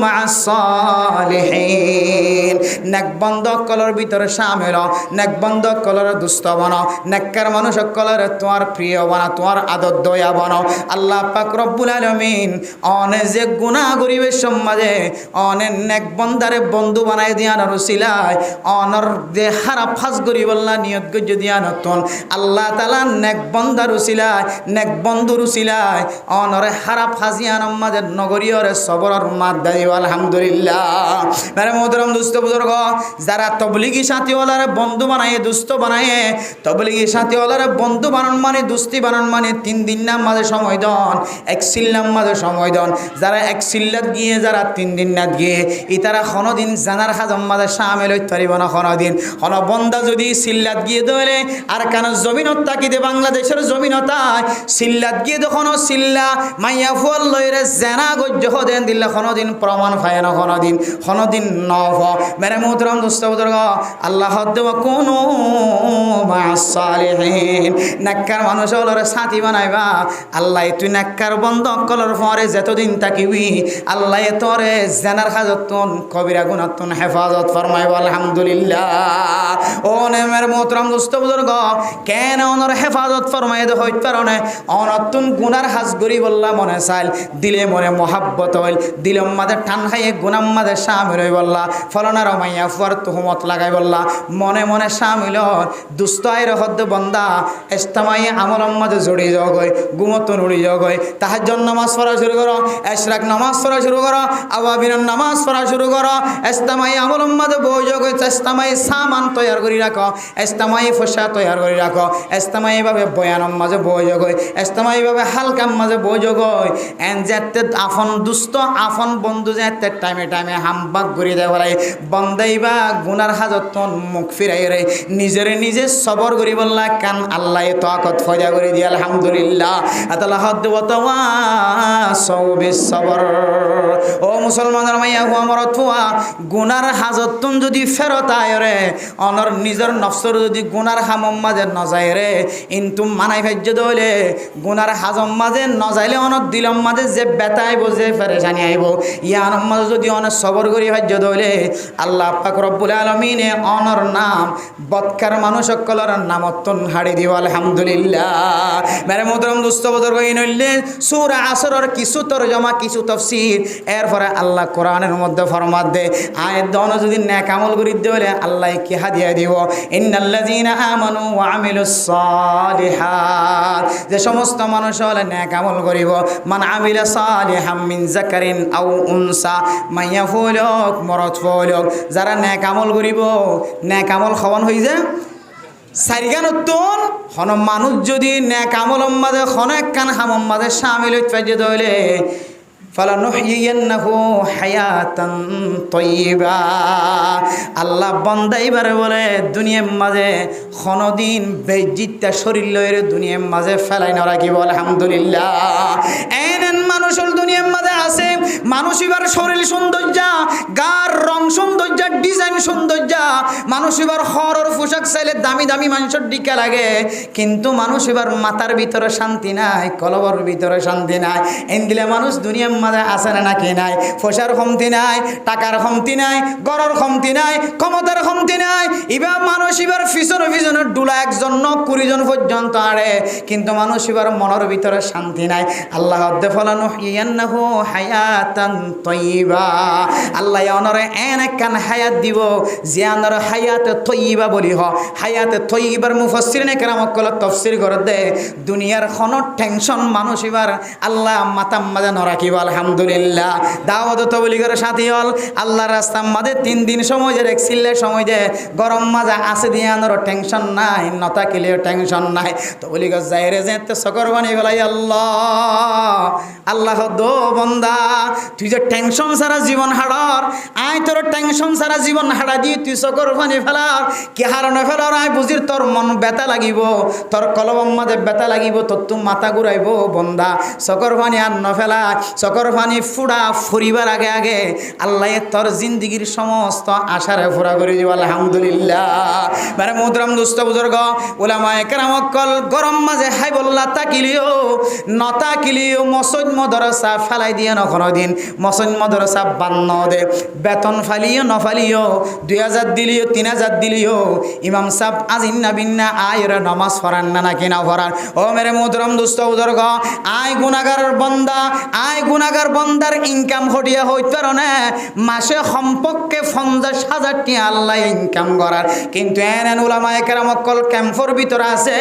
মা'আস সালিহিন। নেক বন্ধ কলর ভিতরে শামিল নেক বন্ধ কলর দুষ্ট বানাও নেককার মানুষ কলর তোমার প্রিয় বানাও তোমার আদর দয়া বানাও আল্লাহ পাক রব্বুল আলামিন অনে যে গুনাহ করিবে সমাজে অনে নেক বন্দারে বন্ধু বানাই দিয়ান রসিলায় অনর যে খারাপ ফাজ করি বললা নিয়ত গজ্য দিয়ান নতুন আল্লাহ তাআলা নেক বন্দার রসিলায় নেক বন্ধু রসিলায় অনরে খারাপ ফাজিয়ান মাঝে নগরীয়রে সবরর মাত দাইব আলহামদুলিল্লাহ। মেরে মোহতরম দুস্থ বুজুর্গ যারা তবলিগি সাথীওয়ালারে বন্ধু বানায় দুস্থ বানায় তবলিগি সাথীওয়ালারে বন্ধু বানান মানে দুস্তি বানান মানে 3 দিন নাম মাঝে সময় দন এক সিল্লাম মাঝে সময় দন যারা এক সিল্লাত গিয়ে যারা 3 দিন নাত গিয়ে ইতারা কোনদিন জানার খাজম মাঝে শামিল হইতে পারিব না কোনদিন কোন বন্দা যদি সিল্লাত গিয়ে ধরে আর কেন জমিনত তাকিতে বাংলাদেশের জমিনতায় সিল্লাত গিয়ে যখন সিল্লা মাইয়া ফুল লইরে জানা গজ্য দেন দিল্লা কোনদিন প্রমাণ পায় না কোনদিন নভ মেরে মোহতরম দোস্ত বুজুর্গ আল্লাহ হদ ওয়া কুনু মা'আস মাআস সালিহিন। নেককার মানুষ হলরে সাথী বানাইবা। আল্লাহ তুই নেককার বন্ধ কলর পরে যতদিন থাকিবি আল্লাহ তোরে জেনার হাজতন কবিরা গুনাতন হেফাজত ফরমাইব। আলহামদুলিল্লাহ। ও নেমের মোহতরম দোস্ত বুজুর্গ, কেন অনর হেফাজত ফরমাই দে হইতে পারনে অনতুন গুনার হাজ গরি বললা মনে চাইল দিলে মনে মোহাব্বত হইল দিলে মাদের টান খাইয়ে গুনাম মাদের শামিল হই বললা ফলনার মাইয়া ফুয়ার তুহমত লাগাই বললা মনে মনে শামিল দুস্ত আইর হদ্দ বন্দা ইস্তামাই আমল মাঝে জড়ি যাও গই গুমতন উড়ি যাও গই তাহাজ্জুদ নামাজ পড়া শুরু করো, ইশরাক নামাজ পড়া শুরু করো, আওয়াবিনের নামাজ পড়া শুরু করো, ইস্তামাই আমল মাঝে বই যাও গই, ইস্তামাই সামান তৈয়ার করি রাখো, ইস্তামাই ফসা তৈয়ার করি রাখো, ইস্তামাই ভাবে বয়ানম মাঝে বই যাও গই, ইস্তামাই ভাবে হালকাম মাঝে বই যাও গই। এন যেতে আফন দুস্ত আফন বন্ধু যেতে টাইমে টাইমে হামবাক ঘুরি দেয় বলাই বন্দাইবা গুনার হাজতন মুখ ফিরাই রে নিজেরে নিজে সবর করি বললা কান আল্লাহ তাকত ফয়দা করে দিয়ে। আলহামদুলিল্লাহ। আতাল্লাহ দেবতওয়া সৌবিস সবর। ও মুসলমানের মাইয়া হুয়া মরতুয়া গুনার হাজতন যদি ফেরত আয় রে অনর নিজের নফসর যদি গুনার হামম মাঝে নজায় রে ইনতুম মানাই ভাজ্য দইলে গুনার হাজম মাঝে নজাইলে অনর দিলম মাঝে যে বেতা আইব যে ফেরেশানি আইব ইয়ানম মাঝে যদি অনর সবর করি ভাজ্য দইলে আল্লাহ পাক রব্বুল আলামিনে অনর নাম বদকার মানুষ সকলের নামতন হাড়ি দিব। আলহামদুলিল্লাহ। মেরে মোহতরম দোস্ত বুজুর্গ ইনলে সূরা আসরের কিছু তরজমা কিছু তাফসীর এরপরে আল্লাহ কোরআনের মধ্যে ফরমাত দে আয়াত দন যদি নেক আমল করি দিলে আল্লাহ কি হাদিয়া দিব ইন্নাল্লাযীনা আমানু ওয়া আমিলুস সালিহাত যে সমস্ত মানুষ হলে নেক আমল করিব মান আমিলা সালিহাম মিন যাকারিন আও উনসা মাইয়া ফুলক মরদ ফুলক যারা নেক আমল করিব নেক আমল খাওয়ান হই যায় সারিগানতন হন মানুষ যদি নেক আমল মাঝে হনেক কান হামম মাঝে শামিল হইতে দইলে ফালানুহইয়ান্নাহু হায়াতান তাইয়্যিবা। আল্লাহ বান্দাইবারে বলে দুনিয়ার মাঝে কোনদিন বেজিতটা শরীর লয়ের দুনিয়ার মাঝে ফেলাই না রাখিব। আলহামদুলিল্লাহ। এনেন মানুষের দুনিয়ার মাঝে আছে মানুষ এবার শরীর সৌন্দর্য গার রং সৌন্দর্য ডিজাইন সৌন্দর্য মানুষ এবার হরর পোশাক চাইলে দামি দামি মানুষের দিকে লাগে কিন্তু মানুষ এবার মাথার ভিতরে শান্তি নাই কলবর ভিতরে শান্তি নাই এন দিলে মানুষ দুনিয়ার মাঝে আছে না নাকি নাই পয়সার কমতি নাই টাকার কমতি নাই গড়র কমতি নাই ক্ষমতার কমতি নাই এবার মানুষ এবার পিছনে পিছনে ডুলা একজন 20 জন পর্যন্ত আড়ে কিন্তু মানুষ এবার মনের ভিতরে শান্তি নাই। আল্লাহ ফালানুহইয়ান্নাহু হায়াতান তাইয়্যিবা। আল্লাহ অনরে এন কান হায়াত দিব যে অনর হায়াতে তাইয়্যিবা বলি হ হায়াতে তাইয়্যিবার মুফাসসিরিনে কেরাম কল তাফসীর করে দে দুনিয়ার কোনো টেনশন মানুষ এবার আল্লাহ মাথার মাঝে নরাকিব। আলহামদুলিল্লাহ। দাওয়াত তবলিগের সাথী হল আল্লাহর রাস্তার মাঝে 3 দিন সময় যে রেখছিলে সময় যে গরম মাজা আছে দিয়ে আনারও টেনশন নাই নতা কিলেও টেনশন নাই তবলিগর যাইরে যেতে সকর বানি ফেলাই আল্লাহ আল্লাহ দো বন্দা তুই যে টেনশন সারা জীবন হাড়র আয় তোর টেনশন সারা জীবন হাড়া দিয়ে তুই সকর বানি ফেলার কি হারানো ফেলার আয় বুঝির তোর মন ব্যথা লাগিব তোর কলবম মাঝে ব্যথা লাগিব তোর তুম মাথা ঘুরাইব বন্দা সকর বানি আর ন ফেলা সকর পানি ফুড়া ফুরিবার আগে আগে আল্লাহ তোর জিন্দগির সমস্ত আশারে ফুরা করে দিব। আলহামদুলিল্লাহ। মানে মোহতরম দোস্ত বুজুর্গ উলামায়ে কেরাম কল গরম মাঝে হাই বল্লা তাকিলিও নতা কিলিও মসজিদ মাদ্রাসা ফেলাই দিয়ে না কোনোদিন মসজিদ মাদ্রাসা বান্ন দে বেতন ফালিও ন ফালিও 2000 দিলিও 3000 দিলিও ইমাম সাহেব আজিন না বিন্না আয়রে নামাজ পড়ান না নাকি না পড়ান। ও মেরে মোহতরম দোস্ত বুজুর্গ আয় গুনাহগার বান্দা আয় গুনাহগার বান্দার ইনকাম হটিয়া হইতে পারে মাসে সম্পর্কে 50,000 টাকা আল্লাহ ইনকাম করার কিন্তু এন উলামায়ে কেরাম কল ক্যাম্পর ভিতরে আছে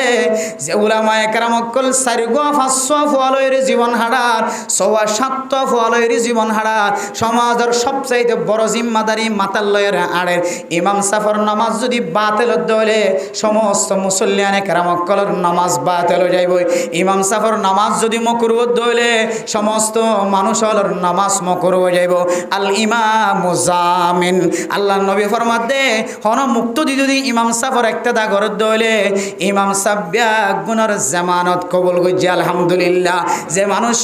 যে উলামায়ে কেরাম কল 4-500 ফুয়ালয়ের জীবন হাড়ার 7 ফুয়ালয়ের জীবন হাড়ার সমাজের সবচাইতে বড় জিম্মাদারি মাতাল লয়ের আড়ের ইমাম সাফর নামাজ যদি বাতিল হলে সমস্ত মুসল্লিয়ানে কেরাম কলের নামাজ বাতিল হয়ে যাইব। ইমাম সাফর নামাজ যদি মকরুহ হইলে সমস্ত মানুষ হল নামাজ মকর হয়ে যাইব। আল ইমাম জামিন, আল্লাহ নবী ফরমাত দে হন মুক্ত যদি ইমাম সাফর একটা দা ঘর দইলে ইমাম সাব্বিয়া গুনার জামানত কবুল করছে আলহামদুলিল্লাহ। যে মানুষ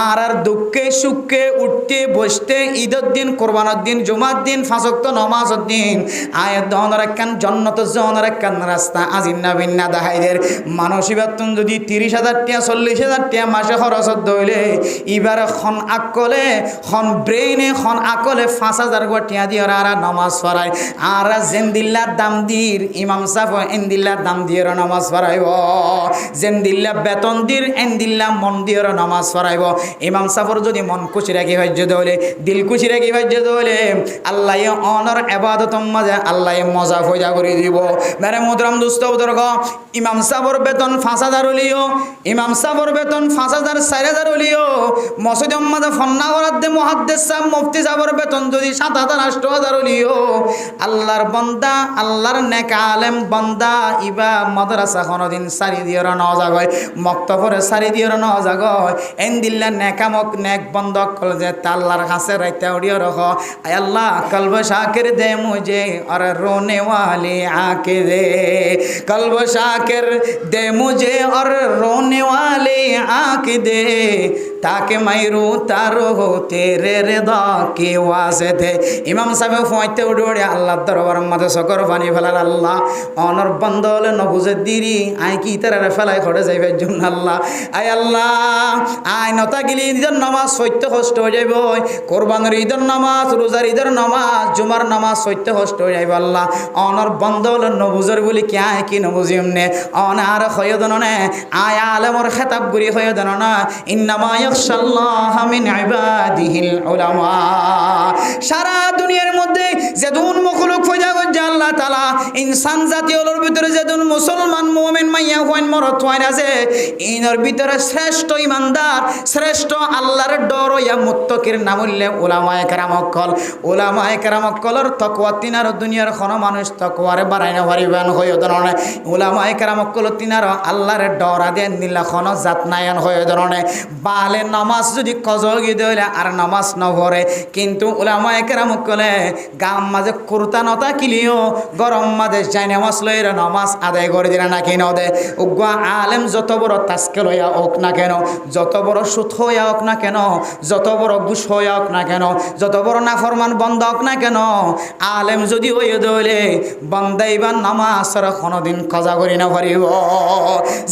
আর দুঃখে সুখে উঠতে বসতে ঈদের দিন, কোরবানের দিন, জুমার দিন, পাঁচ ওয়াক্ত নামাজের দিন আয়াত দহনের একখান জন্নত জনের একখান রাস্তা আজিন্না বিন্না দাহাইদের মানসিবাতন যদি 30,000 টাকা 40,000 টাকা মাসে খরচ দইলে এবার খন আকলে খন ব্রেইনে খন আকলে 5,000 টাকা দিয়ে আর নামাজ পড়ায় আর জেন্দিল্লার দাম দির ইমাম সাফ এন্দিল্লার দাম দিয়ে নামাজ পড়াইব। জেন্দিল্লা বেতন দির এন্দিল্লা মন দিয়ে নামাজ পড়াইব। ইমাম সাফর যদি মন খুশি রাখি ভাজ্য দলে দিল খুশি রাখি ভাজ্য দলে আল্লাহ অনর এবাদত মাঝে আল্লাহ মজা ফজা করে দিব। মেরে মুদরাম দুস্থ বুজুর্গ, ইমাম সাফর বেতন 5,000 হলিও, ইমাম সাফর বেতন 5,000 4,000 হলিও মসজিদ মাঝে ফন্না করার দে মুহাদ্দিস সাহেব মুফতি সাহেবের বেতন যদি 7,000 8,000 হলিও আল্লাহর বান্দা আল্লাহর নেক আলেম বান্দা ইবা মাদ্রাসা কোনদিন সারি দিয়ে না জাগয়, মক্তবরে সারি দিয়ে না জাগয় এন্দিল্লা নেকামক নেক বন্ধ কল যে আল্লাহর কাছে রাইতে উড়িয়ে রাখ। আয় আল্লাহ কলব শাকির দে মুঝে और रोने वाले आके दे, कल्ब शाकिर दे मुझे और रोने वाले आके दे ताकि मैं रोता रहो तेरे रिदा के वास्ते। इमाम साहब फौजते उड़े उड़े अल्लाह दरबार मत सकर पानी फैलार अल्लाह অনর বন্দলে নবুজে দিরি আই কি তারা ফেলাই খড়ে যাইবে জুন আল্লাহ। আয় আল্লাহ আই নতা গিলি ঈদের নামাজ সত্য কষ্ট হয়ে যাইব, কোরবানের ঈদের নামাজ, রোজার ঈদের নামাজ, জুমার নামাজ সত্য কষ্ট হয়ে যাইব আল্লাহ। অনর বন্দলে নবুজর বলি কি আয় কি নবুজিম নে অন আর খয়দন নে আয় আলেমর খেতাব গুরি খয়দন না ইন্নামা ইয়াখশাল্লাহ মিন ইবাদিহিল উলামা। সারা দুনিয়ার মধ্যে যেদুন মখলুক ফয়দা গজ্জা আল্লাহ তাআলা ইনসান জাতীয়র ভিতরে যেদুন মুসলমান মুমিন মাইয়া হইন মরত হইন আছে ইনর ভিতরে শ্রেষ্ঠ ইমানদার শ্রেষ্ঠ আল্লাহর ডর ইয়া মুত্তাকির নাম হইলে উলামায়ে কেরাম অকল। উলামায়ে কেরাম অকলর তাকওয়া তিনার দুনিয়ার কোন মানুষ তাকওয়ারে বাড়াই না পারিবেন হয় ধরনে। উলামায়ে কেরাম অকল তিনার আল্লাহর ডর দেন নিলা কোন জাত নায়ন হয় ধরনে। বালে নামাজ যদি কজগি দেলে আর নামাজ ন পড়ে কিন্তু উলামায়ে কেরাম অকলে গাম মাঝে কুরতা নতা কিলিও গরম মাঝে যাই নামাজ লইরা নামাজ আদায় করে দিলা না কেন দে উগা আলেম যত বড় তাস্কে লইয়া হোক না কেন, যত বড় সুদ হইয়া হোক না কেন, যত বড় ঘুষ হইয়া হোক না কেন, যত বড় নাফরমান বন্ধ হোক না কেন, আলেম যদি হইয়া দইলে বন্দাইবার নামাজ সারা কোনোদিন কজা করি না পারিব।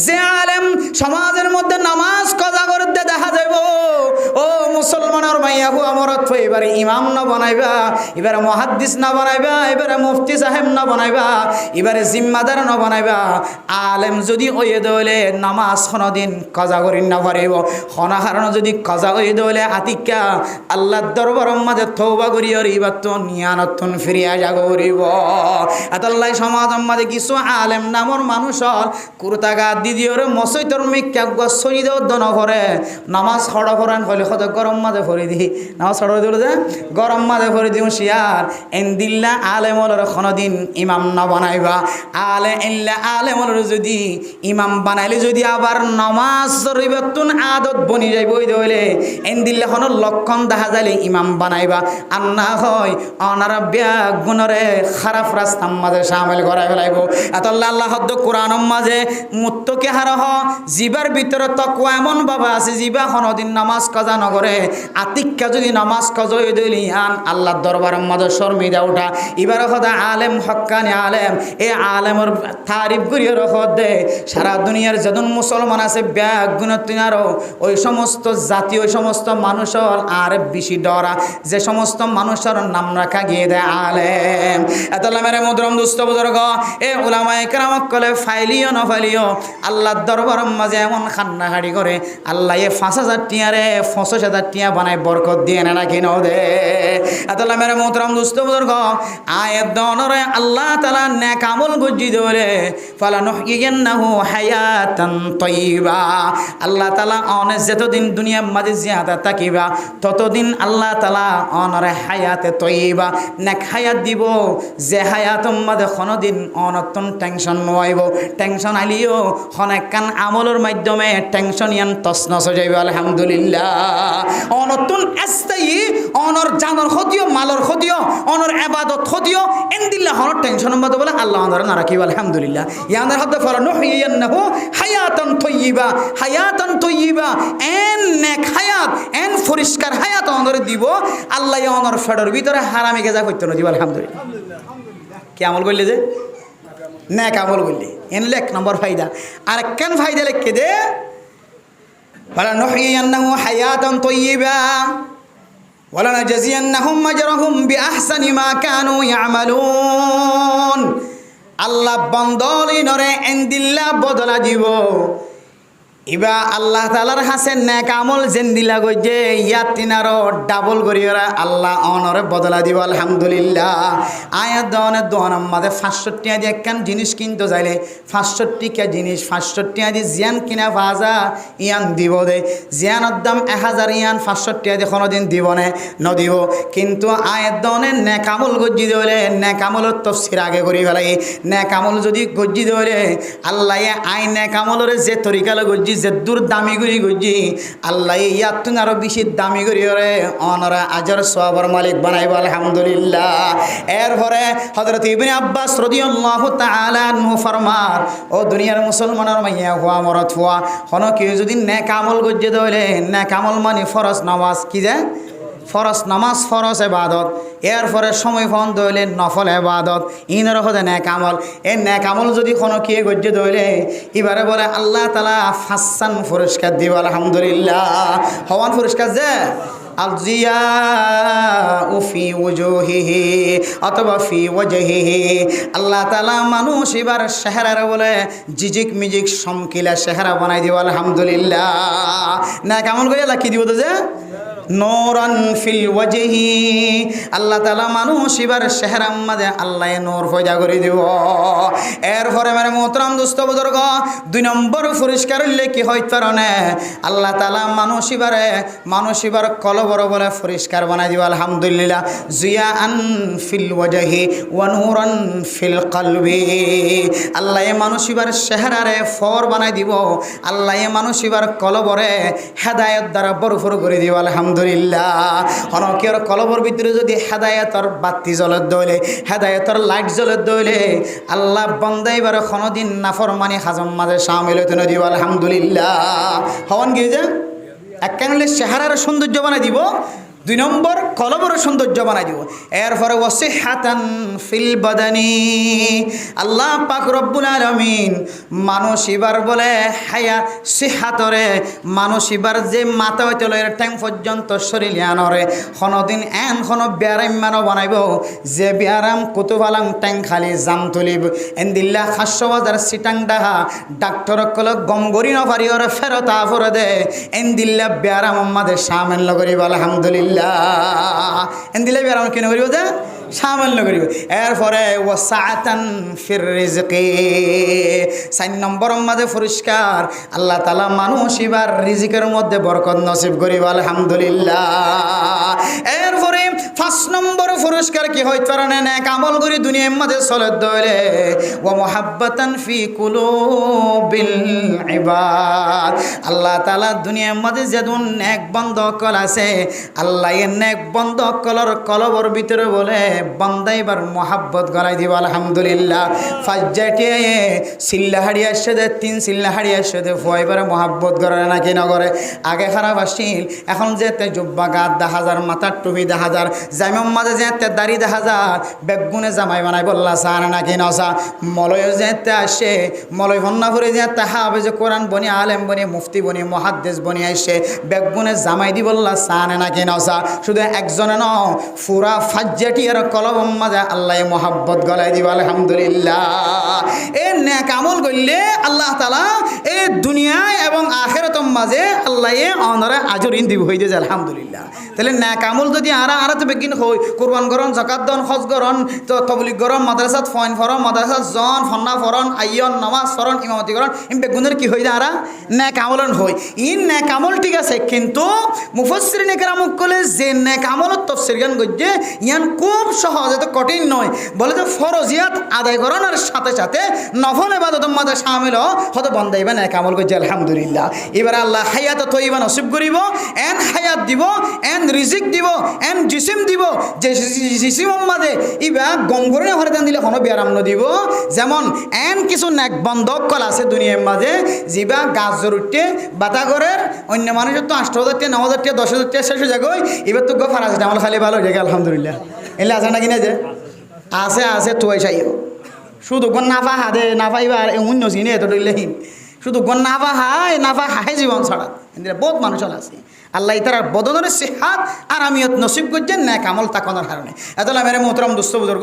যে আলেম সমাজের মধ্যে নামাজ কজা করতে দেখা যাইব ও মুসলমানের মাইয়া হু আমরত এবারে ইমাম না বানাইবা, এবারে মুহাদ্দিস না বানাইবা, এবারে মুফতি সাহেব না বানাইবা, এবারে জিম্মাদার না বানাইবা। আলেম যদি ওই দলে নামাজ কোনোদিন কজা করি না পারিব। হনাহারণ যদি কজা ওই দলে আতিকা আল্লাহর দরবারের মাঝে তওবা করি আর ইবার তো নিয়ানতন ফিরিয়া যা করিব। আতাল্লাহ সমাজের মাঝে কিছু আলেম নামর মানুষ কুর্তা গা দিদিওরে মসজিদর মিক্কা গছরি দেও দন করে নামাজ খড়া করান হলে কত গরম মাঝে ভরি দি নামাজ খড়া দিল যে গরম মাঝে ভরি দিও শিয়ার এন্দিল্লা আলেমলর কোনোদিন ইমাম না বানাইবা। আলেমলর যদি ইমাম বানাইলে যদি আবার নামাজ রইবাতুন আদত বনি যাইব ওই দইলে এন্দিল্লা কোন লক্ষণ দেখা যাইলে ইমাম বানাইবা। আর না হয় অনারা ব্যাগ গুণরে খারাপ রাস্তার মাঝে সামিল করাই ফেলাইব। এতল্লা আল্লাহ হদ্দ কোরআনের মাঝে মুত্তকে হারহ জিবার ভিতরে তকওয়া এমন বাবা আছে জিবা কোনোদিন নামাজ কাজা নগরে আতিক্কা যদি নামাজ কাজ হয়ে দইলি আন আল্লাহর দরবারের মাঝে শর্মিদা উঠা। এবার হদা আলেম হক্কানি আলেম এ আলেমের তারিফ করিয়ে রখ দে সারা দুনিয়ার যেদিন মুসলমান আছে ব্যাগ গুণতিনারও ওই সমস্ত জাতি ওই সমস্ত মানুষের আর বেশি ডরা যে সমস্ত মানুষের নাম রাখা গিয়ে দেয় আলেম। এতলা মেরে মুদ্রম দুস্থ বুজুর্গ এ উলামায়ে কেরাম কলে ফাইলিও ন ফাইলিও আল্লাহর দরবারের মাঝে এমন খান্নাহাড়ি করে আল্লাহ 5,000 টিয়ারে 25,000 টিয়া বানায় বরকত দিয়ে না কিন দে। এতলা মেরে মুদ্রম দুস্থ বুজুর্গ আয়াত দনরে আল্লাহ তাআলা নেক আমল গজ্জি দরে ফালানুহইয়ান্নাহু হায়াতান তাইয়্যিবা। আল্লাহ তাআলা অনে যতদিন দুনিয়ার মাঝে জিয়াদা থাকিবা ততদিন আল্লাহ তাআলা অনরে হায়াতে তাইয়্যিবা নেক হায়াত দিব যে হায়াতর মাঝে কোনোদিন অনতন টেনশন নয়াইব। টেনশন আইলিও অনেক কান আমলের মাধ্যমে টেনশন ইয়ান তছনছ হয়ে যাইব। আলহামদুলিল্লাহ অনতুন স্থায়ী অনর জানর ক্ষতিও মালর ক্ষতিও অনর এবাদত ক্ষতিও এন্দিল্লা হনর টেনশন মতো বলে আল্লাহ আনর না রাখি আলহামদুলিল্লাহ ইয়ানের হতে ফলা নুহিয়ান্নাহু হায়াতান তয়্যিবা এন নেক হায়াত এন পরিষ্কার হায়াত অনর দিব আল্লাহ অনর ফেডর ভিতরে হারামি গেজা করতে না দিব আলহামদুলিল্লাহ কি আমল করলে যে নেক আমল করলে এনলে এক নম্বর ফায়দা আর কেন ফায়দা লিখে দে বলা নুহিয়ান্নাহু হায়াতান তয়্যিবা ওয়ালানাজজিয়ান্নাহুম আজরাহুম বিআহসানি মা কানু ইয়ামালুন আল্লাহ বন্দলি নরে এন্দিল্লা বদলা দিব ইবা আল্লাহ তাআলার হাসেন নেক আমল জেন্দিলা গজে ইয়াতিনারো ডাবল করিরা আল্লাহ অনরে বদলা দিব আলহামদুলিল্লাহ আয়াত দনে দোয়ানাম মাঝে 65 টাকা দিয়ে একখান জিনিস কিনতে যাইলে 65 টাকা জিনিস 65 টাকা দিয়ে জিয়ান কিনা ভাজা ইয়ান দিব দে জিয়ানের দাম 1000 ইয়ান 65 টাকা দিয়ে কোনোদিন দিব না নদিব কিন্তু আয়াত দনে নেক আমল গজ্জি দিলে নেক আমলের তাফসীর আগে করি ফেলাই নেক আমল যদি গজ্জি দিলে আল্লাহ আই নেক আমলের যে তরিকা গজ্জি যে দূর দামি করি গজি আল্লাহ ইয়াতুন আরো বেশি দামি করি রে অনরা আজর সওয়াবের মালিক বানাইব আলহামদুলিল্লাহ এরপরে হযরত ইবনে আব্বাস রাদিয়াল্লাহু তাআলা আনহু ফরমার ও দুনিয়ার মুসলমানের মাইয়া হওয়া মরত হওয়া হন কি যদি নেক আমল গজ্জে দইলে নেক আমল মানে ফরজ নামাজ কি যে ফরজ নামাজ ফরজ ইবাদত এরপরে সময় ফোন দইলে নফল ইবাদত ইনের হতে নেক আমল এই নেক আমল যদি কোনো কি গজ্জে দইলে এবারে বলে আল্লাহ তাআলা ফাসান পুরস্কার দিব আলহামদুলিল্লাহ হওয়ান পুরস্কার যে আলজিয়া উফি ওজুহিহি অথবা ফি ওজহিহি আল্লাহ তাআলা মানুষ এবার চেহারা বলে জিজিক মিজিক সমকিলা চেহারা বানাই দিব আলহামদুলিল্লাহ নেক আমল করে লাকি দিব তো যে নূরান ফিল ওয়াজহি আল্লাহ তাআলা মানুষ এবার চেহারার মধ্যে আল্লাহ নূর পয়দা করে দিব এরপরে মানে মোহতরম দোস্ত বুজুর্গ 2 নম্বর পুরস্কার হইলে কি হইতে পারে আল্লাহ তাআলা মানুষ এবার কলবর বলে পুরস্কার বানাই দিব আলহামদুলিল্লাহ জিয়াআন ফিল ওয়াজহি ওয়া নূরান ফিল কলবি আল্লাহ মানুষ এবার চেহারারে ফর বানাই দিব আল্লাহ মানুষ এবার কলবরে হেদায়েত দ্বারা ভরপুর করে দিব আলহামদুলিল্লাহ অনকের কলবর ভিতরে যদি হেদায়েতর বাতি জ্বলত দইলে হেদায়েতর লাইট জ্বলত দইলে আল্লাহ বান্দা এবার কোনোদিন নাফরমানি হাজম মাঝে শামিল হতে না দিব আলহামদুলিল্লাহ হওয়ান কি যে একখানে চেহারার সৌন্দর্য বানাই দিব 2 নম্বর কলবর সৌন্দর্য বানাই দিব এরপরে ওয়াসিহাতান ফিল বাদানি আল্লাহ পাক রব্বুল আলামিন মানুষ এবার বলে হায়া সিহাতরে মানুষ এবার যে মাথা হইতে লয় ট্যাং পর্যন্ত শরীর আনরে কোনোদিন এন কোনো ব্যায়াম মানো বানাইব যে ব্যায়াম কুতুবালাং ট্যাং খালি জাম তুলিব এন্দিল্লা 500,000 সিটাং ডাহা ডাক্তার কল গমগরি নফারি ওর ফেরত আফরে দে এন্দিল্লা ব্যায়াম আমাদের শামিল করিব আলহামদুলিল্লাহ এন্দিল্লা ব্যায়াম কেন করিব যে শামিল করিব এরপরে ওয়াসাআতান ফির রিজকি 4 নম্বর মধ্যে পুরস্কার আল্লাহ তাআলা মানুষ এবার রিজিকের মধ্যে বরকত নসিব করিব আলহামদুলিল্লাহ এরপরে 5 নম্বর পুরস্কার কি হইতে পারে নেক আমল করি দুনিয়ার মধ্যে চলত দইলে ওয়া মুহাব্বাতান ফি কুলুবিল ইবাদ আল্লাহ তাআলা দুনিয়ার মধ্যে যেদুন নেক বন্ধকল আছে আল্লাহ এর নেক বন্ধকলর কলবর ভিতরে বলে বান্দা এবার মোহাব্বত গলাই দিব আলহামদুলিল্লাহ ফাজ্জাটিয়ে সিল্লাহাড়ি আসছে দে 3 সিল্লাহাড়ি আসছে দে ফয়বারে মোহাব্বত করে নাকি না করে আগে খারাপ আসছিল এখন যেতে জুব্বা গাত 10,000 মাথার টুপি 10,000 জাইমাম মাঝে যেতে দাড়ি 10,000 বেগুনে জামাই বানাই বললা সার নাকি নসা মলয় যেতে আসে মলয় ভন্নাপুরে যেতে হাবে যে কোরআন বনি আলেম বনি মুফতি বনি মুহাদ্দিস বনি আসে বেগুনে জামাই দি বললা সার নাকি নসা শুধু একজনে ন পুরা ফাজ্জাটি আর কলবম মাঝে আল্লাহ মোহাব্বত গলাই দিব আলহামদুলিল্লাহ এ নেক আমল করলে আল্লাহ তাআলা এই দুনিয়ায় এবং আখিরাতের মাঝে আল্লাহ অনরে আজরিন দিব হই যায় আলহামদুলিল্লাহ তাহলে নেক আমল যদি আরাতে বেগিন হই কুরবান করন যাকাত দন হজ করন তো তাবলীগ করন মাদ্রাসাত ফয়ন ফরন মাদ্রাসাত জন ফন্না ফরন আইয়ন নামাজ ফরন ইমামতি করন ইম বেগুনের কি হই যায় আরা নেক আমলন হই ইন নেক আমল ঠিক আছে কিন্তু মুফাসসিরিনে কেরাম কলে যে নেক আমলত তাফসীর গান গজ্জে ইয়ান খুব সহজ এত কঠিন নয় বলে যে ফরজিয়াত আদায় করানোর সাথে সাথে নফল ইবাদতের মধ্যে শামিল হতে বান্দা ইবা নেক আমল করছে আলহামদুলিল্লাহ। এবার আল্লাহ হায়াত তৈবা নসিব করিব, এন হায়াত দিব, এন রিজিক দিব, এন জিসিম দিব, যে জিসিমের মাঝে ইবা গম করে হরদান দিলে কোনো বিয়ারাম দিব। যেমন এন কিছু নেক বন্ধক কল আছে দুনিয়ার মাঝে, যিবা গাছ জরুরতে বাতা করে অন্য মানুষের তো 8,000 টাকা 9,000 টাকা 10,000 টাকা শেষ হয়ে যাগো, এবার তো প্যারাসিটামল খালি ভালো হয়ে যায় আলহামদুলিল্লাহ। এলে আছে না কিনা যে আছে তুই চাইও শুধু গন নাফা হাদে নাফাইবার অন্য চিনে এত ডইলেহীন শুধু গন নাফা হাই জীবন ছাড়া বহুত মানুষ আছে। আল্লাহ তার বদনের সেহাত আর আমিয়ত নসিব করছেন ন্যাক আমল তাকানোর কারণে। এতলা মেরে মোহতরম দুস্থ বুজুর্গ।